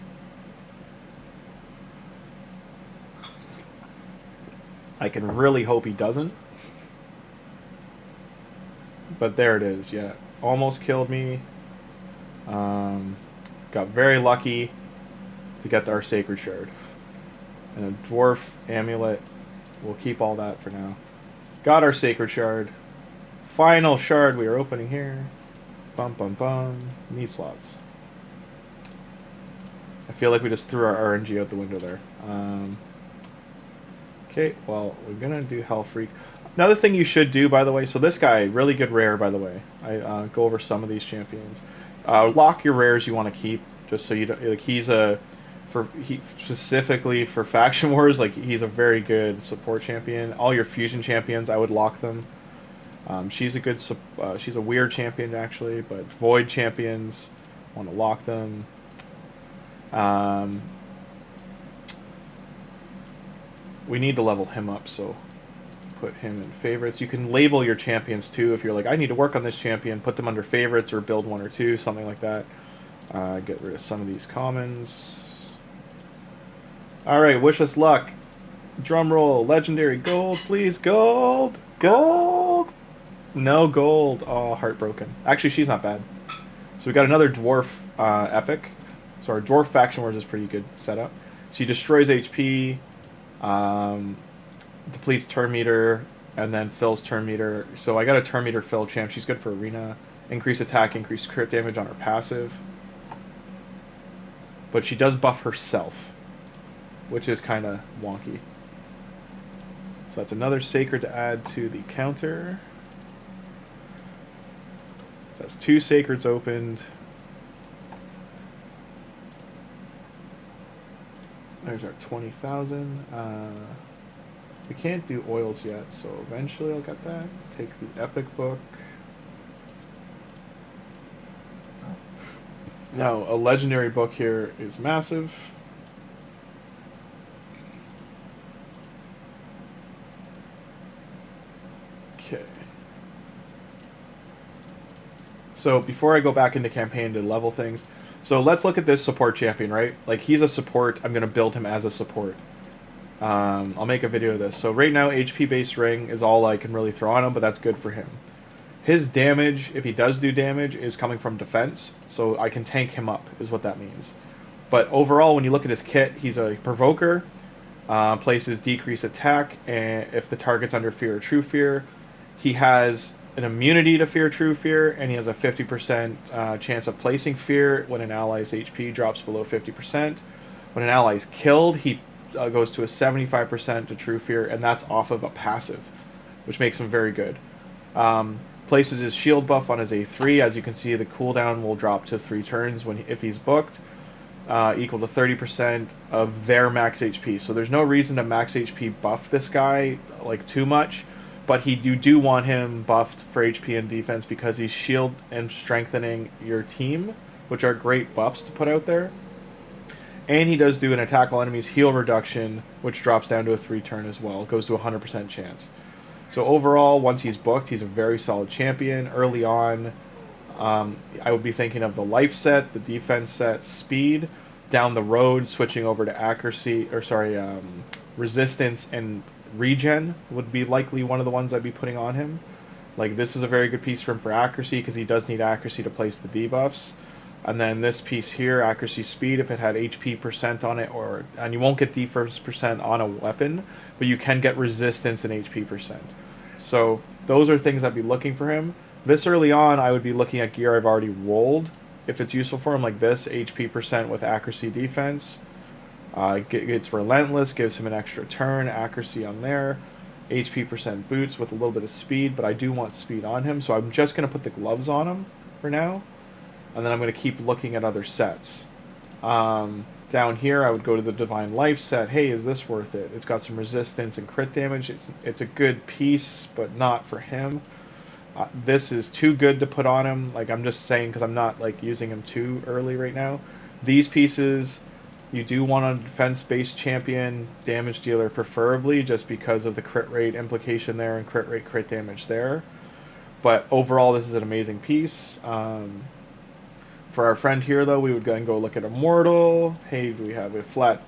I can really hope he doesn't. But there it is, yeah. Almost killed me. Got very lucky to get our Sacred Shard. And a Dwarf Amulet. We'll keep all that for now. Got our Sacred Shard. Final shard we are opening here. Bum bum bum. Need slots. I feel like we just threw our RNG out the window there. Okay, well, we're gonna do Hell Freak. Another thing you should do, by the way, so this guy, really good rare, by the way. I go over some of these champions. Lock your rares you want to keep, just so you don't, like, specifically for Faction Wars, like, he's a very good support champion. All your fusion champions, I would lock them. She's a good, she's a weird champion actually, but Void champions, want to lock them. We need to level him up, so put him in favorites. You can label your champions too if you're like, I need to work on this champion, put them under favorites or build 1 or 2, something like that. Get rid of some of these commons. Alright, wish us luck. Drum roll, legendary gold, please. Gold! Gold! No gold. Oh, heartbroken. Actually, she's not bad. So we got another dwarf epic. So our dwarf faction wars is pretty good setup. She destroys HP, depletes turn meter, and then fills turn meter. So I got a turn meter fill champ. She's good for arena. Increase attack, increase crit damage on her passive. But she does buff herself, which is kind of wonky. So that's another sacred to add to the counter. So that's 2 sacreds opened. There's our 20,000. We can't do oils yet, so eventually I'll get that. Take the epic book. Now, a legendary book here is massive. Okay. So before I go back into campaign to level things, so let's look at this support champion, right? Like, he's a support. I'm going to build him as a support. I'll make a video of this. So right now, HP-based ring is all I can really throw on him, but that's good for him. His damage, if he does do damage, is coming from defense, so I can tank him up, is what that means. But overall, when you look at his kit, he's a Provoker, places decrease attack, and if the target's under Fear or True Fear. He has an immunity to Fear, True Fear, and he has a 50% chance of placing Fear when an ally's HP drops below 50%. When an ally is killed, he goes to a 75% to True Fear, and that's off of a passive, which makes him very good. Places his shield buff on his A3. As you can see, the cooldown will drop to 3 turns if he's booked, equal to 30% of their max HP. So there's no reason to max HP buff this guy like too much, but you do want him buffed for HP and defense because he's shield and strengthening your team, which are great buffs to put out there. And he does do an attack all enemies heal reduction, which drops down to a 3 turn as well. It goes to a 100% chance. So overall, once he's booked, he's a very solid champion. Early on, I would be thinking of the life set, the defense set, speed. Down the road, switching over to accuracy, or sorry, resistance and regen would be likely one of the ones I'd be putting on him. Like, this is a very good piece for him for accuracy, because he does need accuracy to place the debuffs. And then this piece here, accuracy speed, if it had HP percent on it, and you won't get defense percent on a weapon, but you can get resistance and HP percent. So those are things I'd be looking for him. This early on, I would be looking at gear I've already rolled, if it's useful for him, like this, HP percent with accuracy defense. It's relentless, gives him an extra turn, accuracy on there. HP percent boots with a little bit of speed, but I do want speed on him, so I'm just going to put the gloves on him for now. And then I'm going to keep looking at other sets. Down here, I would go to the Divine Life set. Hey, is this worth it? It's got some resistance and crit damage. It's a good piece, but not for him. This is too good to put on him. Like, I'm just saying because I'm not like using him too early right now. These pieces, you do want a defense-based champion, damage dealer preferably, just because of the crit rate implication there and crit rate, crit damage there. But overall, this is an amazing piece. For our friend here, though, we would go and go look at Immortal. Hey, we have a flat,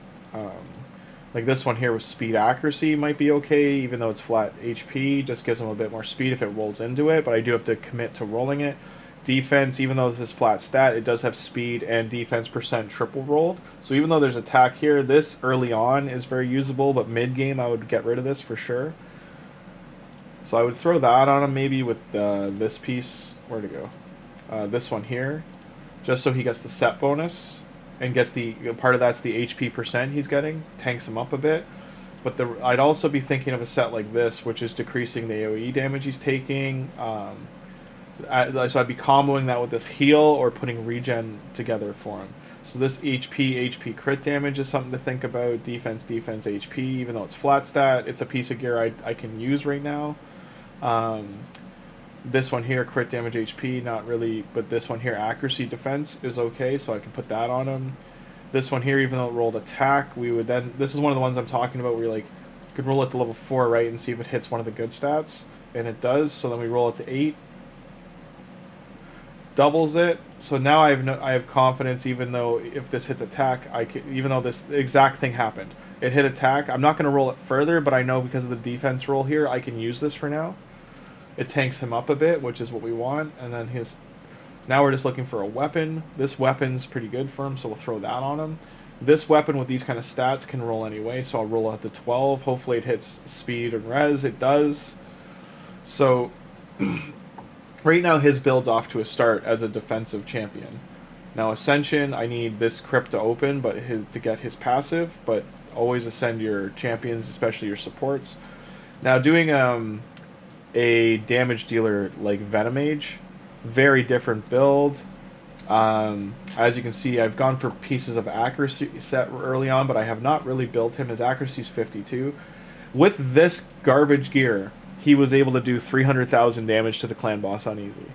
like this one here with speed accuracy might be okay, even though it's flat HP. Just gives him a bit more speed if it rolls into it, but I do have to commit to rolling it. Defense, even though this is flat stat, it does have speed and defense percent triple rolled. So even though there's attack here, this early on is very usable, but mid-game I would get rid of this for sure. So I would throw that on him maybe with this piece. Where'd it go? This one here. Just so he gets the set bonus and gets the part of that's the HP percent he's getting, tanks him up a bit. But I'd also be thinking of a set like this, which is decreasing the AoE damage he's taking. So I'd be comboing that with this heal or putting regen together for him. So this HP crit damage is something to think about. Defense, HP, even though it's flat stat, it's a piece of gear I can use right now. This one here, crit damage HP, not really, but this one here, accuracy defense, is okay, so I can put that on him. This one here, even though it rolled attack, we would then, this is one of the ones I'm talking about where you could roll it to level 4, right, and see if it hits one of the good stats, and it does, so then we roll it to 8. Doubles it, so now I have confidence, even though if this hits attack, even though this exact thing happened. It hit attack, I'm not going to roll it further, but I know because of the defense roll here, I can use this for now. It tanks him up a bit, which is what we want, and then now we're just looking for a weapon. This weapon's pretty good for him, so we'll throw that on him. This weapon with these kind of stats can roll anyway, so I'll roll it to 12. Hopefully it hits speed and res. It does. So right now his build's off to a start as a defensive champion. Now Ascension, I need this crypt to open to get his passive, but always ascend your champions, especially your supports. Now doing a damage dealer like Venom Mage, very different build. As you can see, I've gone for pieces of accuracy set early on, but I have not really built him. His accuracy is 52. With this garbage gear, he was able to do 300,000 damage to the clan boss on easy.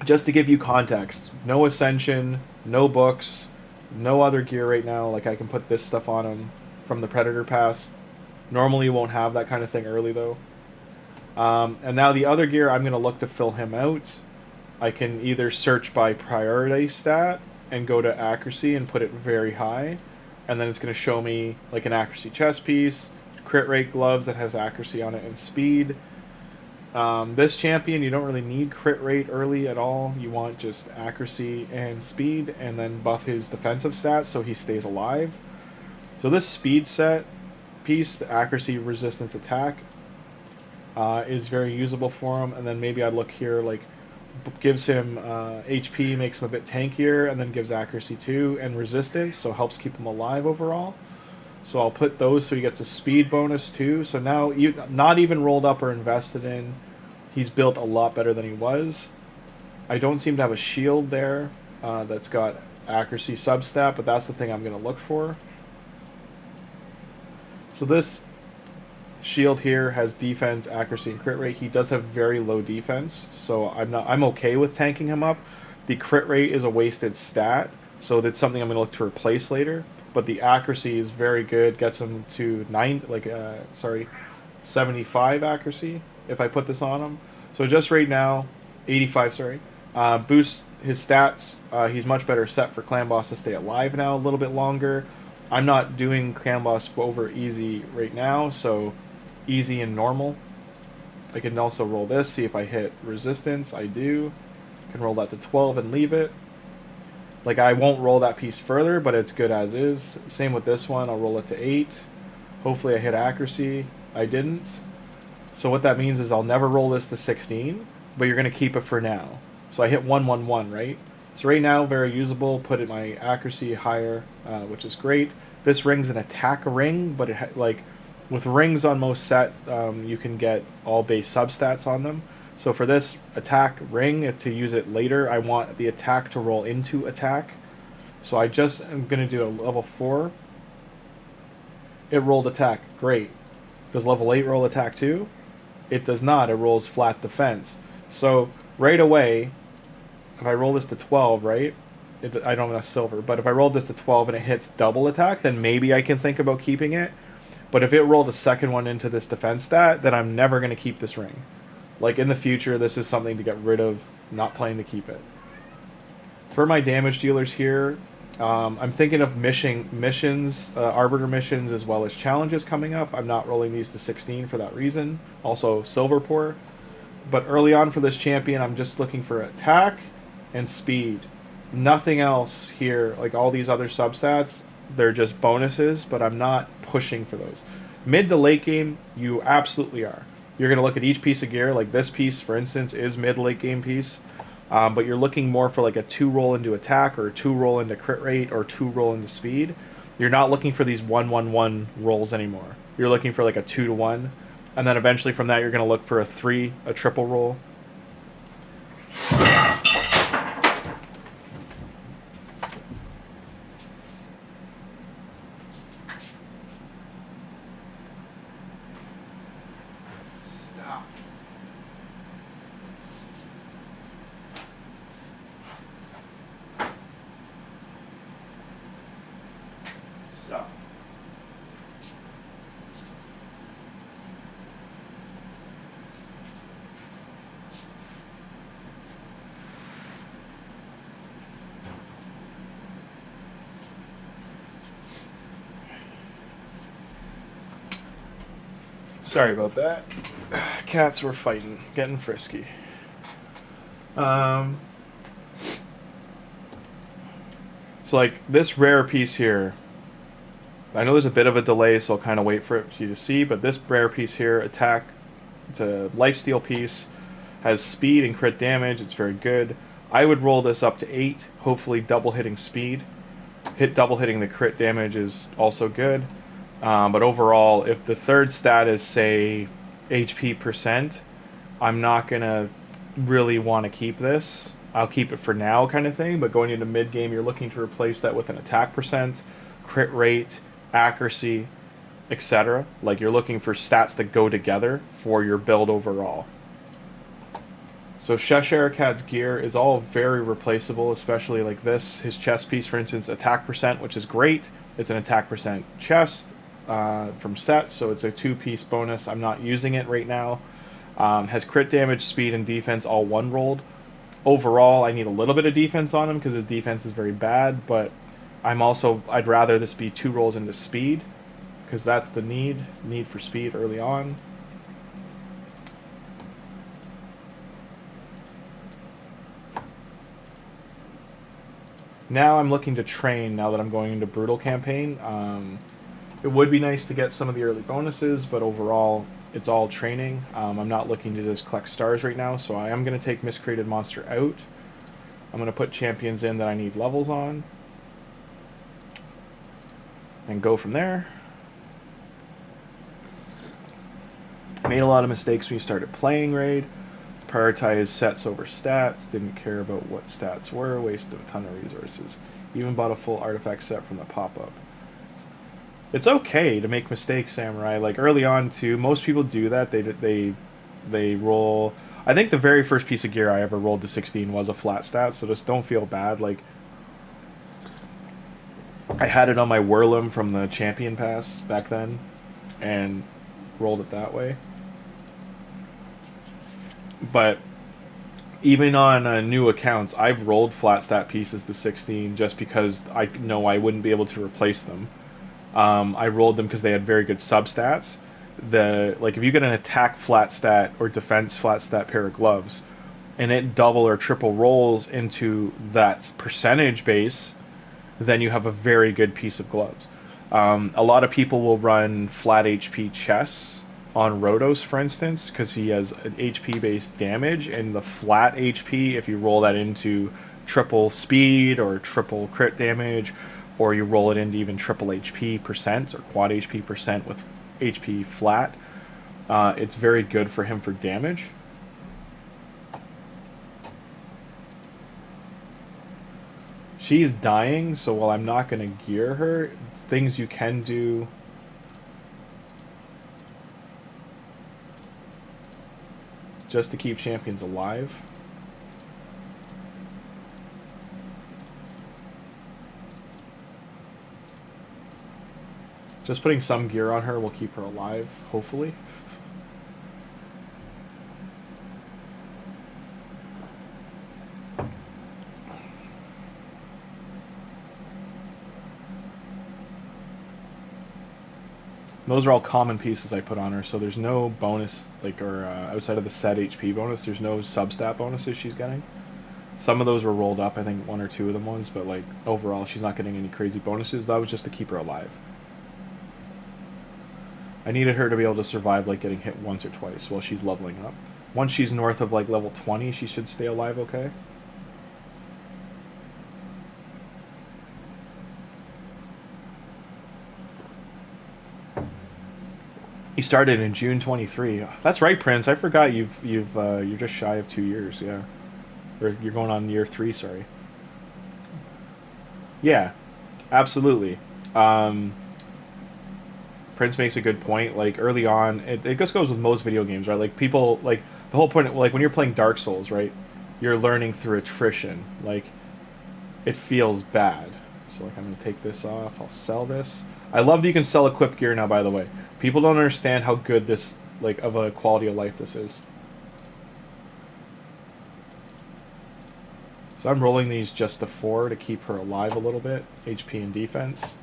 Just to give you context, no Ascension, no books, no other gear right now. Like, I can put this stuff on him from the Predator Pass. Normally you won't have that kind of thing early, though. And now the other gear, I'm going to look to fill him out. I can either search by priority stat and go to accuracy and put it very high. And then it's going to show me like an accuracy chest piece, crit rate gloves that has accuracy on it, and speed. This champion, you don't really need crit rate early at all. You want just accuracy and speed, and then buff his defensive stats so he stays alive. So this speed set piece, the accuracy, resistance, attack, is very usable for him. And then maybe I'd look here, like, gives him HP, makes him a bit tankier, and then gives accuracy too, and resistance, so helps keep him alive overall. So I'll put those so he gets a speed bonus too. So now, not even rolled up or invested in, he's built a lot better than he was. I don't seem to have a shield there that's got accuracy substat, but that's the thing I'm going to look for. So this shield here has defense, accuracy, and crit rate. He does have very low defense, so I'm okay with tanking him up. The crit rate is a wasted stat, so that's something I'm going to look to replace later. But the accuracy is very good, gets him to 75 accuracy if I put this on him. So just right now, 85, sorry. Boosts his stats. He's much better set for Clan Boss to stay alive now a little bit longer. I'm not doing Clan Boss over easy right now, so easy and normal. I can also roll this, see if I hit resistance. I do. Can roll that to 12 and leave it. Like, I won't roll that piece further, but it's good as is. Same with this one. I'll roll it to 8. Hopefully I hit accuracy. I didn't. So what that means is I'll never roll this to 16, but you're going to keep it for now. So I hit 111, right? So right now, very usable. Put it my accuracy higher, which is great. This ring's an attack ring, but it like with rings on most sets, you can get all base substats on them. So for this attack ring, to use it later, I want the attack to roll into attack. So I just am going to do a level 4. It rolled attack. Great. Does level 8 roll attack too? It does not. It rolls flat defense. So right away, if I roll this to 12, right? I don't have enough silver, but if I rolled this to 12 and it hits double attack, then maybe I can think about keeping it. But if it rolled a second one into this defense stat, then I'm never going to keep this ring. Like, in the future, this is something to get rid of, not planning to keep it. For my damage dealers here, I'm thinking of missions, Arbiter missions, as well as challenges coming up. I'm not rolling these to 16 for that reason. Also, Silver Poor. But early on for this champion, I'm just looking for attack and speed. Nothing else here. Like, all these other substats, they're just bonuses, but I'm not pushing for those. Mid to late game, you absolutely are. You're going to look at each piece of gear, like this piece, for instance, is mid-late game piece. But you're looking more for like a 2 roll into attack, or a 2 roll into crit rate, or 2 roll into speed. You're not looking for these 1-1-1 rolls anymore. You're looking for like a 2-to-1. And then eventually from that, you're going to look for a 3, a triple roll. Sorry about that. Cats were fighting, getting frisky. So like this rare piece here, I know there's a bit of a delay, so I'll kind of wait for you to see, but this rare piece here, attack, it's a lifesteal piece, has speed and crit damage, it's very good. I would roll this up to 8, hopefully double hitting speed. Double hitting the crit damage is also good. But overall, if the third stat is, say, HP %, I'm not going to really want to keep this. I'll keep it for now kind of thing, but going into mid-game, you're looking to replace that with an attack %, crit rate, accuracy, etc. Like, you're looking for stats that go together for your build overall. So Cheshire Cat's gear is all very replaceable, especially like this. His chest piece, for instance, attack %, which is great. It's an attack % chest. From set, so it's a 2-piece bonus. I'm not using it right now. Has crit damage, speed, and defense all 1 rolled. Overall, I need a little bit of defense on him because his defense is very bad, but I'd rather this be 2 rolls into speed because that's the need for speed early on. Now I'm looking to train now that I'm going into Brutal campaign. It would be nice to get some of the early bonuses, but overall, it's all training. I'm not looking to just collect stars right now, so I am going to take Miscreated Monster out. I'm going to put champions in that I need levels on. And go from there. Made a lot of mistakes when you started playing Raid. Prioritized sets over stats. Didn't care about what stats were. Wasted a ton of resources. Even bought a full artifact set from the pop-up. It's okay to make mistakes, Samurai. Like early on too, most people do that. They roll. I think the very first piece of gear I ever rolled to 16 was a flat stat, so just don't feel bad. Like I had it on my Whirlum from the Champion Pass back then, and rolled it that way. But even on new accounts, I've rolled flat stat pieces to 16 just because I know I wouldn't be able to replace them. I rolled them because they had very good substats. Like if you get an attack flat stat or defense flat stat pair of gloves, and it double or triple rolls into that percentage base, then you have a very good piece of gloves. A lot of people will run flat HP Chess on Rhodos, for instance, because he has HP based damage, and the flat HP, if you roll that into triple speed or triple crit damage, or you roll it into even triple HP percent or quad HP percent with HP flat, it's very good for him for damage. She's dying, so while I'm not going to gear her, things you can do. Just to keep champions alive. Just putting some gear on her will keep her alive, hopefully. Those are all common pieces I put on her, so there's no bonus, like, or outside of the set HP bonus, there's no substat bonuses she's getting. Some of those were rolled up, I think 1 or 2 of them ones, but like overall she's not getting any crazy bonuses. That was just to keep her alive. I needed her to be able to survive like getting hit once or twice while she's leveling up. Once she's north of like level 20, she should stay alive okay. You started in June 23. That's right, Prince. I forgot you're just shy of 2 years. Yeah, or you're going on year 3. Sorry. Yeah, absolutely. Prince makes a good point. Like early on, it just goes with most video games, right? Like people, like the whole point, like when you're playing Dark Souls, right? You're learning through attrition. Like it feels bad. So like I'm gonna take this off. I'll sell this. I love that you can sell equipped gear now, by the way. People don't understand how good this, like, of a quality of life this is. So I'm rolling these just to 4 to keep her alive a little bit. HP and defense.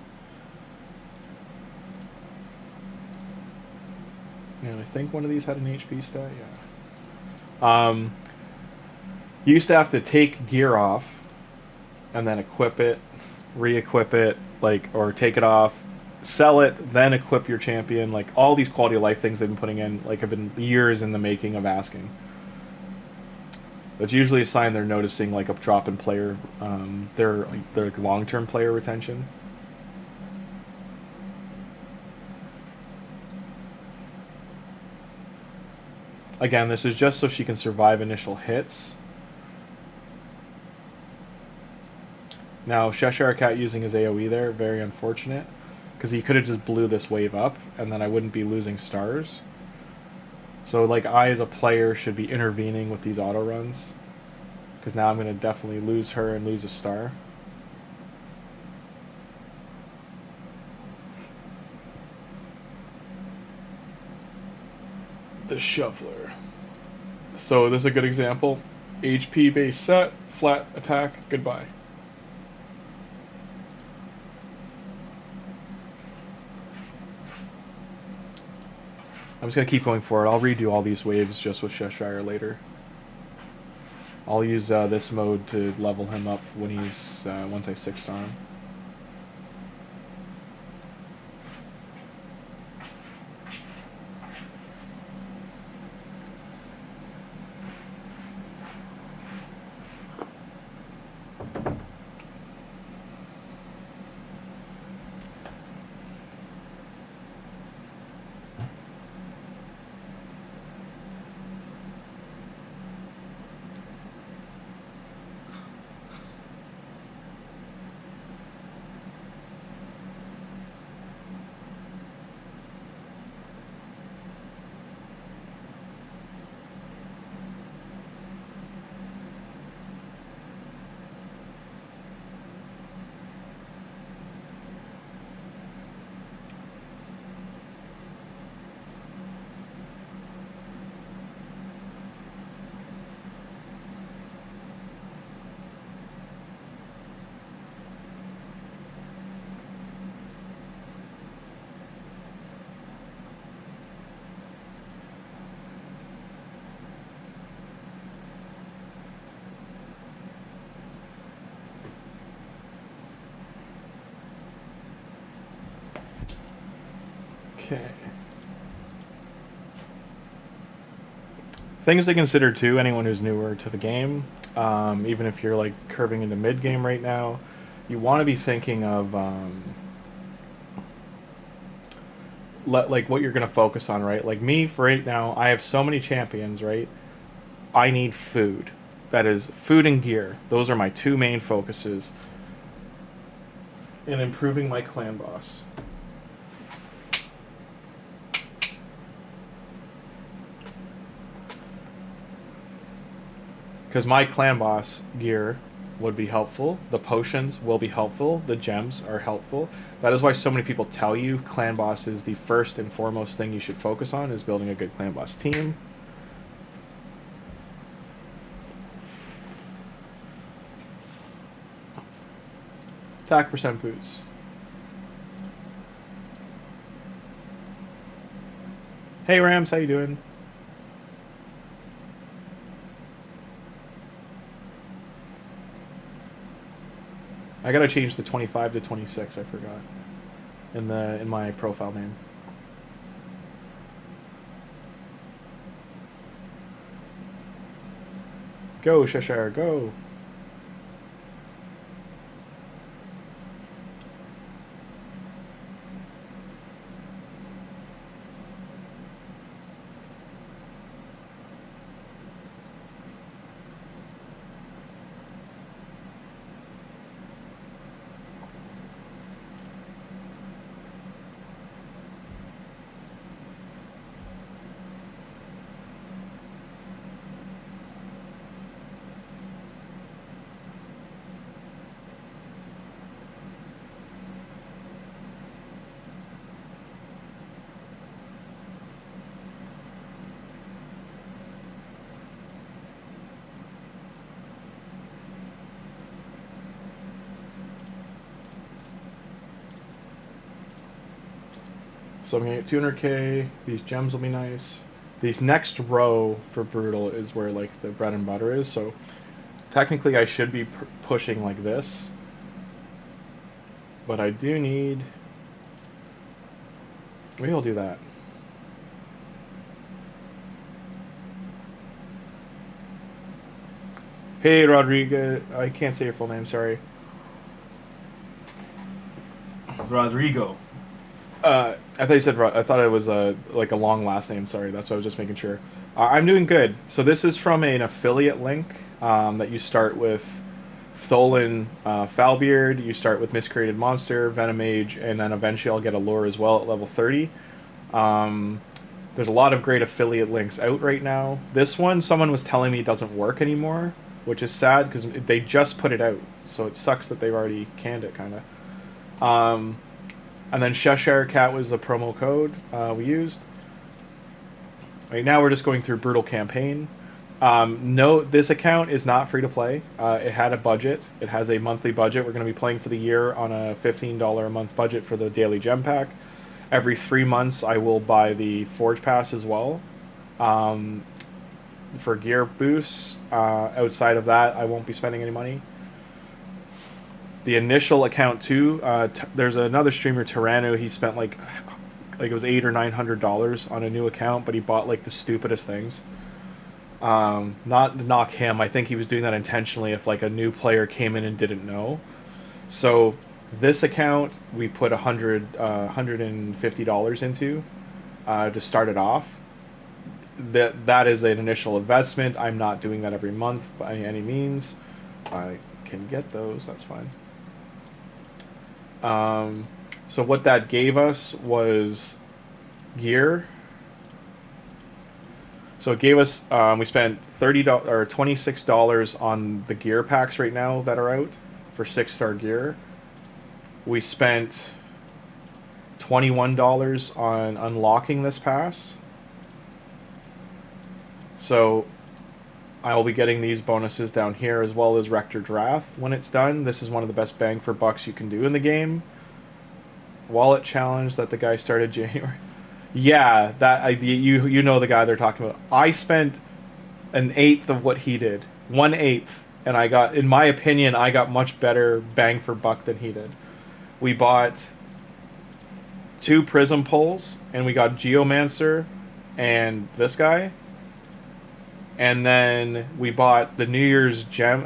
And I think one of these had an HP stat, yeah. You used to have to take gear off and then equip it, re-equip it, like, or take it off, sell it, then equip your champion. Like all these quality of life things they've been putting in, like, have been years in the making of asking. It's usually a sign they're noticing like a drop in player, their long-term player retention. Again, this is just so she can survive initial hits. Now, Cheshire Cat using his AoE there, very unfortunate. Because he could have just blew this wave up, and then I wouldn't be losing stars. So, like, I as a player should be intervening with these auto runs. Because now I'm going to definitely lose her and lose a star. The Shuffler. So, this is a good example. HP base set, flat attack, goodbye. I'm just going to keep going forward. I'll redo all these waves just with Cheshire later. I'll use this mode to level him up when he's once I 6-star him. Okay. Things to consider too, anyone who's newer to the game, even if you're like curving into mid game right now, you want to be thinking of like what you're going to focus on, right? Like me, for right now, I have so many champions, right? I need food. That is food and gear. Those are my two main focuses in improving my clan boss. Because my clan boss gear would be helpful, the potions will be helpful, the gems are helpful. That is why so many people tell you clan boss is the first and foremost thing you should focus on, is building a good clan boss team. Attack percent boost. Hey Rams, how you doing? I gotta change the 25 to 26. I forgot in my profile name. Go Cheshire, go! So I'm going to get 200k, these gems will be nice. These next row for Brutal is where like the bread and butter is, so technically I should be pushing like this. But I do need... Maybe I'll do that. Hey Rodrigo, I can't say your full name, sorry.
Rodrigo.
I thought you said. I thought it was like a long last name. Sorry, that's what I was just making sure. I'm doing good. So this is from an affiliate link that you start with Tholin FoulBeard. You start with Miscreated Monster, Venom Mage, and then eventually I'll get a lure as well at level 30. There's a lot of great affiliate links out right now. This one, someone was telling me it doesn't work anymore, which is sad because they just put it out. So it sucks that they've already canned it, kind of. And then Cheshire Cat was the promo code we used. Right now we're just going through Brutal Campaign. No, this account is not free to play. It had a budget. It has a monthly budget. We're going to be playing for the year on a $15 a month budget for the daily gem pack. Every 3 months I will buy the Forge Pass as well.
for gear boosts. Outside of that, I won't be spending any money. The initial account too. There's another streamer, Tyranno. He spent like it was $800 or $900 on a new account, but he bought like the stupidest things. Not to knock him. I think he was doing that intentionally. If like a new player came in and didn't know. So this account we put $150 into to start it off. That is an initial investment. I'm not doing that every month by any means. I can get those. That's fine. So what that gave us was gear. So it gave us, we spent $30 or $26 on the gear packs right now that are out for 6-star gear. We spent $21 on unlocking this pass. So I will be getting these bonuses down here as well as Rector Drath when it's done. This is one of the best bang for bucks you can do in the game. Wallet challenge that the guy started January. Yeah, that you know the guy they're talking about. I spent 1/8 of what he did. 1/8. And I got, in my opinion, I got much better bang for buck than he did. We bought 2 Prism Poles, and we got Geomancer and this guy. And then we bought the New Year's gem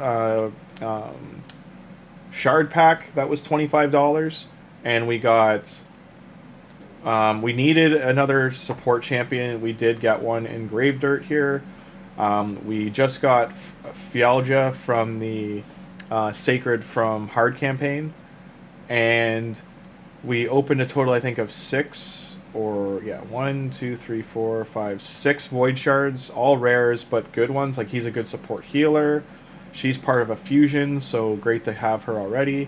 shard pack that was $25, and we got we needed another support champion. We did get one in Grave Dirt here. We just got Fialja from the Sacred from Hard campaign, and we opened a total, I think, of 6. Or, yeah, 1, 2, 3, 4, 5, 6 Void Shards, all rares, but good ones. Like, he's a good support healer. She's part of a fusion, so great to have her already.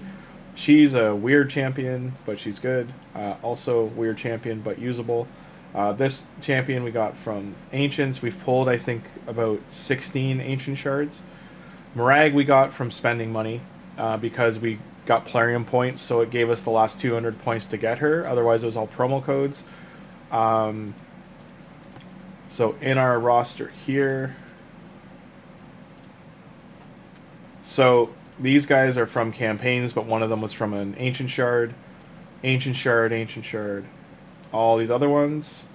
She's a weird champion, but she's good. Also, weird champion, but usable. This champion we got from Ancients. We've pulled, I think, about 16 Ancient Shards. Marag we got from spending money, because we got Plarium points, so it gave us the last 200 points to get her. Otherwise, it was all promo codes. So in our roster here, so these guys are from campaigns, but one of them was from an Ancient Shard, Ancient Shard, Ancient Shard. All these other ones.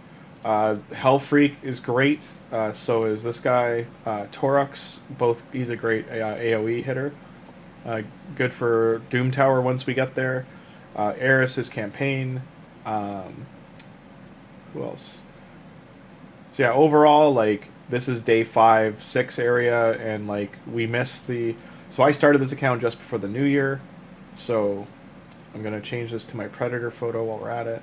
Hellfreak is great. So is this guy, Torux. Both, he's a great AoE hitter. Good for Doom Tower once we get there. Eris is campaign. Who else? So yeah, overall, like, this is day 5, 6 area, and like we missed the. So I started this account just before the new year, so I'm gonna change this to my Predator photo while we're at it.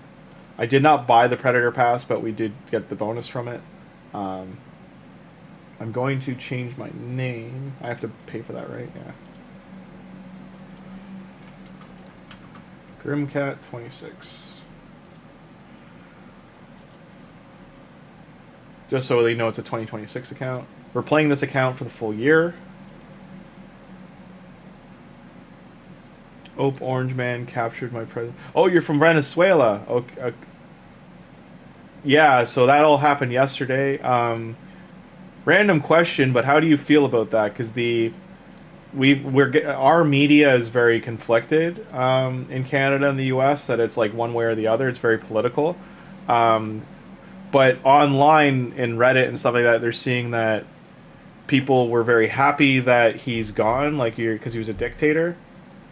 I did not buy the Predator pass, but we did get the bonus from it. I'm going to change my name. I have to pay for that, right? Yeah. Grimcat26. Just so they know it's a 2026 account. We're playing this account for the full year. Ope Orange Man captured my present. Oh, you're from Venezuela. Okay. Yeah, so that all happened yesterday. Random question, but how do you feel about that? Because our media is very conflicted in Canada and the U.S. That it's like one way or the other. It's very political. But online in Reddit and stuff like that, they're seeing that people were very happy that he's gone, like because he was a dictator.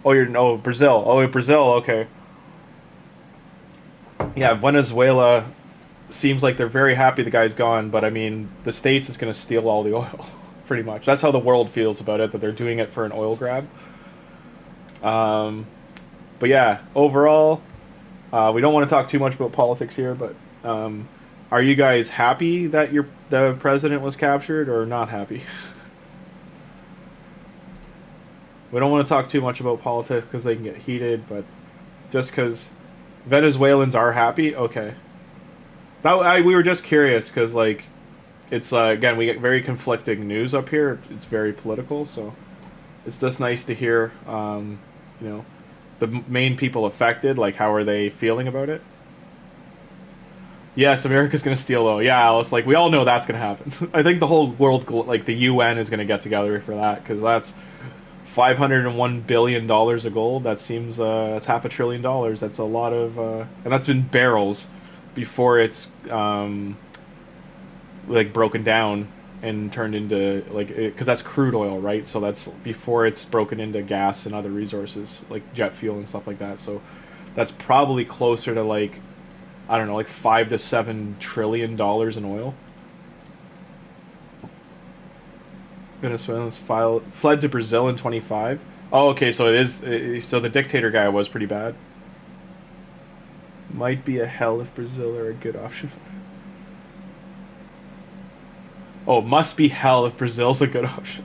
Oh, Brazil. Oh, Brazil. Okay. Yeah, Venezuela seems like they're very happy the guy's gone, but I mean, the States is going to steal all the oil, pretty much. That's how the world feels about it, that they're doing it for an oil grab. But yeah, overall, we don't want to talk too much about politics here, but are you guys happy that the president was captured, or not happy? We don't want to talk too much about politics because they can get heated, but just because Venezuelans are happy, okay. We were just curious because, like, it's again, we get very conflicting news up here. It's very political, so it's just nice to hear, you know, the main people affected, like, how are they feeling about it. Yes, America's gonna steal oil. Yeah, Alice. Like we all know that's gonna happen. I think the whole world, like the UN, is gonna get together for that because that's $501 billion of gold. That seems that's $500 billion. That's a lot of, and that's been barrels before it's like broken down and turned into like because that's crude oil, right? So that's before it's broken into gas and other resources like jet fuel and stuff like that. So that's probably closer to like I don't know, like $5 to $7 trillion in oil. Venezuelans fled to Brazil in 25. Oh, okay, so it is. So the dictator guy was pretty bad. Might be a hell if Brazil are a good option. Oh, must be hell if Brazil's a good option.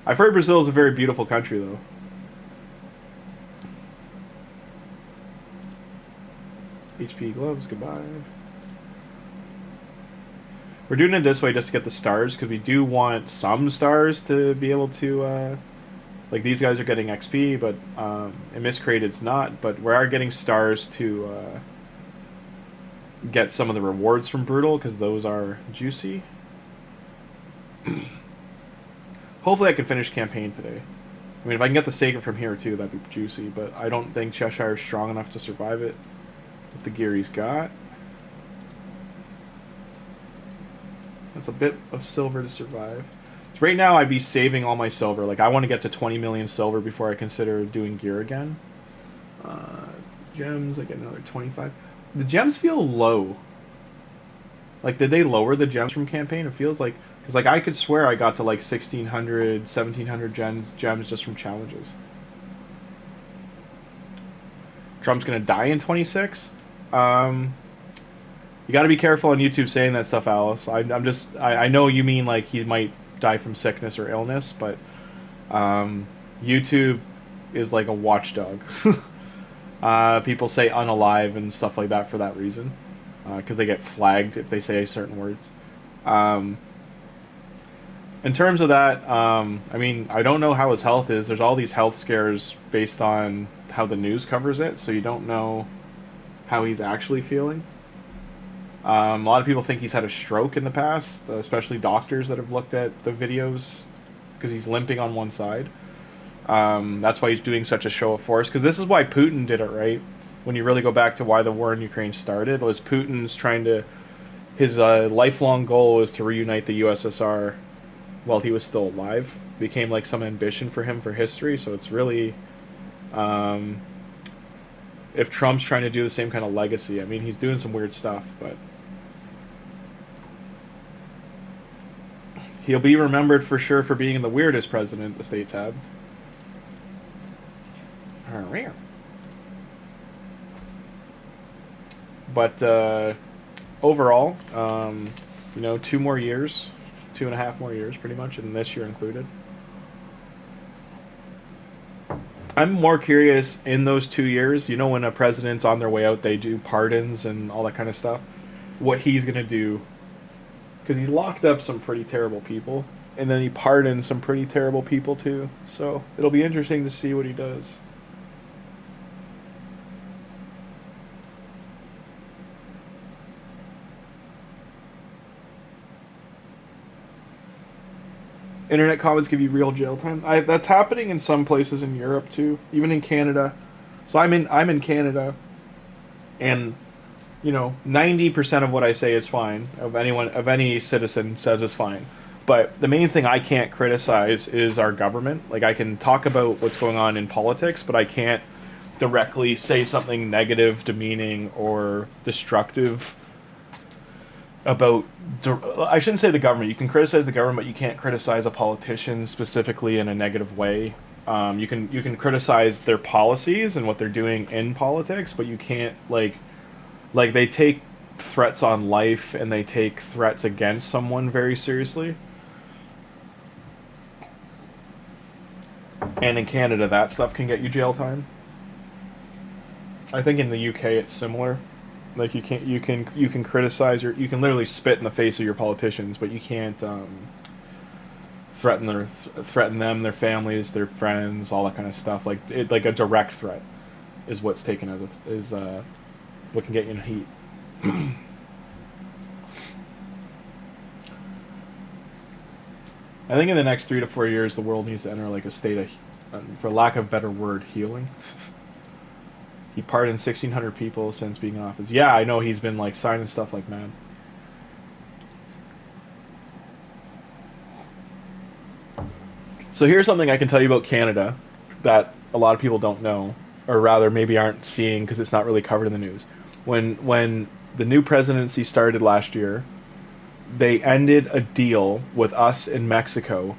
I've heard Brazil is a very beautiful country, though. HP gloves, goodbye. We're doing it this way just to get the stars, because we do want some stars to be able to, like these guys are getting XP, but in Miscreated's not, but we are getting stars to get some of the rewards from Brutal, because those are juicy. Hopefully I can finish campaign today. I mean, if I can get the Sacred from here too, that'd be juicy, but I don't think Cheshire is strong enough to survive it with the gear he's got. That's a bit of silver to survive. So right now I'd be saving all my silver. Like I want to get to 20 million silver before I consider doing gear again. Gems, I get another 25. The gems feel low. Like did they lower the gems from campaign? It feels like, because like I could swear I got to like 1600, 1700 gems just from challenges. Trump's gonna die in 26. You got to be careful on YouTube saying that stuff, Alice. I know you mean like he might die from sickness or illness, but YouTube is like a watchdog. People say unalive and stuff like that for that reason, because they get flagged if they say certain words. In terms of that, I mean, I don't know how his health is. There's all these health scares based on how the news covers it, so you don't know how he's actually feeling. A lot of people think he's had a stroke in the past, especially doctors that have looked at the videos, because he's limping on one side. That's why he's doing such a show of force, because this is why Putin did it, right? When you really go back to why the war in Ukraine started, was Putin's trying to... His lifelong goal was to reunite the USSR while he was still alive. It became like some ambition for him for history, so it's really... if Trump's trying to do the same kind of legacy, I mean, he's doing some weird stuff, but... He'll be remembered for sure for being the weirdest president the state's had. But overall, you know, 2 more years, 2.5 more years pretty much, and this year included. I'm more curious in those 2 years, you know, when a president's on their way out, they do pardons and all that kind of stuff, what he's going to do. Because he's locked up some pretty terrible people, and then he pardoned some pretty terrible people too. So it'll be interesting to see what he does. Internet comments give you real jail time. That's happening in some places in Europe too, even in Canada. So I'm in Canada, and you know, 90% of what I say is fine. Of any citizen says is fine. But the main thing I can't criticize is our government. Like I can talk about what's going on in politics, but I can't directly say something negative, demeaning, or destructive about... I shouldn't say the government. You can criticize the government, but you can't criticize a politician specifically in a negative way. You can criticize their policies and what they're doing in politics, but you can't like they take threats on life and they take threats against someone very seriously. And in Canada, that stuff can get you jail time. I think in the UK it's similar. Like you can criticize you can literally spit in the face of your politicians, but you can't threaten them, their families, their friends, all that kind of stuff. Like a direct threat is what's taken as what can get you in heat. I think in the next 3 to 4 years, the world needs to enter like a state of, for lack of a better word, healing. He pardoned 1,600 people since being in office. Yeah, I know he's been like signing stuff like mad. So here's something I can tell you about Canada that a lot of people don't know, or rather maybe aren't seeing because it's not really covered in the news. When the new presidency started last year, they ended a deal with us in Mexico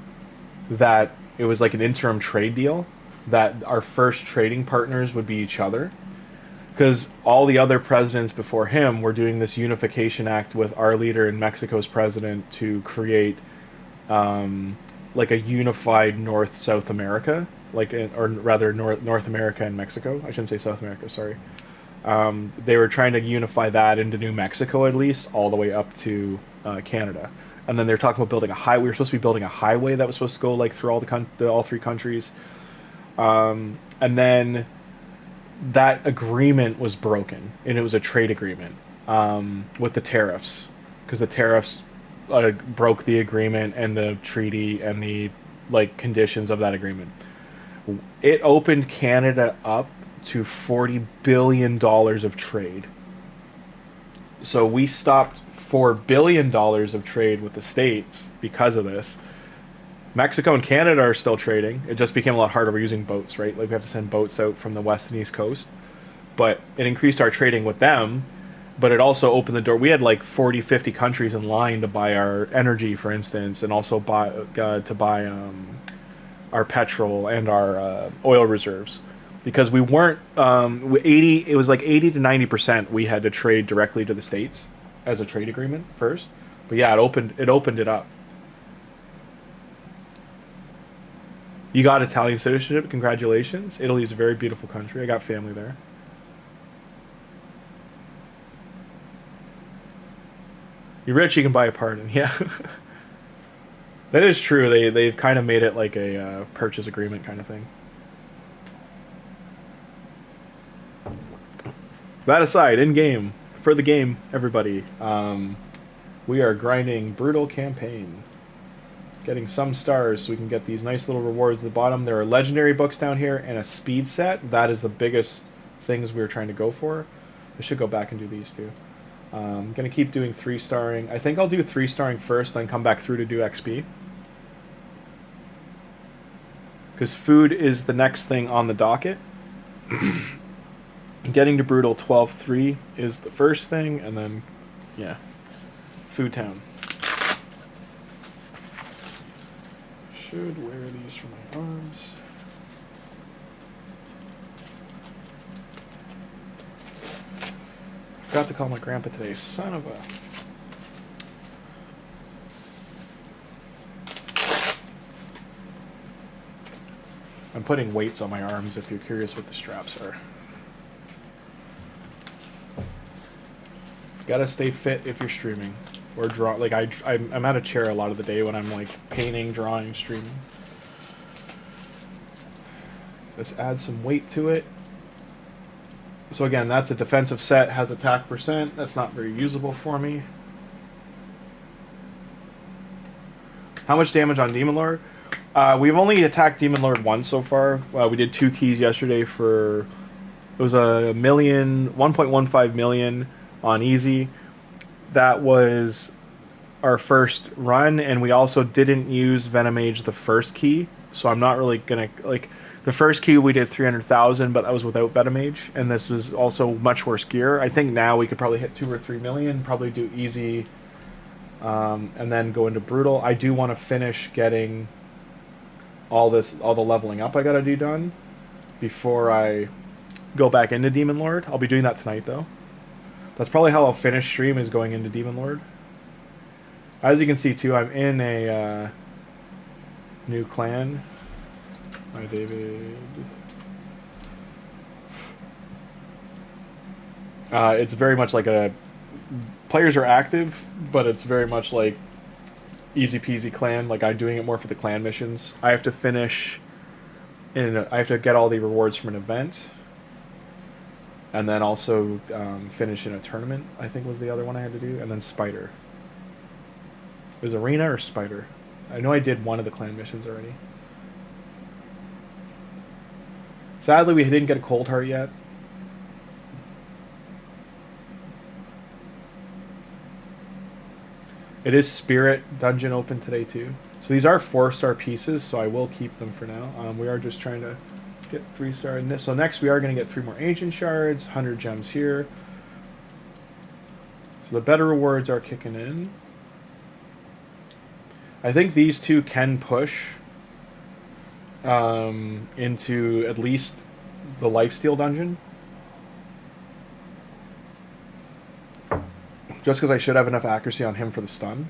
that it was like an interim trade deal that our first trading partners would be each other, because all the other presidents before him were doing this unification act with our leader and Mexico's president to create like a unified North-South America, like or rather North America and Mexico. I shouldn't say South America, sorry. They were trying to unify that into New Mexico at least, all the way up to Canada. And then they're talking about building a highway. We were supposed to be building a highway that was supposed to go like through all 3 countries. And then that agreement was broken, and it was a trade agreement with the tariffs, because the tariffs broke the agreement and the treaty and the like conditions of that agreement. It opened Canada up to $40 billion of trade. So we stopped $4 billion of trade with the States because of this. Mexico and Canada are still trading. It just became a lot harder. We're using boats, right? Like we have to send boats out from the west and east coast. But it increased our trading with them, but it also opened the door. We had like 40, 50 countries in line to buy our energy, for instance, and also buy our petrol and our oil reserves. Because we weren't, it was like 80 to 90% we had to trade directly to the States as a trade agreement first. But yeah, it opened it up. You got Italian citizenship, congratulations. Italy's a very beautiful country. I got family there. You're rich, you can buy a pardon. Yeah. That is true. They've kind of made it like a purchase agreement kind of thing. That aside, in-game, for the game, everybody, we are grinding Brutal Campaign. Getting some stars so we can get these nice little rewards at the bottom. There are legendary books down here and a speed set. That is the biggest things we were trying to go for. I should go back and do these too. I'm going to keep doing 3-starring. I think I'll do 3-starring first, then come back through to do XP. Because food is the next thing on the docket. Getting to Brutal 12-3 is the first thing, and then, yeah, Food Town. Should wear these for my arms. Forgot to call my grandpa today. Son of a... I'm putting weights on my arms if you're curious what the straps are. Gotta stay fit if you're streaming or draw. Like I'm at a chair a lot of the day when I'm like painting, drawing, streaming. Let's add some weight to it. So again, that's a defensive set, has attack %. That's not very usable for me. How much damage on Demon Lord? We've only attacked Demon Lord once so far. We did 2 keys yesterday for... It was a 1.15 million on easy. That was our first run, and we also didn't use Venom Mage the first key, so I'm not really gonna... like the first key we did 300,000, but that was without Venom Mage, and this was also much worse gear. I think now we could probably hit 2 or 3 million, probably do easy, and then go into brutal. I do want to finish getting all the leveling up I gotta do done before I go back into Demon Lord. I'll be doing that tonight though. That's probably how I'll finish stream, is going into Demon Lord. As you can see too, I'm in a new clan. Hi David. It's very much like a... Players are active, but it's very much like easy peasy clan. Like I'm doing it more for the clan missions. I have to finish... I have to get all the rewards from an event. And then also finish in a tournament, I think was the other one I had to do. And then Spider. It was Arena or Spider? I know I did one of the clan missions already. Sadly, we didn't get a Cold Heart yet. It is Spirit Dungeon open today too. So these are 4-star pieces, so I will keep them for now. We are just trying to get 3-star in this. So next we are going to get 3 more Ancient Shards, 100 gems here. So the better rewards are kicking in. I think these two can push into at least the Lifesteal dungeon. Just because I should have enough accuracy on him for the stun.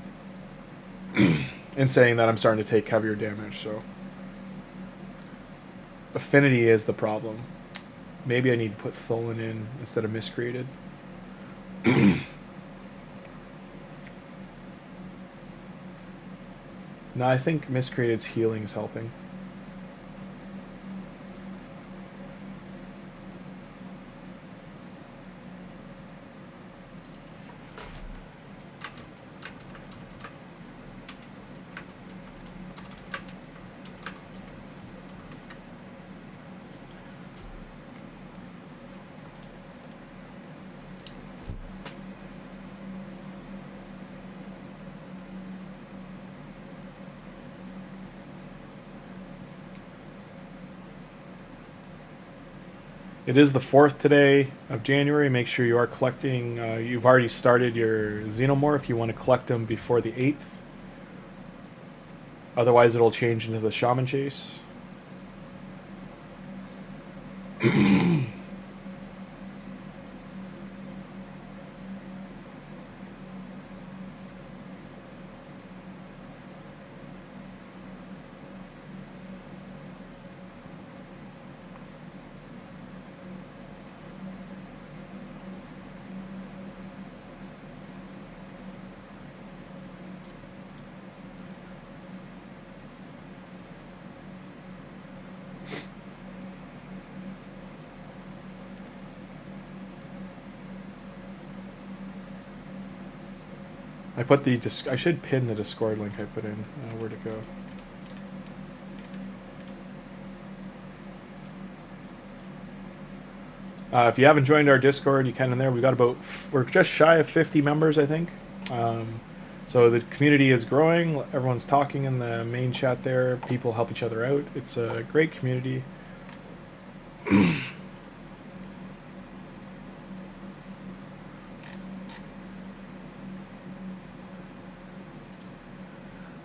And saying that I'm starting to take heavier damage, so... Affinity is the problem. Maybe I need to put Tholin in instead of Miscreated. No, I think Miscreated's healing is helping. It is the 4th today of January. Make sure you are collecting. You've already started your Xenomorph. You want to collect them before the 8th. Otherwise, it'll change into the Shaman Chase. I put the I should pin the Discord link I put in. Where'd it go? If you haven't joined our Discord, you can in there. We're just shy of 50 members, I think. So the community is growing. Everyone's talking in the main chat there. People help each other out. It's a great community.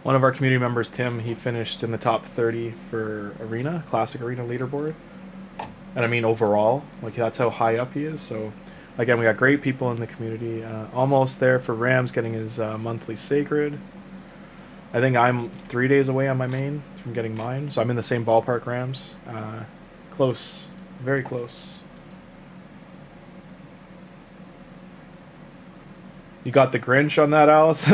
One of our community members, Tim, he finished in the top 30 for Arena, Classic Arena leaderboard. And I mean overall, like that's how high up he is. So again, we got great people in the community. Almost there for Rams getting his monthly Sacred. I think I'm 3 days away on my main from getting mine. So I'm in the same ballpark, Rams. Close, very close. You got the Grinch on that, Alice?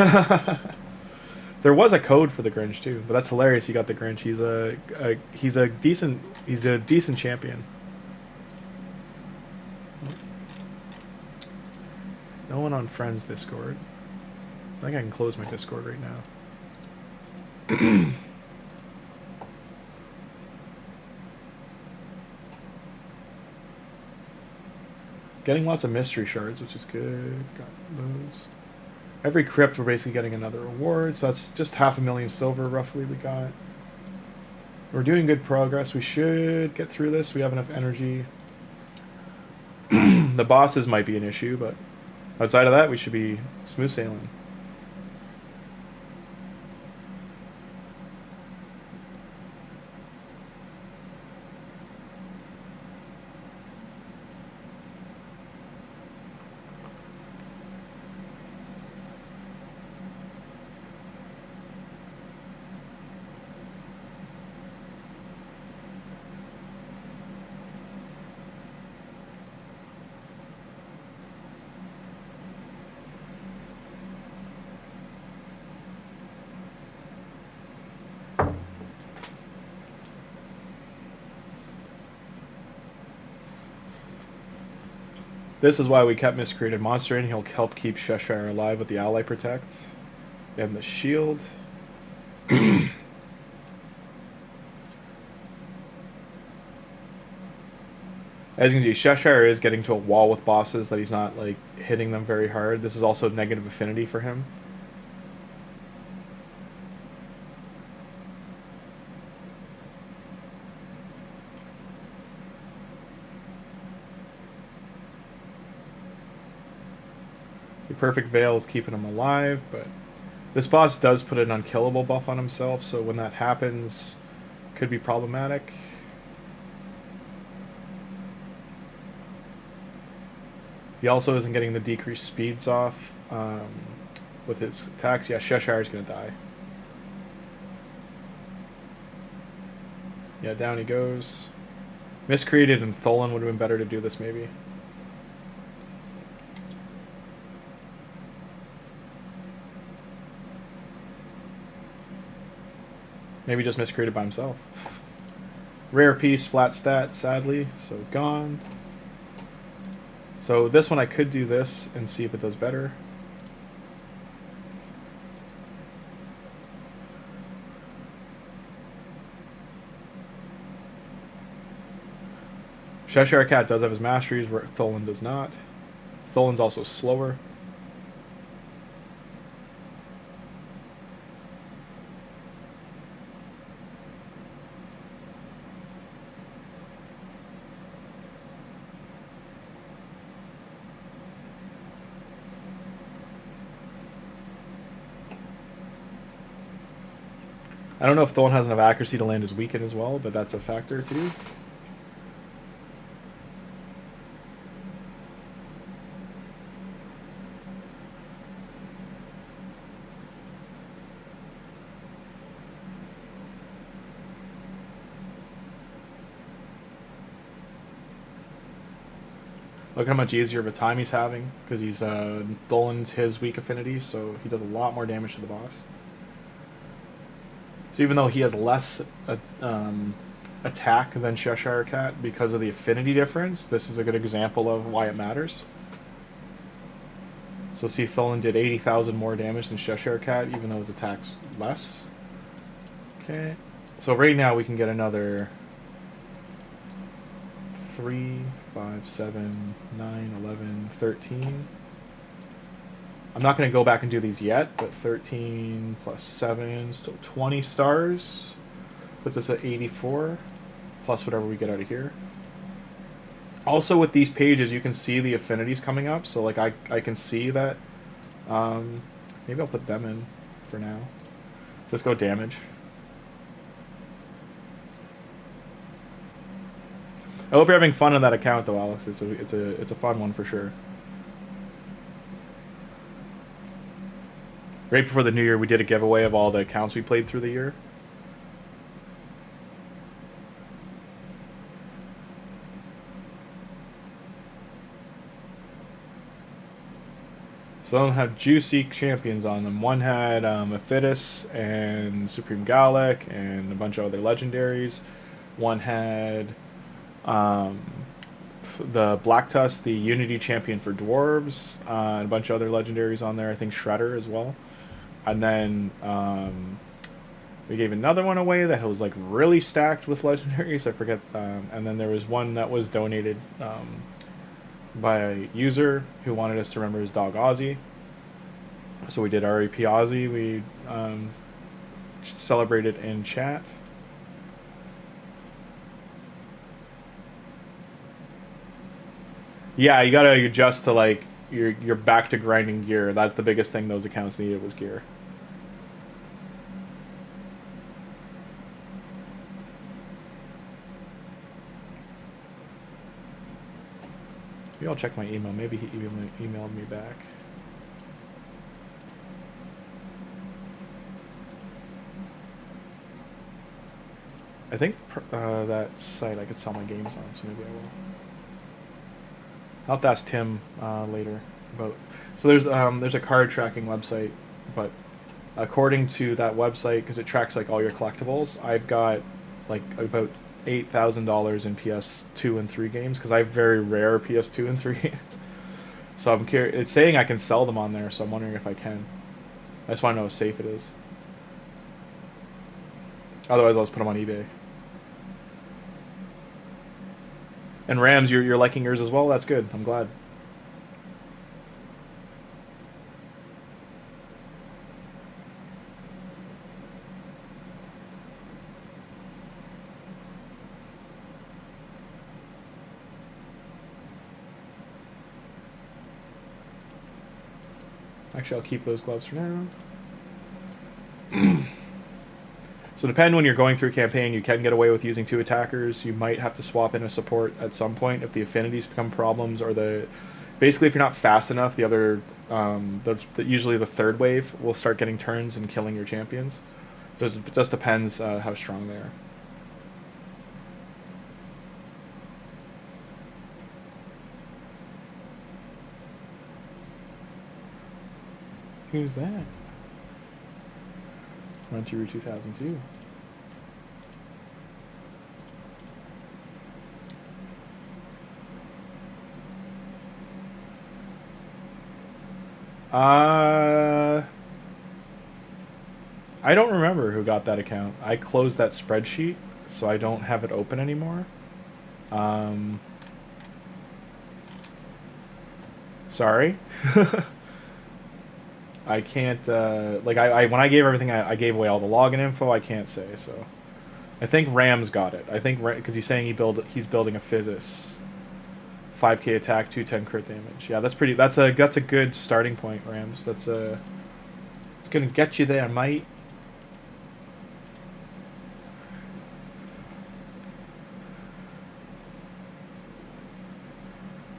There was a code for the Grinch too, but that's hilarious. You got the Grinch. He's a decent champion. No one on Friends Discord. I think I can close my Discord right now. Getting lots of mystery shards, which is good. Got those. Every crypt we're basically getting another reward, so that's just 500,000 silver roughly we got. We're doing good progress. We should get through this. We have enough energy. The bosses might be an issue, but outside of that, we should be smooth sailing. This is why we kept Miscreated Monster in. He'll help keep Cheshire alive with the Ally Protect and the shield. As you can see, Cheshire is getting to a wall with bosses that he's not like hitting them very hard. This is also negative affinity for him. The Perfect Veil is keeping him alive, but this boss does put an unkillable buff on himself, so when that happens, could be problematic. He also isn't getting the decreased speeds off with his attacks. Yeah, Cheshire's going to die. Yeah, down he goes. Miscreated and Tholin would have been better to do this, maybe. Maybe just Miscreated by himself. Rare piece, flat stat, sadly, so gone. So this one I could do this and see if it does better. Cheshire Cat does have his masteries, where Tholin does not. Tholin's also slower. I don't know if Tholin has enough accuracy to land his weaken as well, but that's a factor too. Look how much easier of a time he's having, because he's Tholin's his weak affinity, so he does a lot more damage to the boss. So even though he has less attack than Cheshire Cat because of the affinity difference, this is a good example of why it matters. So see, Tholin did 80,000 more damage than Cheshire Cat, even though his attack's less. Okay, so right now we can get another 3, 5, 7, 9, 11, 13. I'm not going to go back and do these yet, but 13 plus 7, so 20 stars. Puts us at 84, plus whatever we get out of here. Also with these pages, you can see the affinities coming up, so like I can see that. Maybe I'll put them in for now. Just go damage. I hope you're having fun on that account though, Alex. It's a fun one for sure. Right before the new year, we did a giveaway of all the accounts we played through the year. Some of them have juicy champions on them. One had Aphitis and Supreme Gallic and a bunch of other legendaries. One had the Black Tusk, the Unity champion for dwarves, and a bunch of other legendaries on there. I think Shredder as well. And then we gave another one away that was like really stacked with legendaries. I forget. And then there was one that was donated by a user who wanted us to remember his dog Ozzy. So we did RAP Ozzy. We celebrated in chat. Yeah, you gotta adjust to like you're back to grinding gear. That's the biggest thing those accounts needed, was gear. Maybe I'll check my email. Maybe he emailed me back. I think that site I could sell my games on, so maybe I will. I'll have to ask Tim later about. So there's a card tracking website, but according to that website, because it tracks like all your collectibles, I've got like about $8,000 in PS2 and 3 games, because I have very rare PS2 and 3 games. So I'm curious. It's saying I can sell them on there, so I'm wondering if I can. I just want to know how safe it is. Otherwise, I'll just put them on eBay. And Rams, you're liking yours as well? That's good. I'm glad. Actually, I'll keep those gloves for now. So depending when you're going through a campaign, you can get away with using 2 attackers. You might have to swap in a support at some point if the affinities become problems, or basically if you're not fast enough, the other usually the third wave will start getting turns and killing your champions. It just depends how strong they are. Who's that? Run 2002. I don't remember who got that account. I closed that spreadsheet, so I don't have it open anymore. Sorry. I can't, like, when I gave everything, I gave away all the login info. I can't say, so. I think Rams got it. I think, because he's saying he's building a Fiddus. 5k attack, 210 crit damage. Yeah, that's pretty, that's a good starting point, Rams. It's gonna get you there, mate.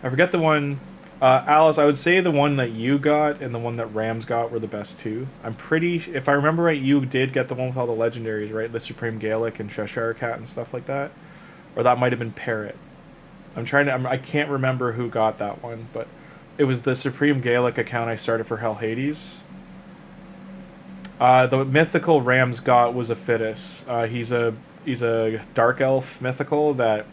I forget the one... Alice, I would say the one that you got and the one that Rams got were the best two. I'm pretty... If I remember right, you did get the one with all the legendaries, right? The Supreme Gaelic and Cheshire Cat and stuff like that. Or that might have been Parrot. I can't remember who got that one, but it was the Supreme Gaelic account I started for Hell Hades. The mythical Rams got was a Fiddus. He's a Dark Elf mythical that...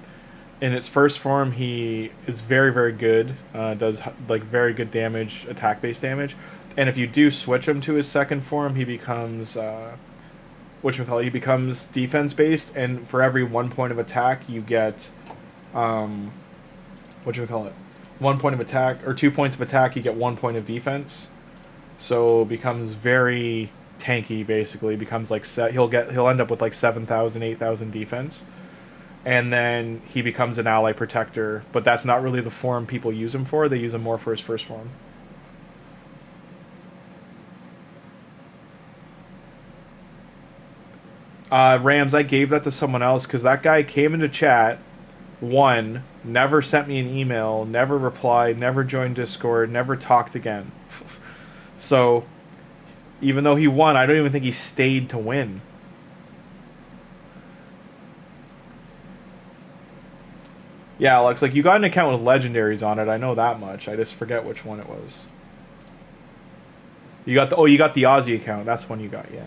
In its first form, he is very, very good. Does like very good damage, attack-based damage. And if you do switch him to his second form, he becomes he becomes defense-based. And for every 1 point of attack, you get 1 point of attack or 2 points of attack. You get 1 point of defense. So becomes very tanky. Basically, becomes like he'll end up with like 7,000, 8,000 defense. And then he becomes an ally protector, but that's not really the form people use him for. They use him more for his first form. Rams, I gave that to someone else because that guy came into chat, won, never sent me an email, never replied, never joined Discord, never talked again. So, even though he won, I don't even think he stayed to win. Yeah, Alex, like, you got an account with legendaries on it. I know that much. I just forget which one it was. You got the Aussie account. That's one you got, yeah.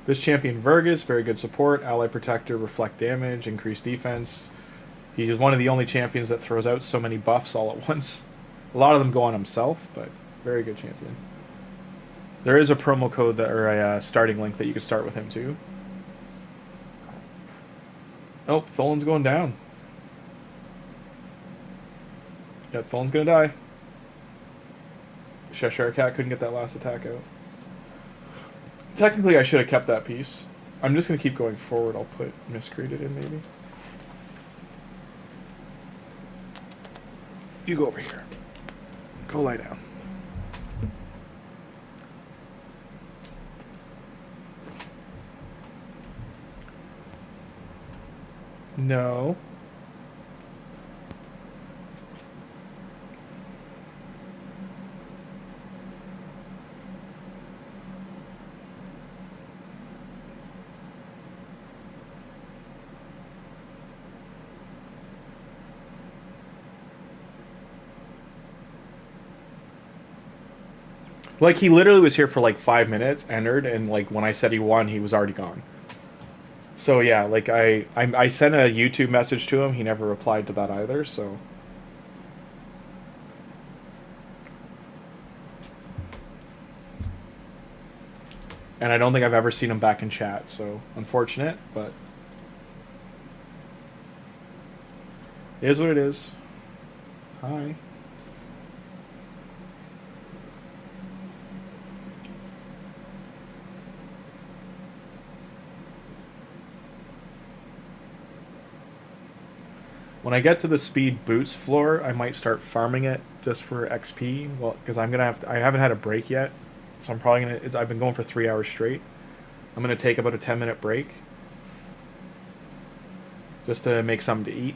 This champion Vergis, very good support, ally protector, reflect damage, increased defense. He's one of the only champions that throws out so many buffs all at once. A lot of them go on himself, but very good champion. There is a promo code or a starting link that you can start with him too. Oh, Tholin's going down. Yep, Tholin's gonna die. Cheshire Cat couldn't get that last attack out. Technically, I should have kept that piece. I'm just gonna keep going forward. I'll put miscreated in maybe. You go over here. Go lie down. No. Like, he literally was here for like 5 minutes, entered, and like when I said he won, he was already gone. So yeah, like I sent a YouTube message to him. He never replied to that either, so. And I don't think I've ever seen him back in chat, so unfortunate, but it is what it is. Hi. When I get to the speed boots floor, I might start farming it just for XP. Well, because I'm gonna have to, I haven't had a break yet, so I'm probably gonna. I've been going for 3 hours straight. I'm gonna take about a 10-minute break, just to make something to eat.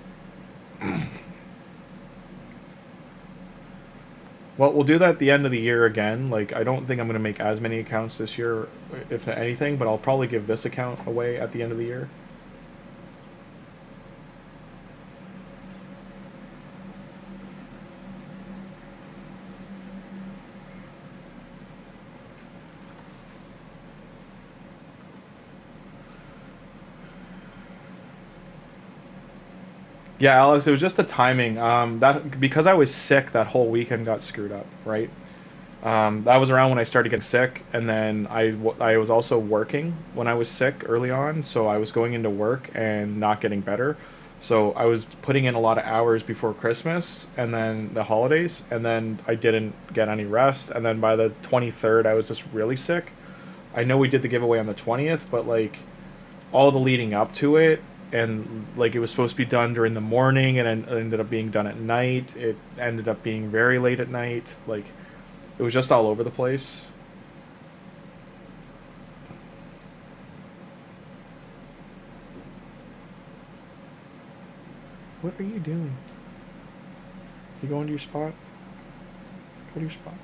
Well, we'll do that at the end of the year again. Like, I don't think I'm gonna make as many accounts this year, if anything, but I'll probably give this account away at the end of the year. Yeah, Alex, it was just the timing. That because I was sick, that whole weekend got screwed up, right? That was around when I started getting sick, and then I was also working when I was sick early on, so I was going into work and not getting better. So I was putting in a lot of hours before Christmas and then the holidays, and then I didn't get any rest, and then by the 23rd I was just really sick. I know we did the giveaway on the 20th, but like all the leading up to it, and like it was supposed to be done during the morning and it ended up being done at night. It ended up being very late at night. Like, it was just all over the place. What are you doing? You going to your spot? Go to your spot.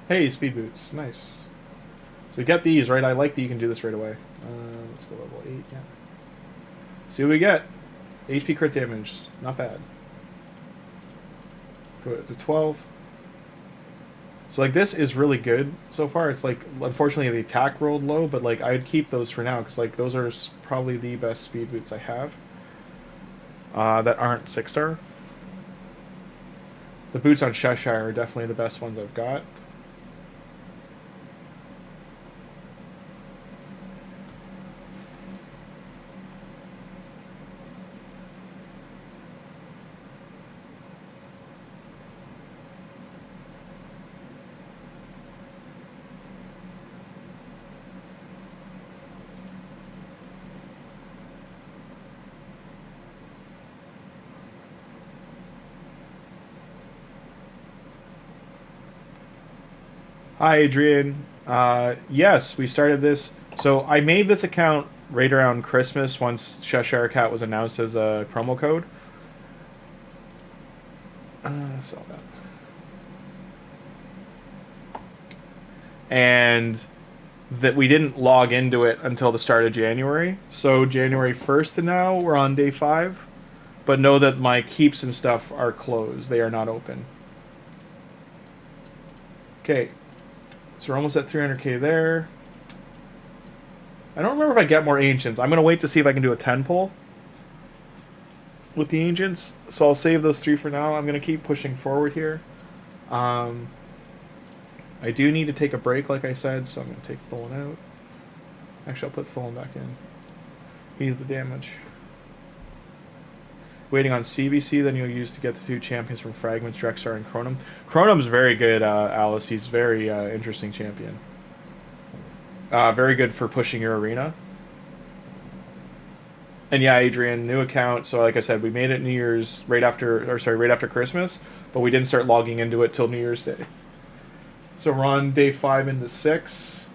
Hey, speed boots. Nice. So we get these, right? I like that you can do this right away. Let's go level 8, yeah. See what we get. HP crit damage. Not bad. Go to 12. So, like, this is really good so far. It's, like, unfortunately the attack rolled low, but, like, I'd keep those for now, because, like, those are probably the best speed boots I have. That aren't 6-star. The boots on Cheshire are definitely the best ones I've got. Hi, Adrian. Yes, we started this. So I made this account right around Christmas once Cheshire Cat was announced as a promo code. Saw that. And that we didn't log into it until the start of January. So January 1st to now, we're on day 5. But know that my keeps and stuff are closed. They are not open. Okay. So we're almost at 300k there. I don't remember if I get more Ancients. I'm going to wait to see if I can do a 10 pull with the Ancients. So I'll save those 3 for now. I'm going to keep pushing forward here. I do need to take a break, like I said, so I'm going to take Tholin out. Actually, I'll put Tholin back in. He's the damage. Waiting on CBC, then you'll use to get the 2 champions from Fragments, Drexar, and Chronum. Chronum's very good, Alice. He's very interesting champion. Very good for pushing your arena. And yeah, Adrian, new account. So like I said, we made it New Year's right after Christmas, but we didn't start logging into it till New Year's Day. So we're on day 5 into 6.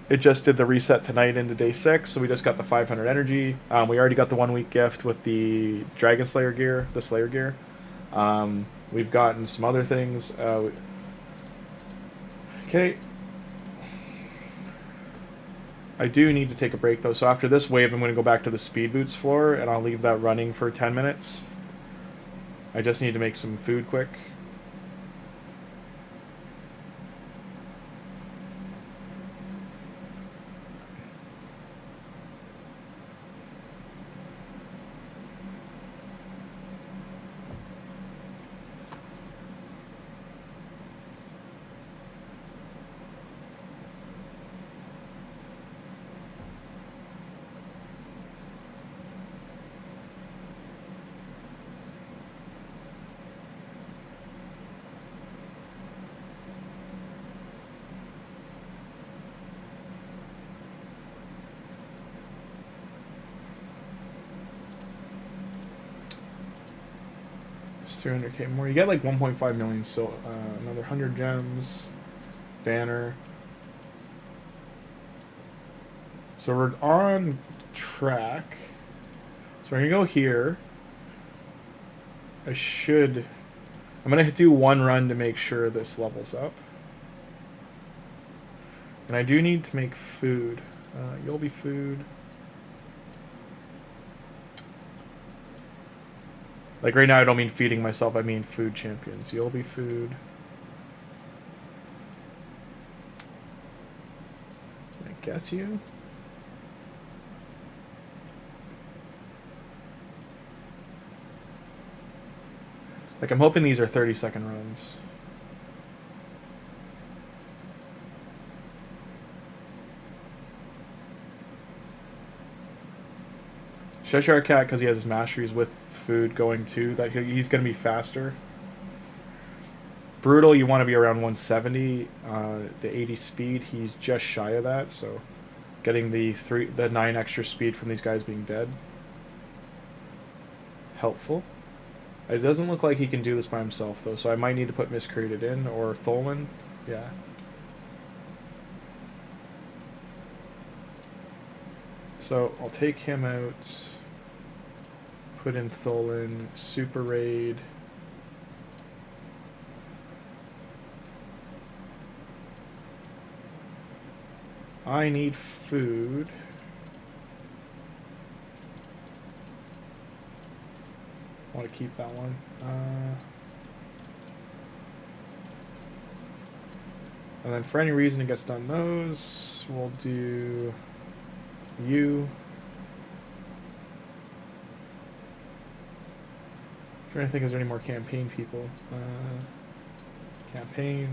it just did the reset tonight into day 6, so we just got the 500 energy. We already got the 1-week gift with the Dragon Slayer gear, the Slayer gear. We've gotten some other things. Okay. I do need to take a break though, so after this wave I'm going to go back to the speed boots floor and I'll leave that running for 10 minutes. I just need to make some food quick. There's 300k more. You get like 1.5 million, so another 100 gems. Banner. So we're on track. So we're gonna go here. I'm gonna do one run to make sure this levels up. And I do need to make food. You'll be food. Like right now I don't mean feeding myself, I mean food champions. You'll be food. I guess you? Like I'm hoping these are 30-second runs. Cheshire Cat, because he has his masteries with food going too, that he's going to be faster. Brutal, you want to be around 170. The 80 speed, he's just shy of that, so getting the 9 extra speed from these guys being dead. Helpful. It doesn't look like he can do this by himself though, so I might need to put Miscreated in, or Tholin. Yeah. So I'll take him out. Put in Tholin, Super Raid. I need food. I want to keep that one. And then for any reason it gets done those, we'll do you. Trying to think, is there any more campaign people? Campaign.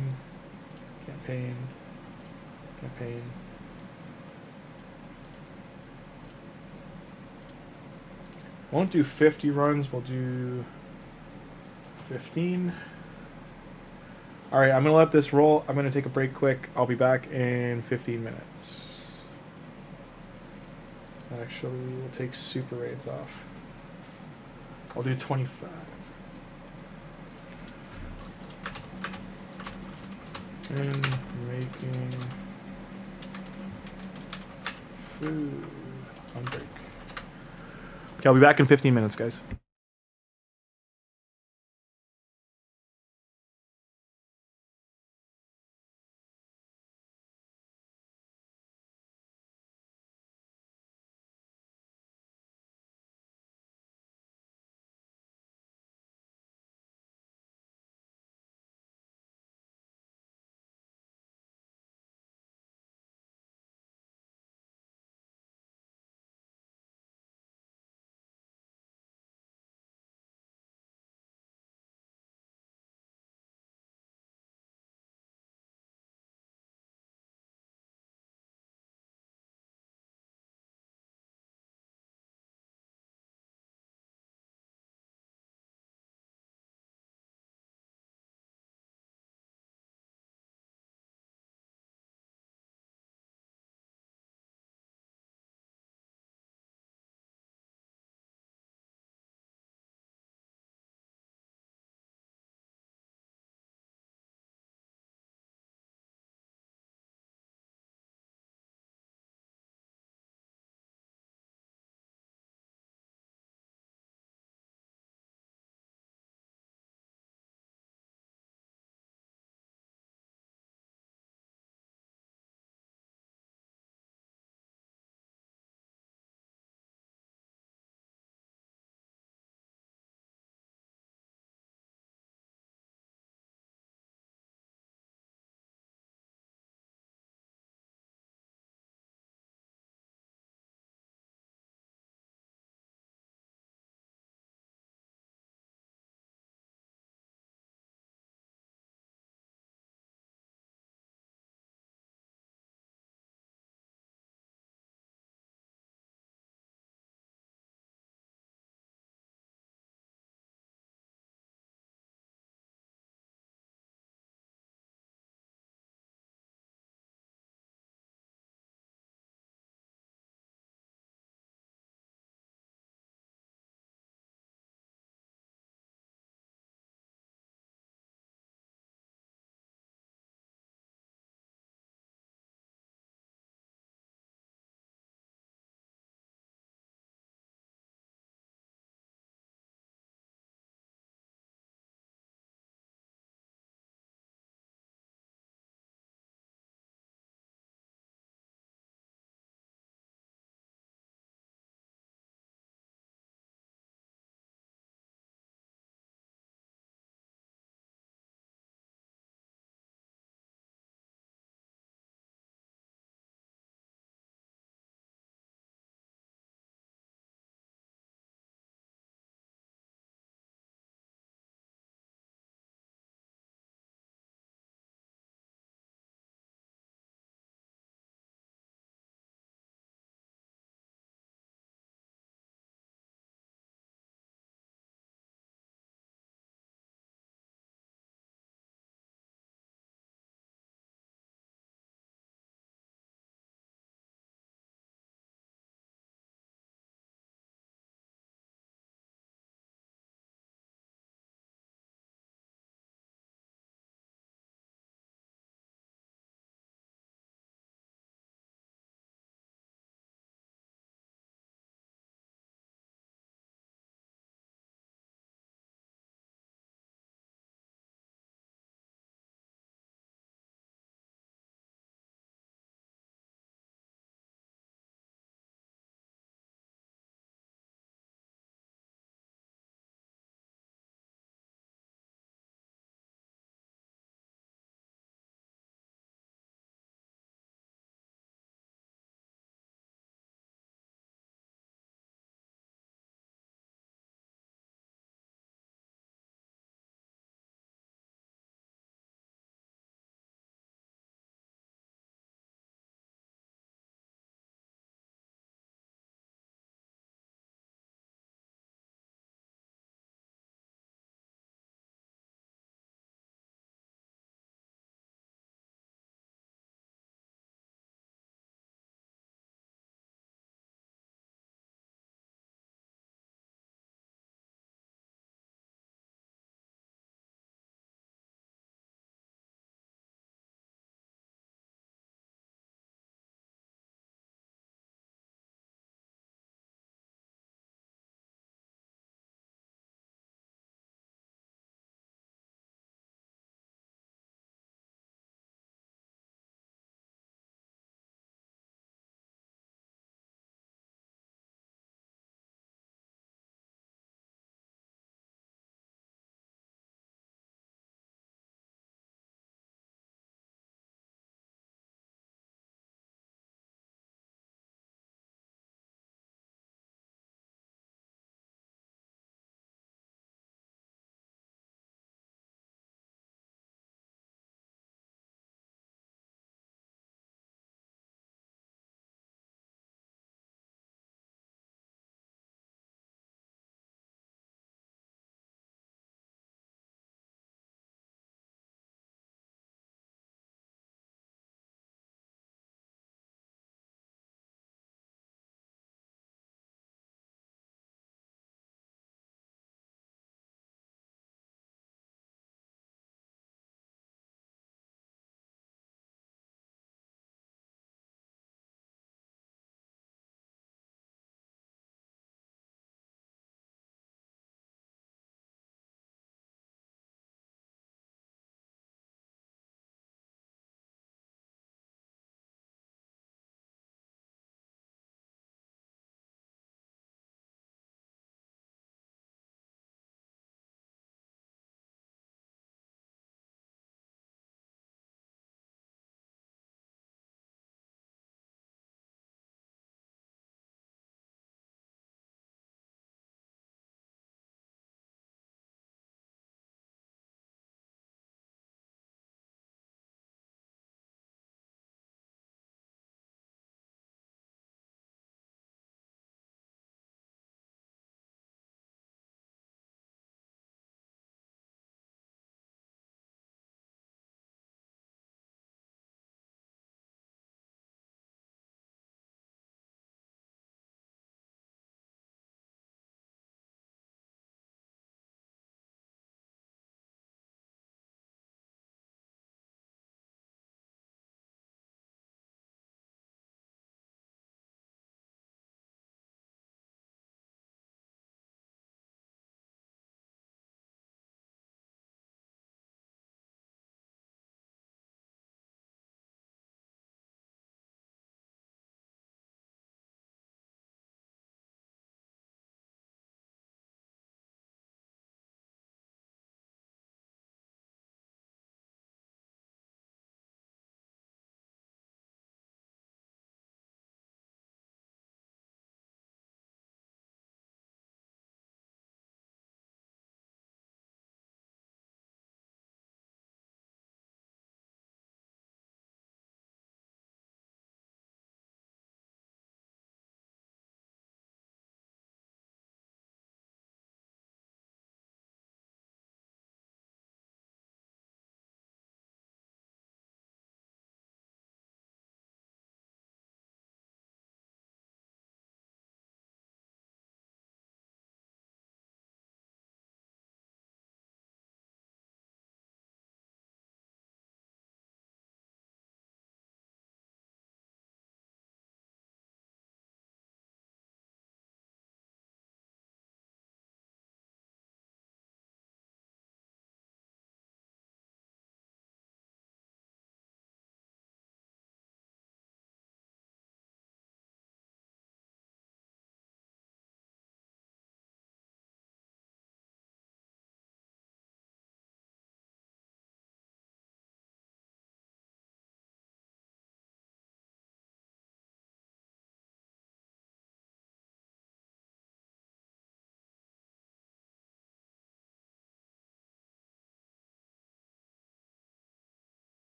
Won't do 50 runs, we'll do 15. Alright, I'm going to let this roll. I'm going to take a break quick. I'll be back in 15 minutes. Actually, we'll take super raids off. I'll do 25. And making food on break. Okay, I'll be back in 15 minutes, guys.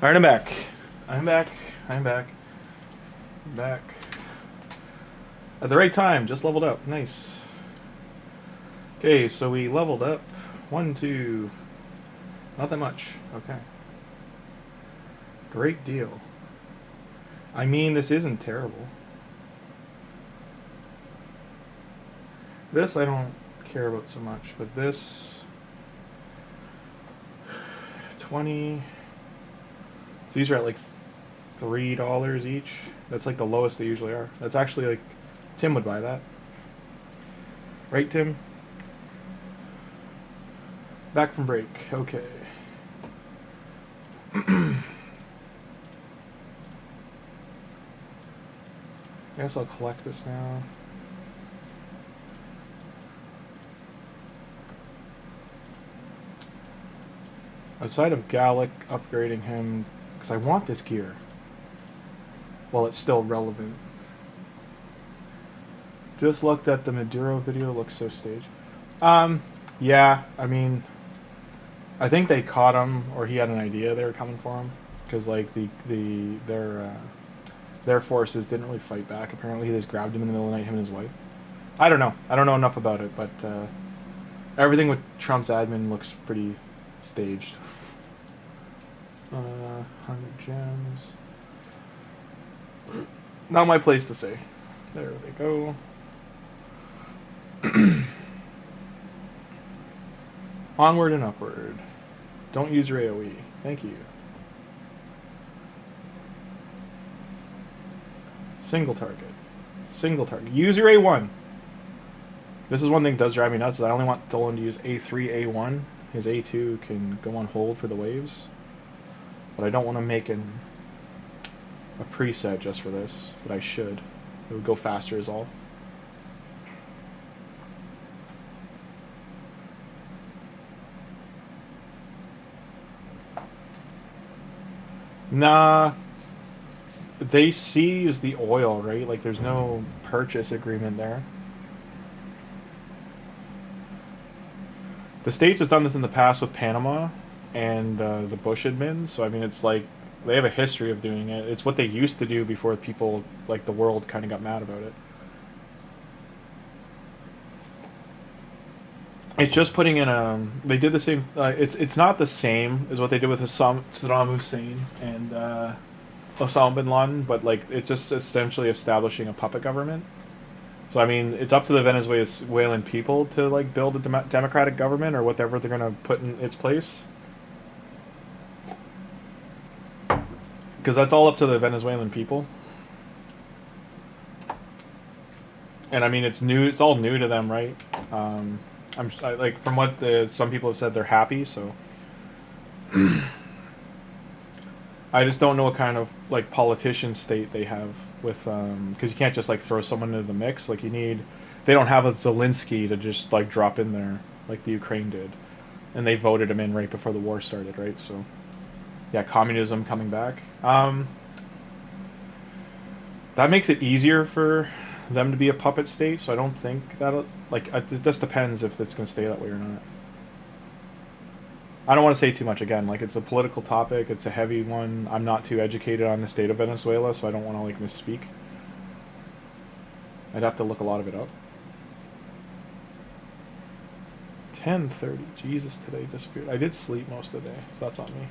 Alright, I'm back. I'm back. I'm back. I'm back. At the right time, just leveled up. Nice. Okay, so we leveled up. 1, 2. Not that much. Okay. Great deal. I mean, this isn't terrible. This I don't care about so much, but this 20. So these are at like $3 each. That's like the lowest they usually are. That's actually like Tim would buy that. Right, Tim? Back from break. Okay. I guess I'll collect this now. Outside of Gallic upgrading him, because I want this gear while it's still relevant. Just looked at the Maduro video, looks so staged. Yeah, I mean, I think they caught him, or he had an idea they were coming for him, because like their forces didn't really fight back. Apparently, they just grabbed him in the middle of the night, him and his wife. I don't know. I don't know enough about it, but everything with Trump's admin looks pretty staged. 100 gems. Not my place to say. There they go. Onward and upward. Don't use your AoE. Thank you. Single target. Single target. Use your A1. This is one thing that does drive me nuts. Is I only want Tholin to use A3, A1. His A2 can go on hold for the waves. But I don't want to make a preset just for this. But I should. It would go faster is all. Nah. They seize the oil, right? Like there's no purchase agreement there. The States has done this in the past with Panama and the Bush admin, so I mean it's like they have a history of doing it. It's what they used to do before people, like the world, kind of got mad about it. It's just putting in a... They did the same... it's not the same as what they did with Saddam Hussein and Osama bin Laden, but like it's just essentially establishing a puppet government. So I mean, it's up to the Venezuelan people to like build a democratic government or whatever they're going to put in its place. Because that's all up to the Venezuelan people. And I mean, it's new. It's all new to them, right? Like from what some people have said, they're happy. So I just don't know what kind of like politician state they have with because you can't just like throw someone into the mix. Like you need. They don't have a Zelensky to just like drop in there like the Ukraine did, and they voted him in right before the war started, right? So. Yeah, communism coming back. That makes it easier for them to be a puppet state, so I don't think that'll... Like, it just depends if it's going to stay that way or not. I don't want to say too much again. Like, it's a political topic. It's a heavy one. I'm not too educated on the state of Venezuela, so I don't want to, like, misspeak. I'd have to look a lot of it up. 10:30. Jesus, today disappeared. I did sleep most of the day, so that's on me.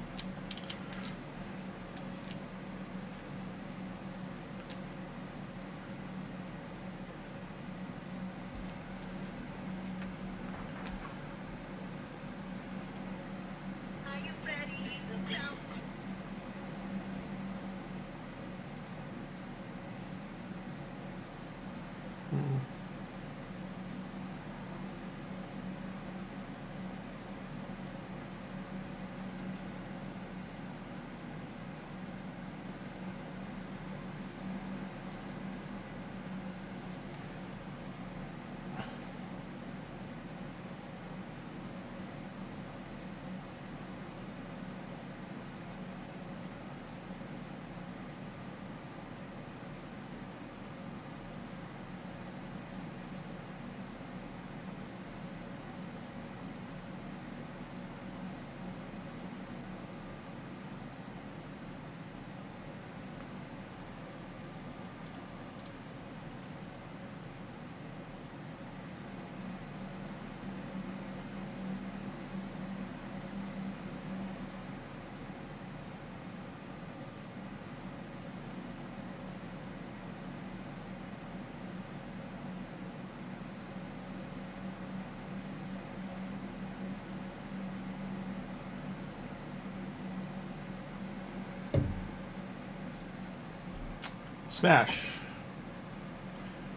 Smash.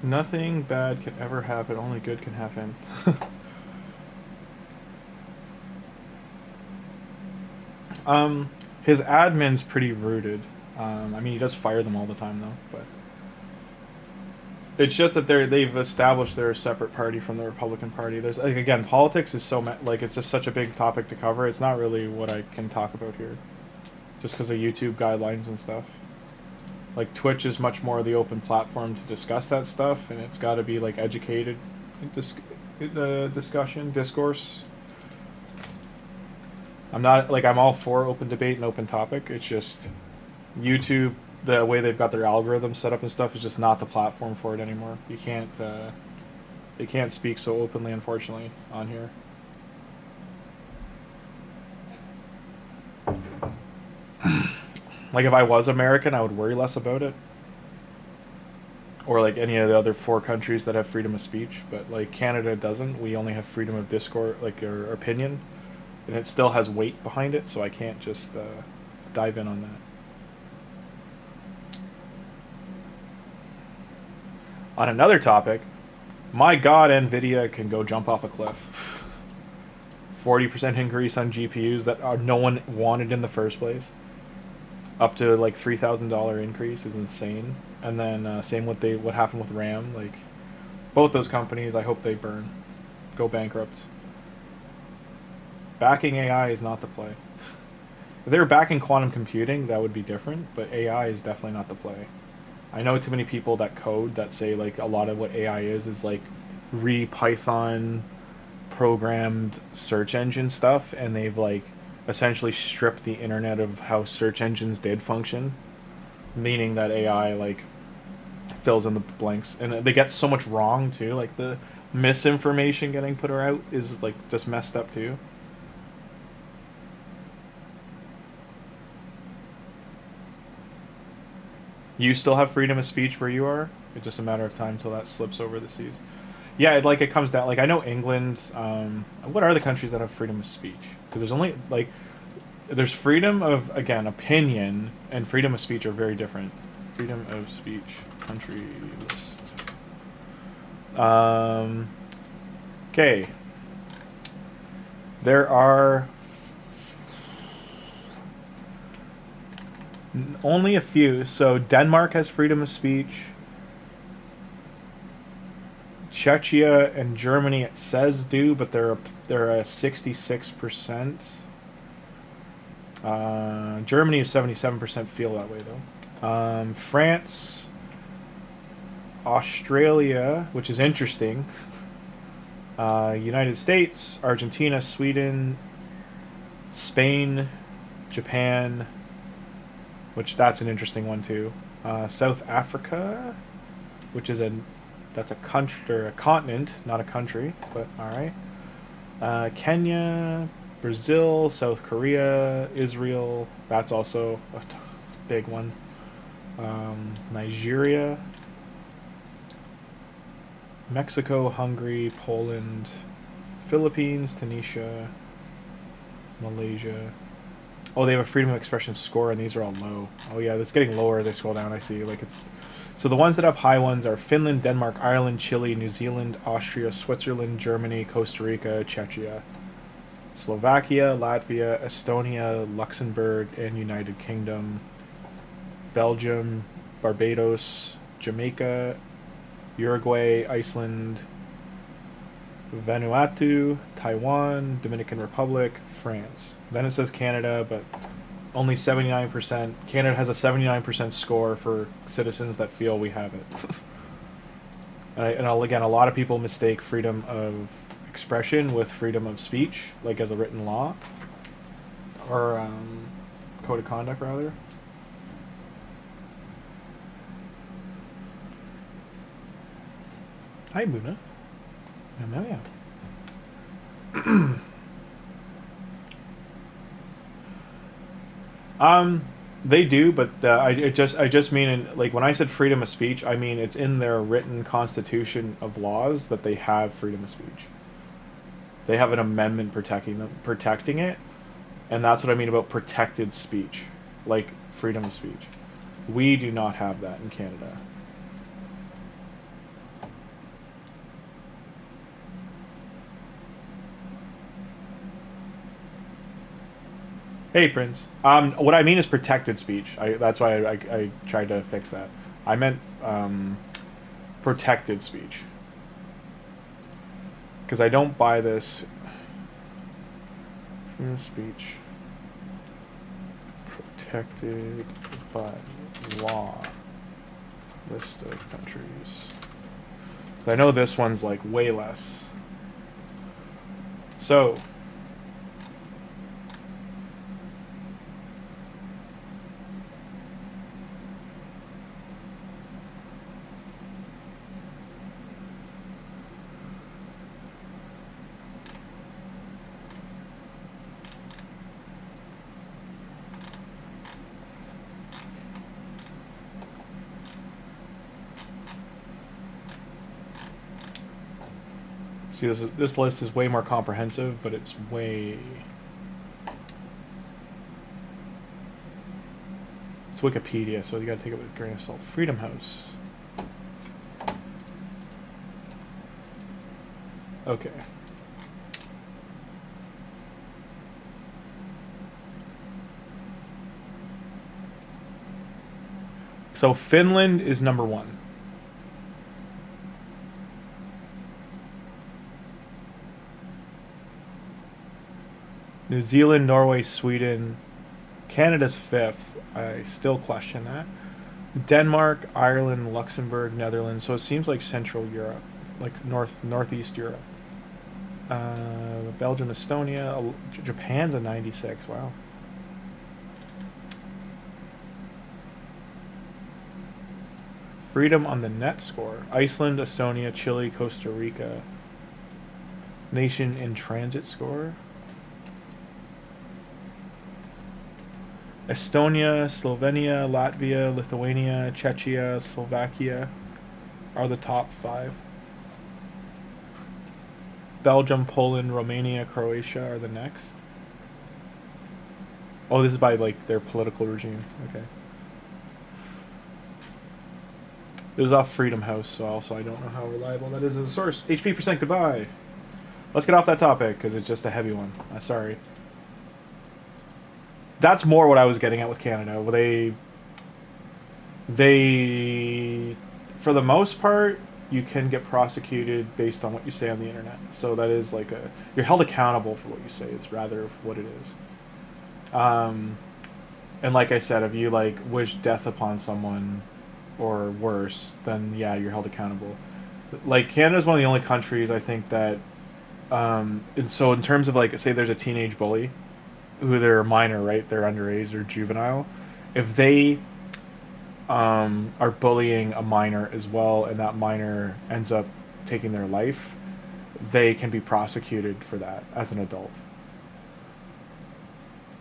Nothing bad can ever happen, only good can happen. His admin's pretty rooted. I mean, he does fire them all the time, though, but... It's just that they've established they're a separate party from the Republican Party. There's, like, again, politics is so... like, it's just such a big topic to cover. It's not really what I can talk about here. Just because of YouTube guidelines and stuff. Like, Twitch is much more the open platform to discuss that stuff, and it's got to be, like, educated discourse. I'm not, like, I'm all for open debate and open topic. It's just YouTube, the way they've got their algorithm set up and stuff, is just not the platform for it anymore. You can't, they can't speak so openly, unfortunately, on here. Like, if I was American, I would worry less about it. Or, like, any of the other 4 countries that have freedom of speech. But, like, Canada doesn't. We only have freedom of discourse, like, or opinion. And it still has weight behind it, so I can't just dive in on that. On another topic, my god, NVIDIA can go jump off a cliff. 40% increase on GPUs that no one wanted in the first place. Up to like $3,000 increase is insane. And then same with what happened with RAM. Like, both those companies, I hope they burn, go bankrupt. Backing AI is not the play. If they were backing quantum computing, that would be different. But AI is definitely not the play. I know too many people that code that say like a lot of what AI is like Python programmed search engine stuff, and they've like essentially stripped the internet of how search engines did function, meaning that AI like fills in the blanks, and they get so much wrong too. Like the misinformation getting put out is like just messed up too. You still have freedom of speech where you are. It's just a matter of time till that slips over the seas. Yeah, it comes down. Like, I know England. What are the countries that have freedom of speech? Because there's only like there's freedom of, again, opinion and freedom of speech are very different. Freedom of speech country list. Okay. There are only a few. So Denmark has freedom of speech. Czechia and Germany, it says do, but they're a 66%. Germany is 77% feel that way though. France, Australia, which is interesting. United States, Argentina, Sweden, Spain, Japan, which that's an interesting one too. South Africa, which is that's a country or a continent, not a country, but all right. Kenya, Brazil, South Korea, Israel. That's also a big one. Nigeria, Mexico, Hungary, Poland, Philippines, Tunisia, Malaysia. Oh, they have a freedom of expression score, and these are all low. Oh yeah, it's getting lower as they scroll down. I see. Like it's. So the ones that have high ones are Finland, Denmark, Ireland, Chile, New Zealand, Austria, Switzerland, Germany, Costa Rica, Czechia, Slovakia, Latvia, Estonia, Luxembourg, and United Kingdom, Belgium, Barbados, Jamaica, Uruguay, Iceland, Vanuatu, Taiwan, Dominican Republic, France. Then it says Canada, but only 79%. Canada has a 79% score for citizens that feel we have it. And again, a lot of people mistake freedom of expression with freedom of speech, like as a written law. Or code of conduct, rather. Hi, Muna. Amelia. They do, but I just mean like when I said freedom of speech, I mean it's in their written constitution of laws that they have freedom of speech. They have an amendment protecting it, and that's what I mean about protected speech, like freedom of speech. We do not have that in Canada. Hey, Prince. What I mean is protected speech. That's why I tried to fix that. I meant protected speech. Because I don't buy this. Freedom of speech. Protected by law. List of countries. I know this one's like way less. So. See, this list is way more comprehensive, but it's way... It's Wikipedia, so you gotta take it with a grain of salt. Freedom House. Okay. So Finland is number 1. New Zealand, Norway, Sweden. Canada's 5th. I still question that. Denmark, Ireland, Luxembourg, Netherlands. So it seems like Central Europe, like Northeast Europe. Belgium, Estonia. Japan's a 96. Wow. Freedom on the net score. Iceland, Estonia, Chile, Costa Rica. Nation in transit score. Estonia, Slovenia, Latvia, Lithuania, Czechia, Slovakia are the top 5. Belgium, Poland, Romania, Croatia are the next. Oh, this is by like their political regime. Okay. This is off Freedom House, so also I don't know how reliable that is as a source. HP %, goodbye. Let's get off that topic because it's just a heavy one. Sorry. That's more what I was getting at with Canada. They, for the most part, you can get prosecuted based on what you say on the internet. So that is like you're held accountable for what you say. It's rather what it is. And like I said, if you like wish death upon someone or worse, then yeah, you're held accountable. Like Canada's one of the only countries I think that, and so in terms of like, say there's a teenage bully, who they're a minor, right? They're underage or juvenile. If they are bullying a minor as well, and that minor ends up taking their life, they can be prosecuted for that as an adult.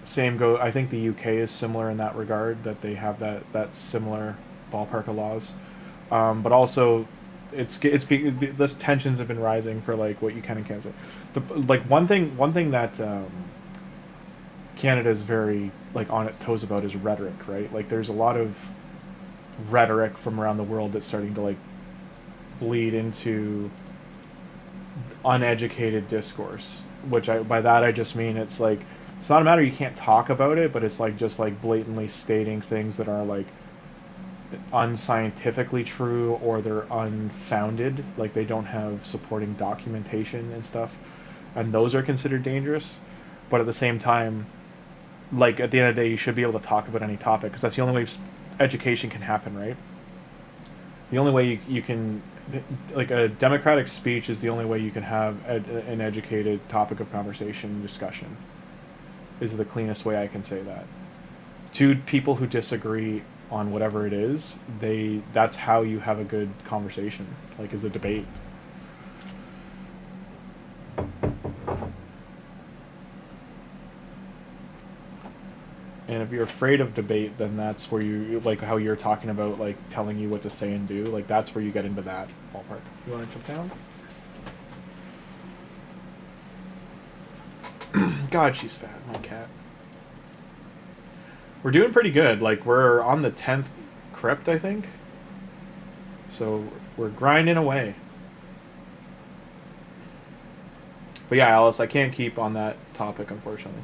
Same go. I think the UK is similar in that regard, that they have that similar ballpark of laws. But also, the tensions have been rising for like what you can and can't say. Like one thing that Canada is very like on its toes about is rhetoric, right? Like there's a lot of rhetoric from around the world that's starting to like bleed into uneducated discourse, which by that I just mean it's like it's not a matter you can't talk about it, but it's like just like blatantly stating things that are like unscientifically true or they're unfounded, like they don't have supporting documentation and stuff, and those are considered dangerous. But at the same time, like at the end of the day, you should be able to talk about any topic because that's the only way education can happen, right? The only way you can, like a democratic speech is the only way you can have an educated topic of conversation and discussion. Is the cleanest way I can say that. Two people who disagree on whatever it is, that's how you have a good conversation, like is a debate. And if you're afraid of debate, then that's where you, like how you're talking about, like telling you what to say and do, like that's where you get into that ballpark. You want to jump down? God, she's fat, my cat. We're doing pretty good. Like we're on the 10th crypt, I think. So we're grinding away. But yeah, Alice, I can't keep on that topic, unfortunately.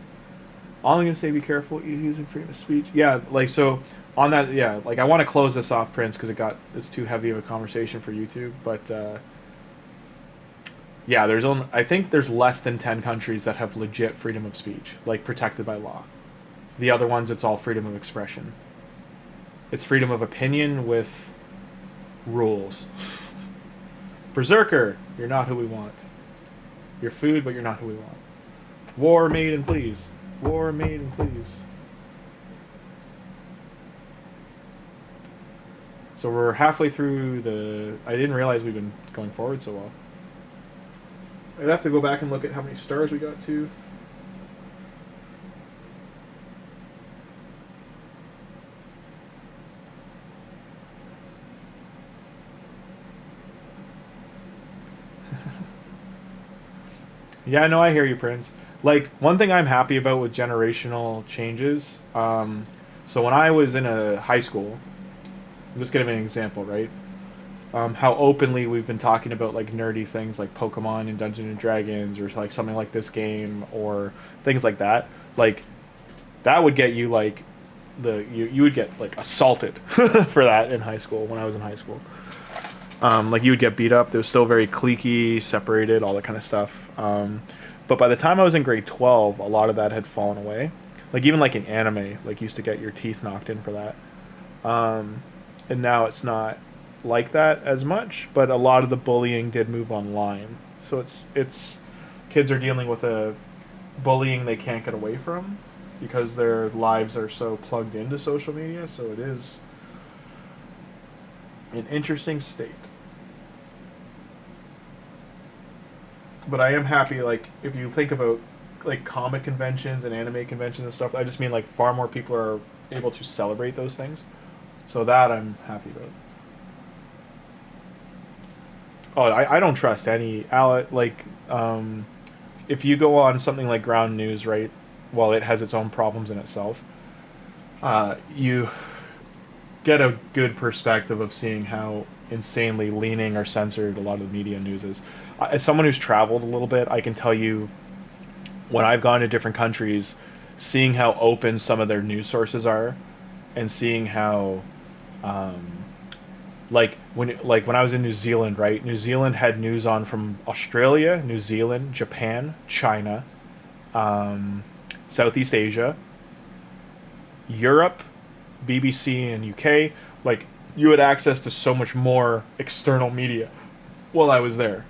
All I'm gonna say, be careful using freedom of speech. Yeah, like so on that. Yeah, like I want to close this off, Prince, because it's too heavy of a conversation for YouTube. But yeah, I think there's less than 10 countries that have legit freedom of speech, like protected by law. The other ones, it's all freedom of expression. It's freedom of opinion with rules. Berserker, you're not who we want. You're food, but you're not who we want. War maiden, please. War maiden, please. So we're halfway through the... I didn't realize we've been going forward so well. I'd have to go back and look at how many stars we got to. Yeah, no, I hear you, Prince. Like, one thing I'm happy about with generational changes, so when I was in a high school, I'm just going to give an example, right? How openly we've been talking about, like, nerdy things like Pokemon and Dungeons & Dragons, or, like, something like this game, or things like that. Like, that would get you, like, you would get, like, assaulted for that in high school, when I was in high school. Like, you would get beat up. It was still very cliquey, separated, all that kind of stuff. But by the time I was in grade 12, a lot of that had fallen away. Like, even like in anime, like, you used to get your teeth knocked in for that. And now it's not like that as much, but a lot of the bullying did move online. So it's kids are dealing with a bullying they can't get away from because their lives are so plugged into social media. So it is an interesting state. But I am happy, like, if you think about, like, comic conventions and anime conventions and stuff, I just mean, like, far more people are able to celebrate those things. So that I'm happy about. Oh, I don't trust any... Like, if you go on something like Ground News, right, while it has its own problems in itself, you get a good perspective of seeing how insanely leaning or censored a lot of the media news is. As someone who's traveled a little bit, I can tell you, when I've gone to different countries, seeing how open some of their news sources are, and seeing how, like when I was in New Zealand, right? New Zealand had news on from Australia, New Zealand, Japan, China, Southeast Asia, Europe, BBC and UK. Like, you had access to so much more external media while I was there.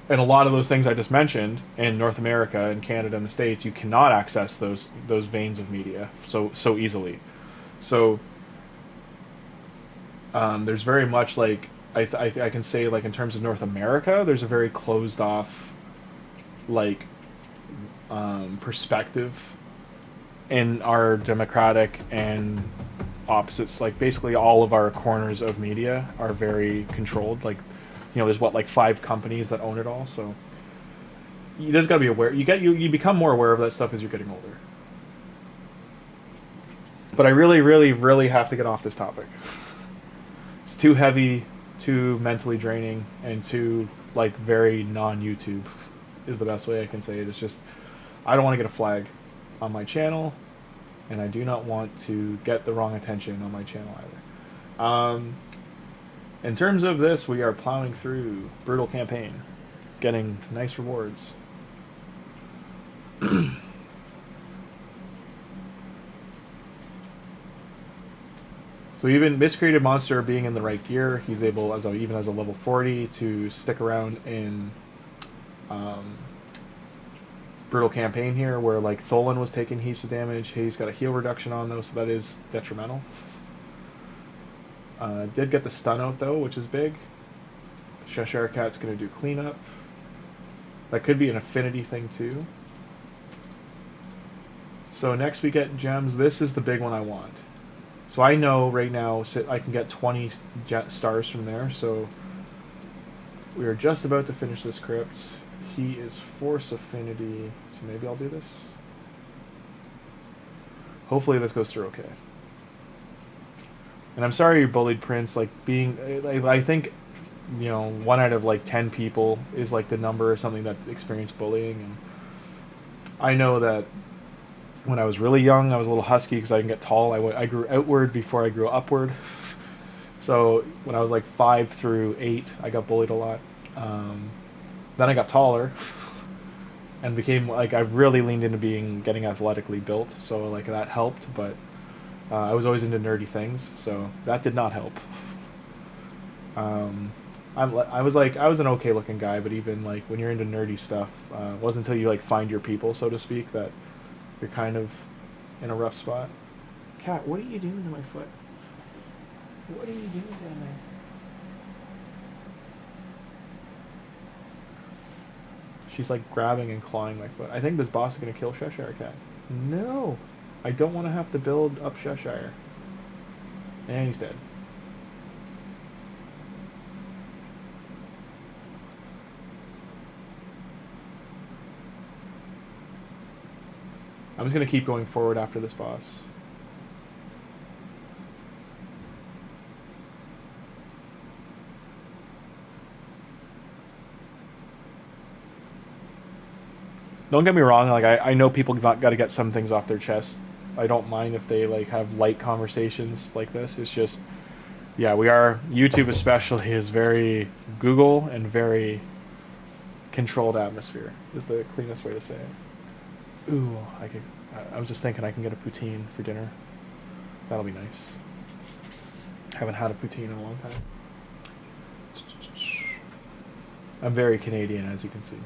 And a lot of those things I just mentioned in North America and Canada and the States, you cannot access those veins of media so easily. So there's very much, like, I can say, like, in terms of North America, there's a very closed off, like, perspective in our democratic and opposites. Like, basically all of our corners of media are very controlled. Like, you know, there's like 5 companies that own it all, so you just gotta be aware. You become more aware of that stuff as you're getting older. But I really have to get off this topic. It's too heavy, too mentally draining, and too, like, very non-YouTube is the best way I can say it. It's just, I don't want to get a flag on my channel, and I do not want to get the wrong attention on my channel either. In terms of this, we are plowing through Brutal Campaign, getting nice rewards. So even Miscreated Monster being in the right gear, he's able, even as a level 40, to stick around in Brutal Campaign here, where, like, Tholin was taking heaps of damage. He's got a heal reduction on, though, so that is detrimental. Did get the stun out, though, which is big. Cheshire Cat's going to do cleanup. That could be an affinity thing, too. So next we get gems. This is the big one I want. So I know right now I can get 20 stars from there, so we are just about to finish this crypt. He is Force Affinity, so maybe I'll do this. Hopefully this goes through okay. And I'm sorry you bullied Prince. Like being, I think, you know, 1 out of like 10 people is like the number or something that experience bullying. And I know that when I was really young, I was a little husky because I didn't get tall. I grew outward before I grew upward. So when I was like 5 through 8, I got bullied a lot. Then I got taller and became like I really leaned into getting athletically built. So like that helped, but I was always into nerdy things, so that did not help. I was an okay looking guy, but even like when you're into nerdy stuff, it wasn't until you like find your people, so to speak, that you're kind of in a rough spot. Cat, what are you doing to my foot? What are you doing down there? She's like grabbing and clawing my foot. I think this boss is gonna kill Cheshire Cat. No, I don't want to have to build up Cheshire. And he's dead. I'm just gonna keep going forward after this boss. Don't get me wrong, like I know people got to get some things off their chest. I don't mind if they like have light conversations like this. It's just, yeah, YouTube especially is very Google and very controlled atmosphere is the cleanest way to say it. Ooh, I was just thinking I can get a poutine for dinner. That'll be nice. Haven't had a poutine in a long time. I'm very Canadian, as you can see.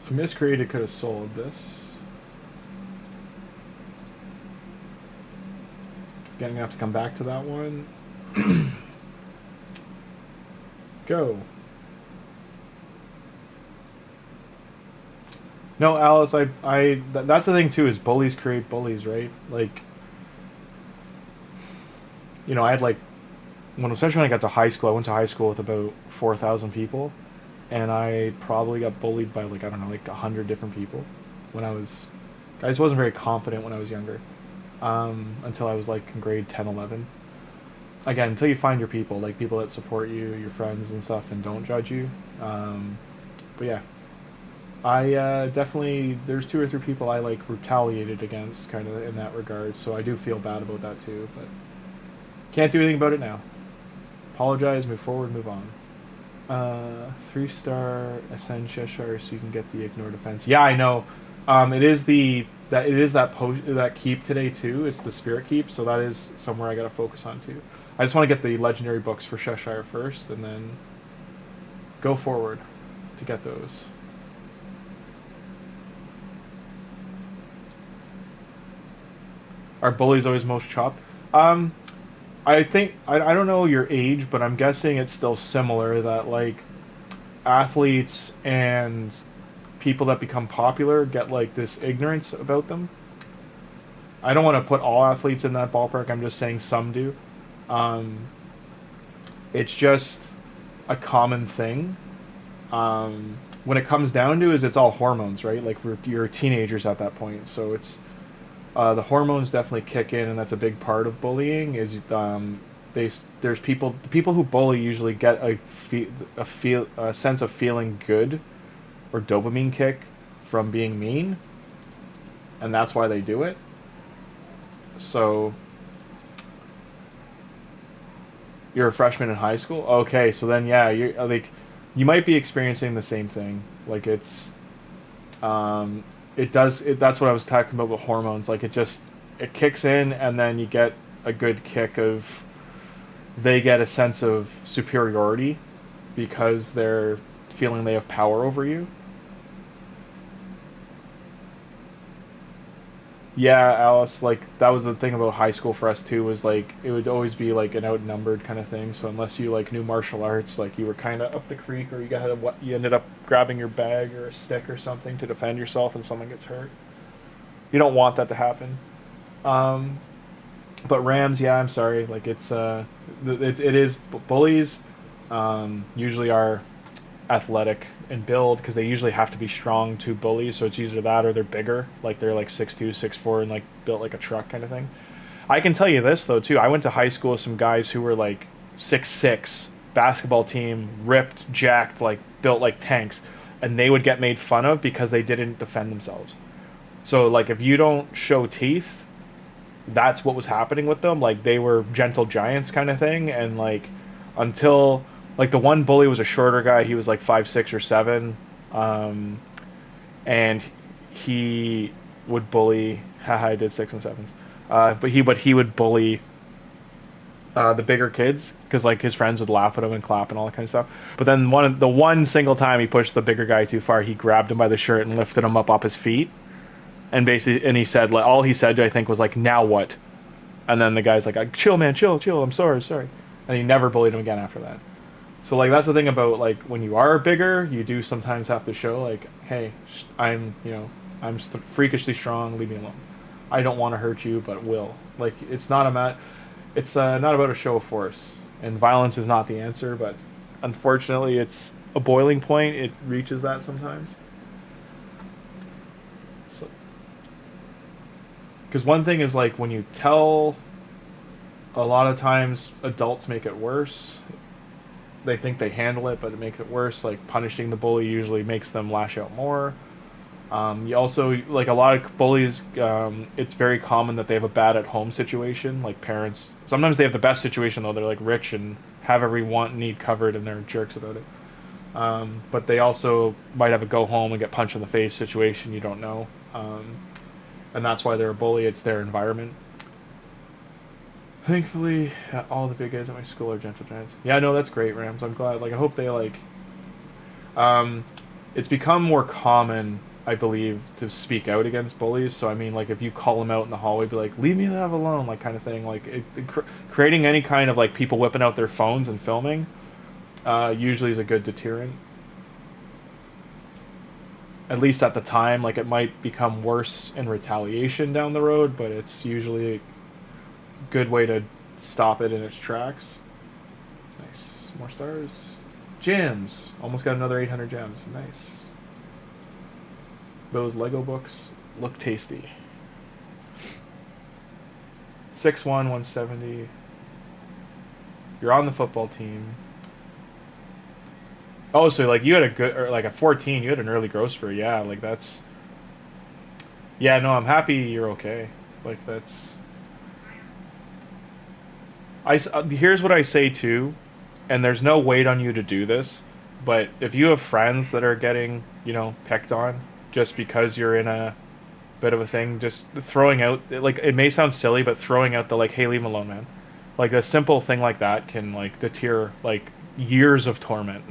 Miscreated could have sold this. Again, I'm gonna have to come back to that one. Go. No, Alice, that's the thing too, is bullies create bullies, right? Like, you know, I had like, especially when I got to high school, I went to high school with about 4,000 people. And I probably got bullied by like, I don't know, like 100 different people when I just wasn't very confident when I was younger. Until I was like in grade 10, 11. Again, until you find your people, like people that support you, your friends and stuff, and don't judge you. But yeah, I definitely, there's 2 or 3 people I like retaliated against kind of in that regard. So I do feel bad about that too, but can't do anything about it now. Apologize, move forward, move on. 3-star ascend Cheshire so you can get the ignore defense. Yeah, I know. It is that keep today too. It's the spirit keep, so that is somewhere I gotta focus on too. I just want to get the legendary books for Cheshire first, and then go forward to get those. Are bullies always most chopped? I think, I don't know your age, but I'm guessing it's still similar that, like, athletes and people that become popular get, like, this ignorance about them. I don't want to put all athletes in that ballpark, I'm just saying some do. It's just a common thing. When it comes down to it, it's all hormones, right? Like, you're teenagers at that point, so it's... the hormones definitely kick in, and that's a big part of bullying. Is there's people who bully usually get a sense of feeling good, or dopamine kick from being mean, and that's why they do it. So you're a freshman in high school, okay? So then yeah, you're like, you might be experiencing the same thing. Like it's. That's what I was talking about with hormones. Like it kicks in, and then you get a good kick of, they get a sense of superiority because they're feeling they have power over you. Yeah, Alice, like, that was the thing about high school for us, too, was, like, it would always be, like, an outnumbered kind of thing, so unless you, like, knew martial arts, like, you were kind of up the creek, or you ended up grabbing your bag or a stick or something to defend yourself and someone gets hurt. You don't want that to happen. But Rams, yeah, I'm sorry, like, it is, bullies, usually are athletic and build because they usually have to be strong to bully, so it's either that or they're bigger, like they're like 6'2", 6'4", and like built like a truck kind of thing. I can tell you this though too, I went to high school with some guys who were like 6'6", basketball team, ripped, jacked, like built like tanks, and they would get made fun of because they didn't defend themselves. So like if you don't show teeth, that's what was happening with them. Like they were gentle giants kind of thing, and like until like the one bully was a shorter guy. He was like 5'6" or 7, and he would bully. Haha, I did 6 and 7s. But he would bully the bigger kids because like his friends would laugh at him and clap and all that kind of stuff. But then one single time he pushed the bigger guy too far, he grabbed him by the shirt and lifted him up his feet, and he said like all he said I think was like, "Now what?" And then the guy's like, "Chill, man, chill. I'm sorry." And he never bullied him again after that. So, like, that's the thing about, like, when you are bigger, you do sometimes have to show, like, hey, I'm freakishly strong, leave me alone. I don't want to hurt you, but will. Like, it's not not about a show of force. And violence is not the answer, but unfortunately, it's a boiling point. It reaches that sometimes. So, because one thing is, like, when you tell, a lot of times, adults make it worse. They think they handle it, but it makes it worse. Like punishing the bully usually makes them lash out more. You also, like a lot of bullies, it's very common that they have a bad at home situation. Like parents, sometimes they have the best situation though. They're like rich and have every want and need covered, and they're jerks about it. But they also might have a go home and get punched in the face situation. You don't know, and that's why they're a bully. It's their environment. Thankfully, all the big guys at my school are gentle giants. Yeah, no, that's great, Rams. I'm glad. Like, I hope they, like... it's become more common, I believe, to speak out against bullies. So, I mean, like, if you call them out in the hallway, be like, leave me the F alone, like, kind of thing. Like, creating any kind of, like, people whipping out their phones and filming usually is a good deterrent. At least at the time. Like, it might become worse in retaliation down the road, but it's usually... good way to stop it in its tracks. Nice. More stars. Gems. Almost got another 800 gems. Nice. Those Lego books look tasty. 6'1", 170. You're on the football team. Oh, so like you had a good, or like at 14, you had an early growth spurt. Yeah, like that's... Yeah, no, I'm happy you're okay. Like that's... here's what I say too, and there's no weight on you to do this, but if you have friends that are getting, picked on just because you're in a bit of a thing, just throwing out, like, it may sound silly, but throwing out the, like, hey, leave him alone, man. Like, a simple thing like that can, like, deter, like, years of torment.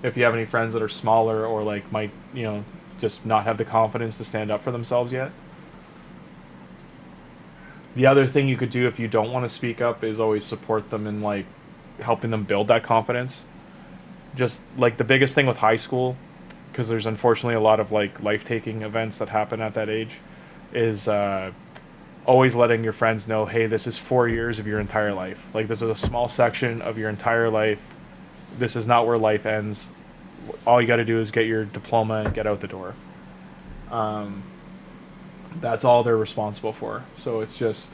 If you have any friends that are smaller or, like, might, just not have the confidence to stand up for themselves yet. The other thing you could do if you don't want to speak up is always support them in, like, helping them build that confidence. Just, like, the biggest thing with high school, because there's unfortunately a lot of, like, life-taking events that happen at that age, is always letting your friends know, hey, this is 4 years of your entire life. Like, this is a small section of your entire life. This is not where life ends. All you got to do is get your diploma and get out the door. That's all they're responsible for. So it's just...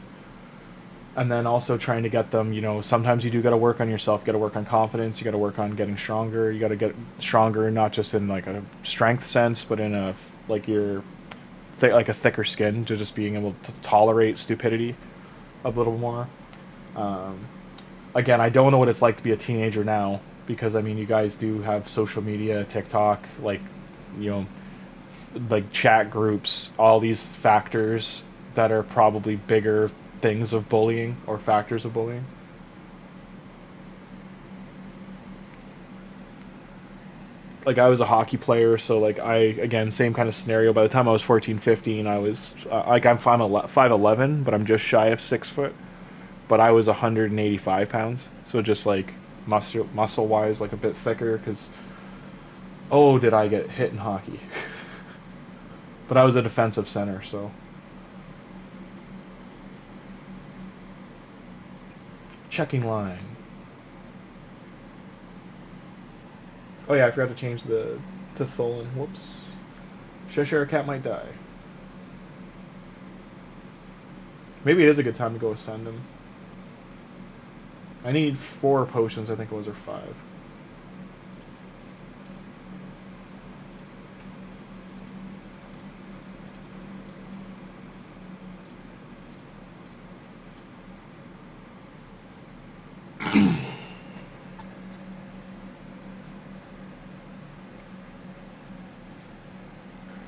And then also trying to get them, sometimes you do got to work on yourself, got to work on confidence, you got to work on getting stronger, you got to get stronger, not just in, like, a strength sense, but in a, like, like a thicker skin, to just being able to tolerate stupidity a little more. Again, I don't know what it's like to be a teenager now, because, I mean, you guys do have social media, TikTok, like, like chat groups, all these factors that are probably bigger things of bullying or factors of bullying. like I was a hockey player, so like again, same kind of scenario. By the time I was 14, 15, I was like I'm 5'11", but I'm just shy of 6 foot. But I was 185 pounds, so just like muscle wise, like a bit thicker. Because oh, did I get hit in hockey? But I was a defensive center, so. Checking line. Oh yeah, I forgot to change to Tholin. Whoops. Cheshire Cat might die. Maybe it is a good time to go ascend him. I need 4 potions, I think it was, or 5.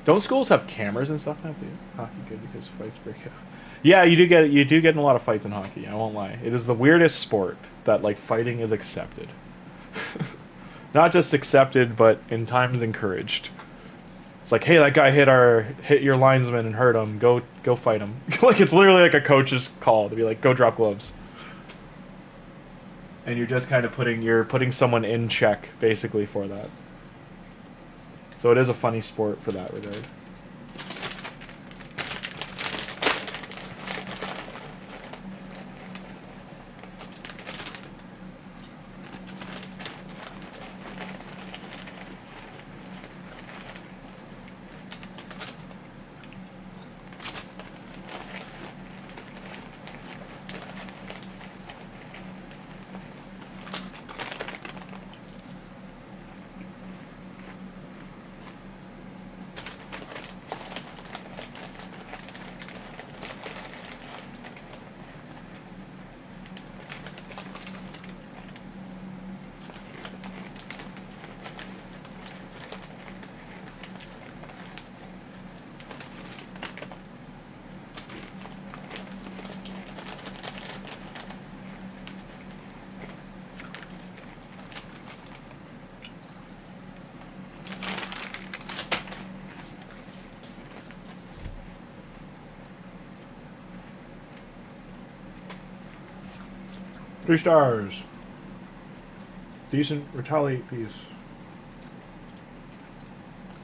Don't schools have cameras and stuff now too? Hockey good because fights break out. Yeah, you do get in a lot of fights in hockey, I won't lie. It is the weirdest sport that like fighting is accepted. Not just accepted, but in times encouraged. It's like, hey, that guy hit your linesman and hurt him. Go fight him. Like it's literally like a coach's call to be like, go drop gloves. And you're just kind of putting someone in check basically for that. So it is a funny sport for that regard. Three stars. Decent retaliate piece.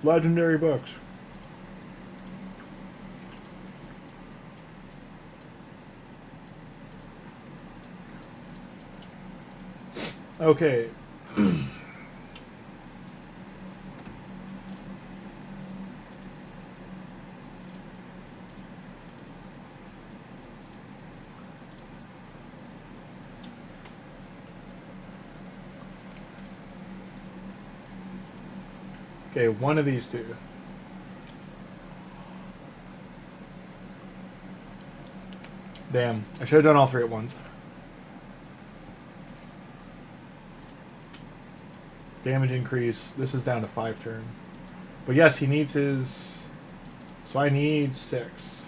Legendary books. Okay. Okay, one of these two. Damn, I should have done all 3 at once. Damage increase. This is down to 5 turn. But yes, he needs his... So I need 6.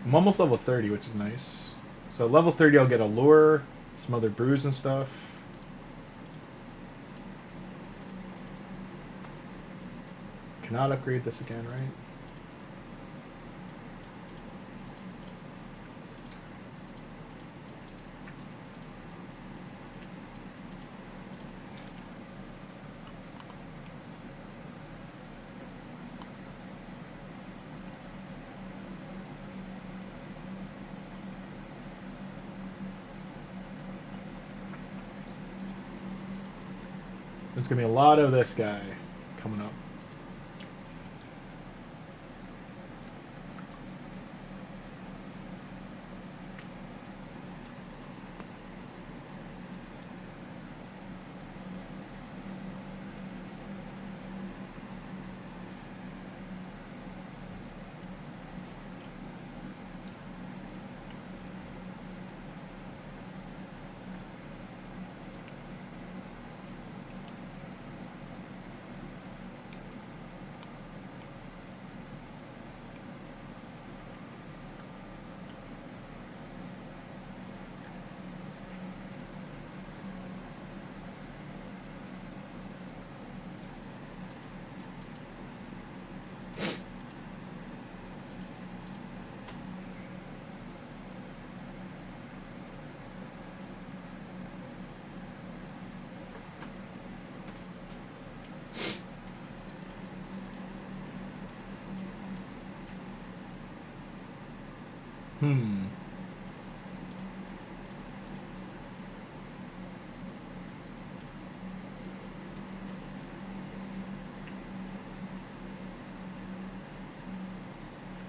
I'm almost level 30, which is nice. So level 30 I'll get a lure, some other brews and stuff. Cannot upgrade this again, right? There's gonna be a lot of this guy coming up.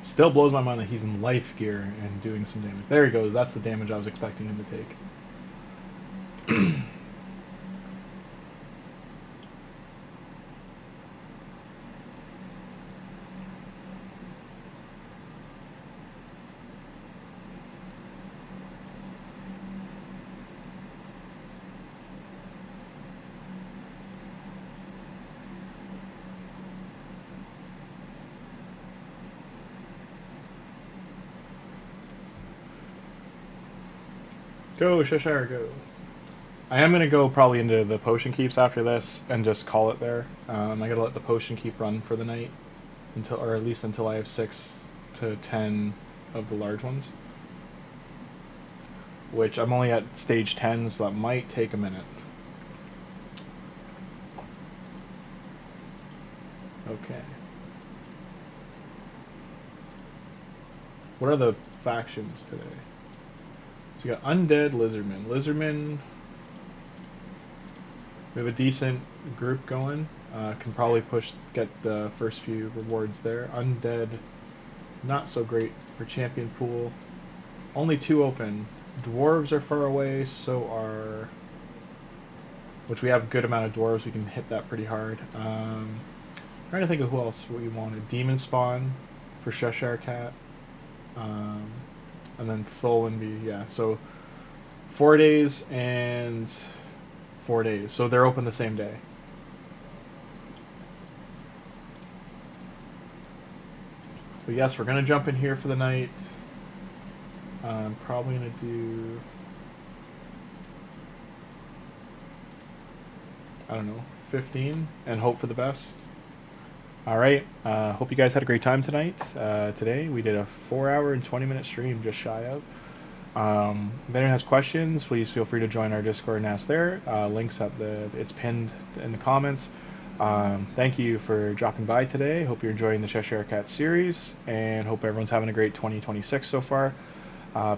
Still blows my mind that he's in life gear and doing some damage. There he goes. That's the damage I was expecting him to take. Go, Cheshire, go. I am going to go probably into the potion keeps after this and just call it there. I got to let the potion keep run for the night, until, or at least until I have 6 to 10 of the large ones. Which I'm only at stage 10, so that might take a minute. Okay. What are the factions today? So you got Undead Lizardmen. Lizardmen, we have a decent group going. Can probably get the first few rewards there. Undead, not so great for champion pool. Only 2 open. Dwarves are far away, so are... Which we have a good amount of dwarves, we can hit that pretty hard. Trying to think of who else we wanted. Demon Spawn for Cheshire Cat. And then Tholin, yeah. So 4 days and 4 days. So they're open the same day. But yes, we're gonna jump in here for the night. I'm probably gonna do, I don't know, 15 and hope for the best. Alright, hope you guys had a great time tonight. Today we did a 4-hour and 20-minute stream, just shy of. If anyone has questions, please feel free to join our Discord and ask there. Links it's pinned in the comments. Thank you for dropping by today. Hope you're enjoying the Cheshire Cat series, and hope everyone's having a great 2026 so far.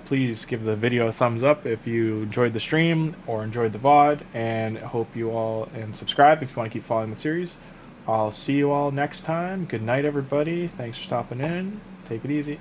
Please give the video a thumbs up if you enjoyed the stream or enjoyed the VOD, and hope you all, and subscribe if you want to keep following the series. I'll see you all next time. Good night, everybody. Thanks for stopping in. Take it easy.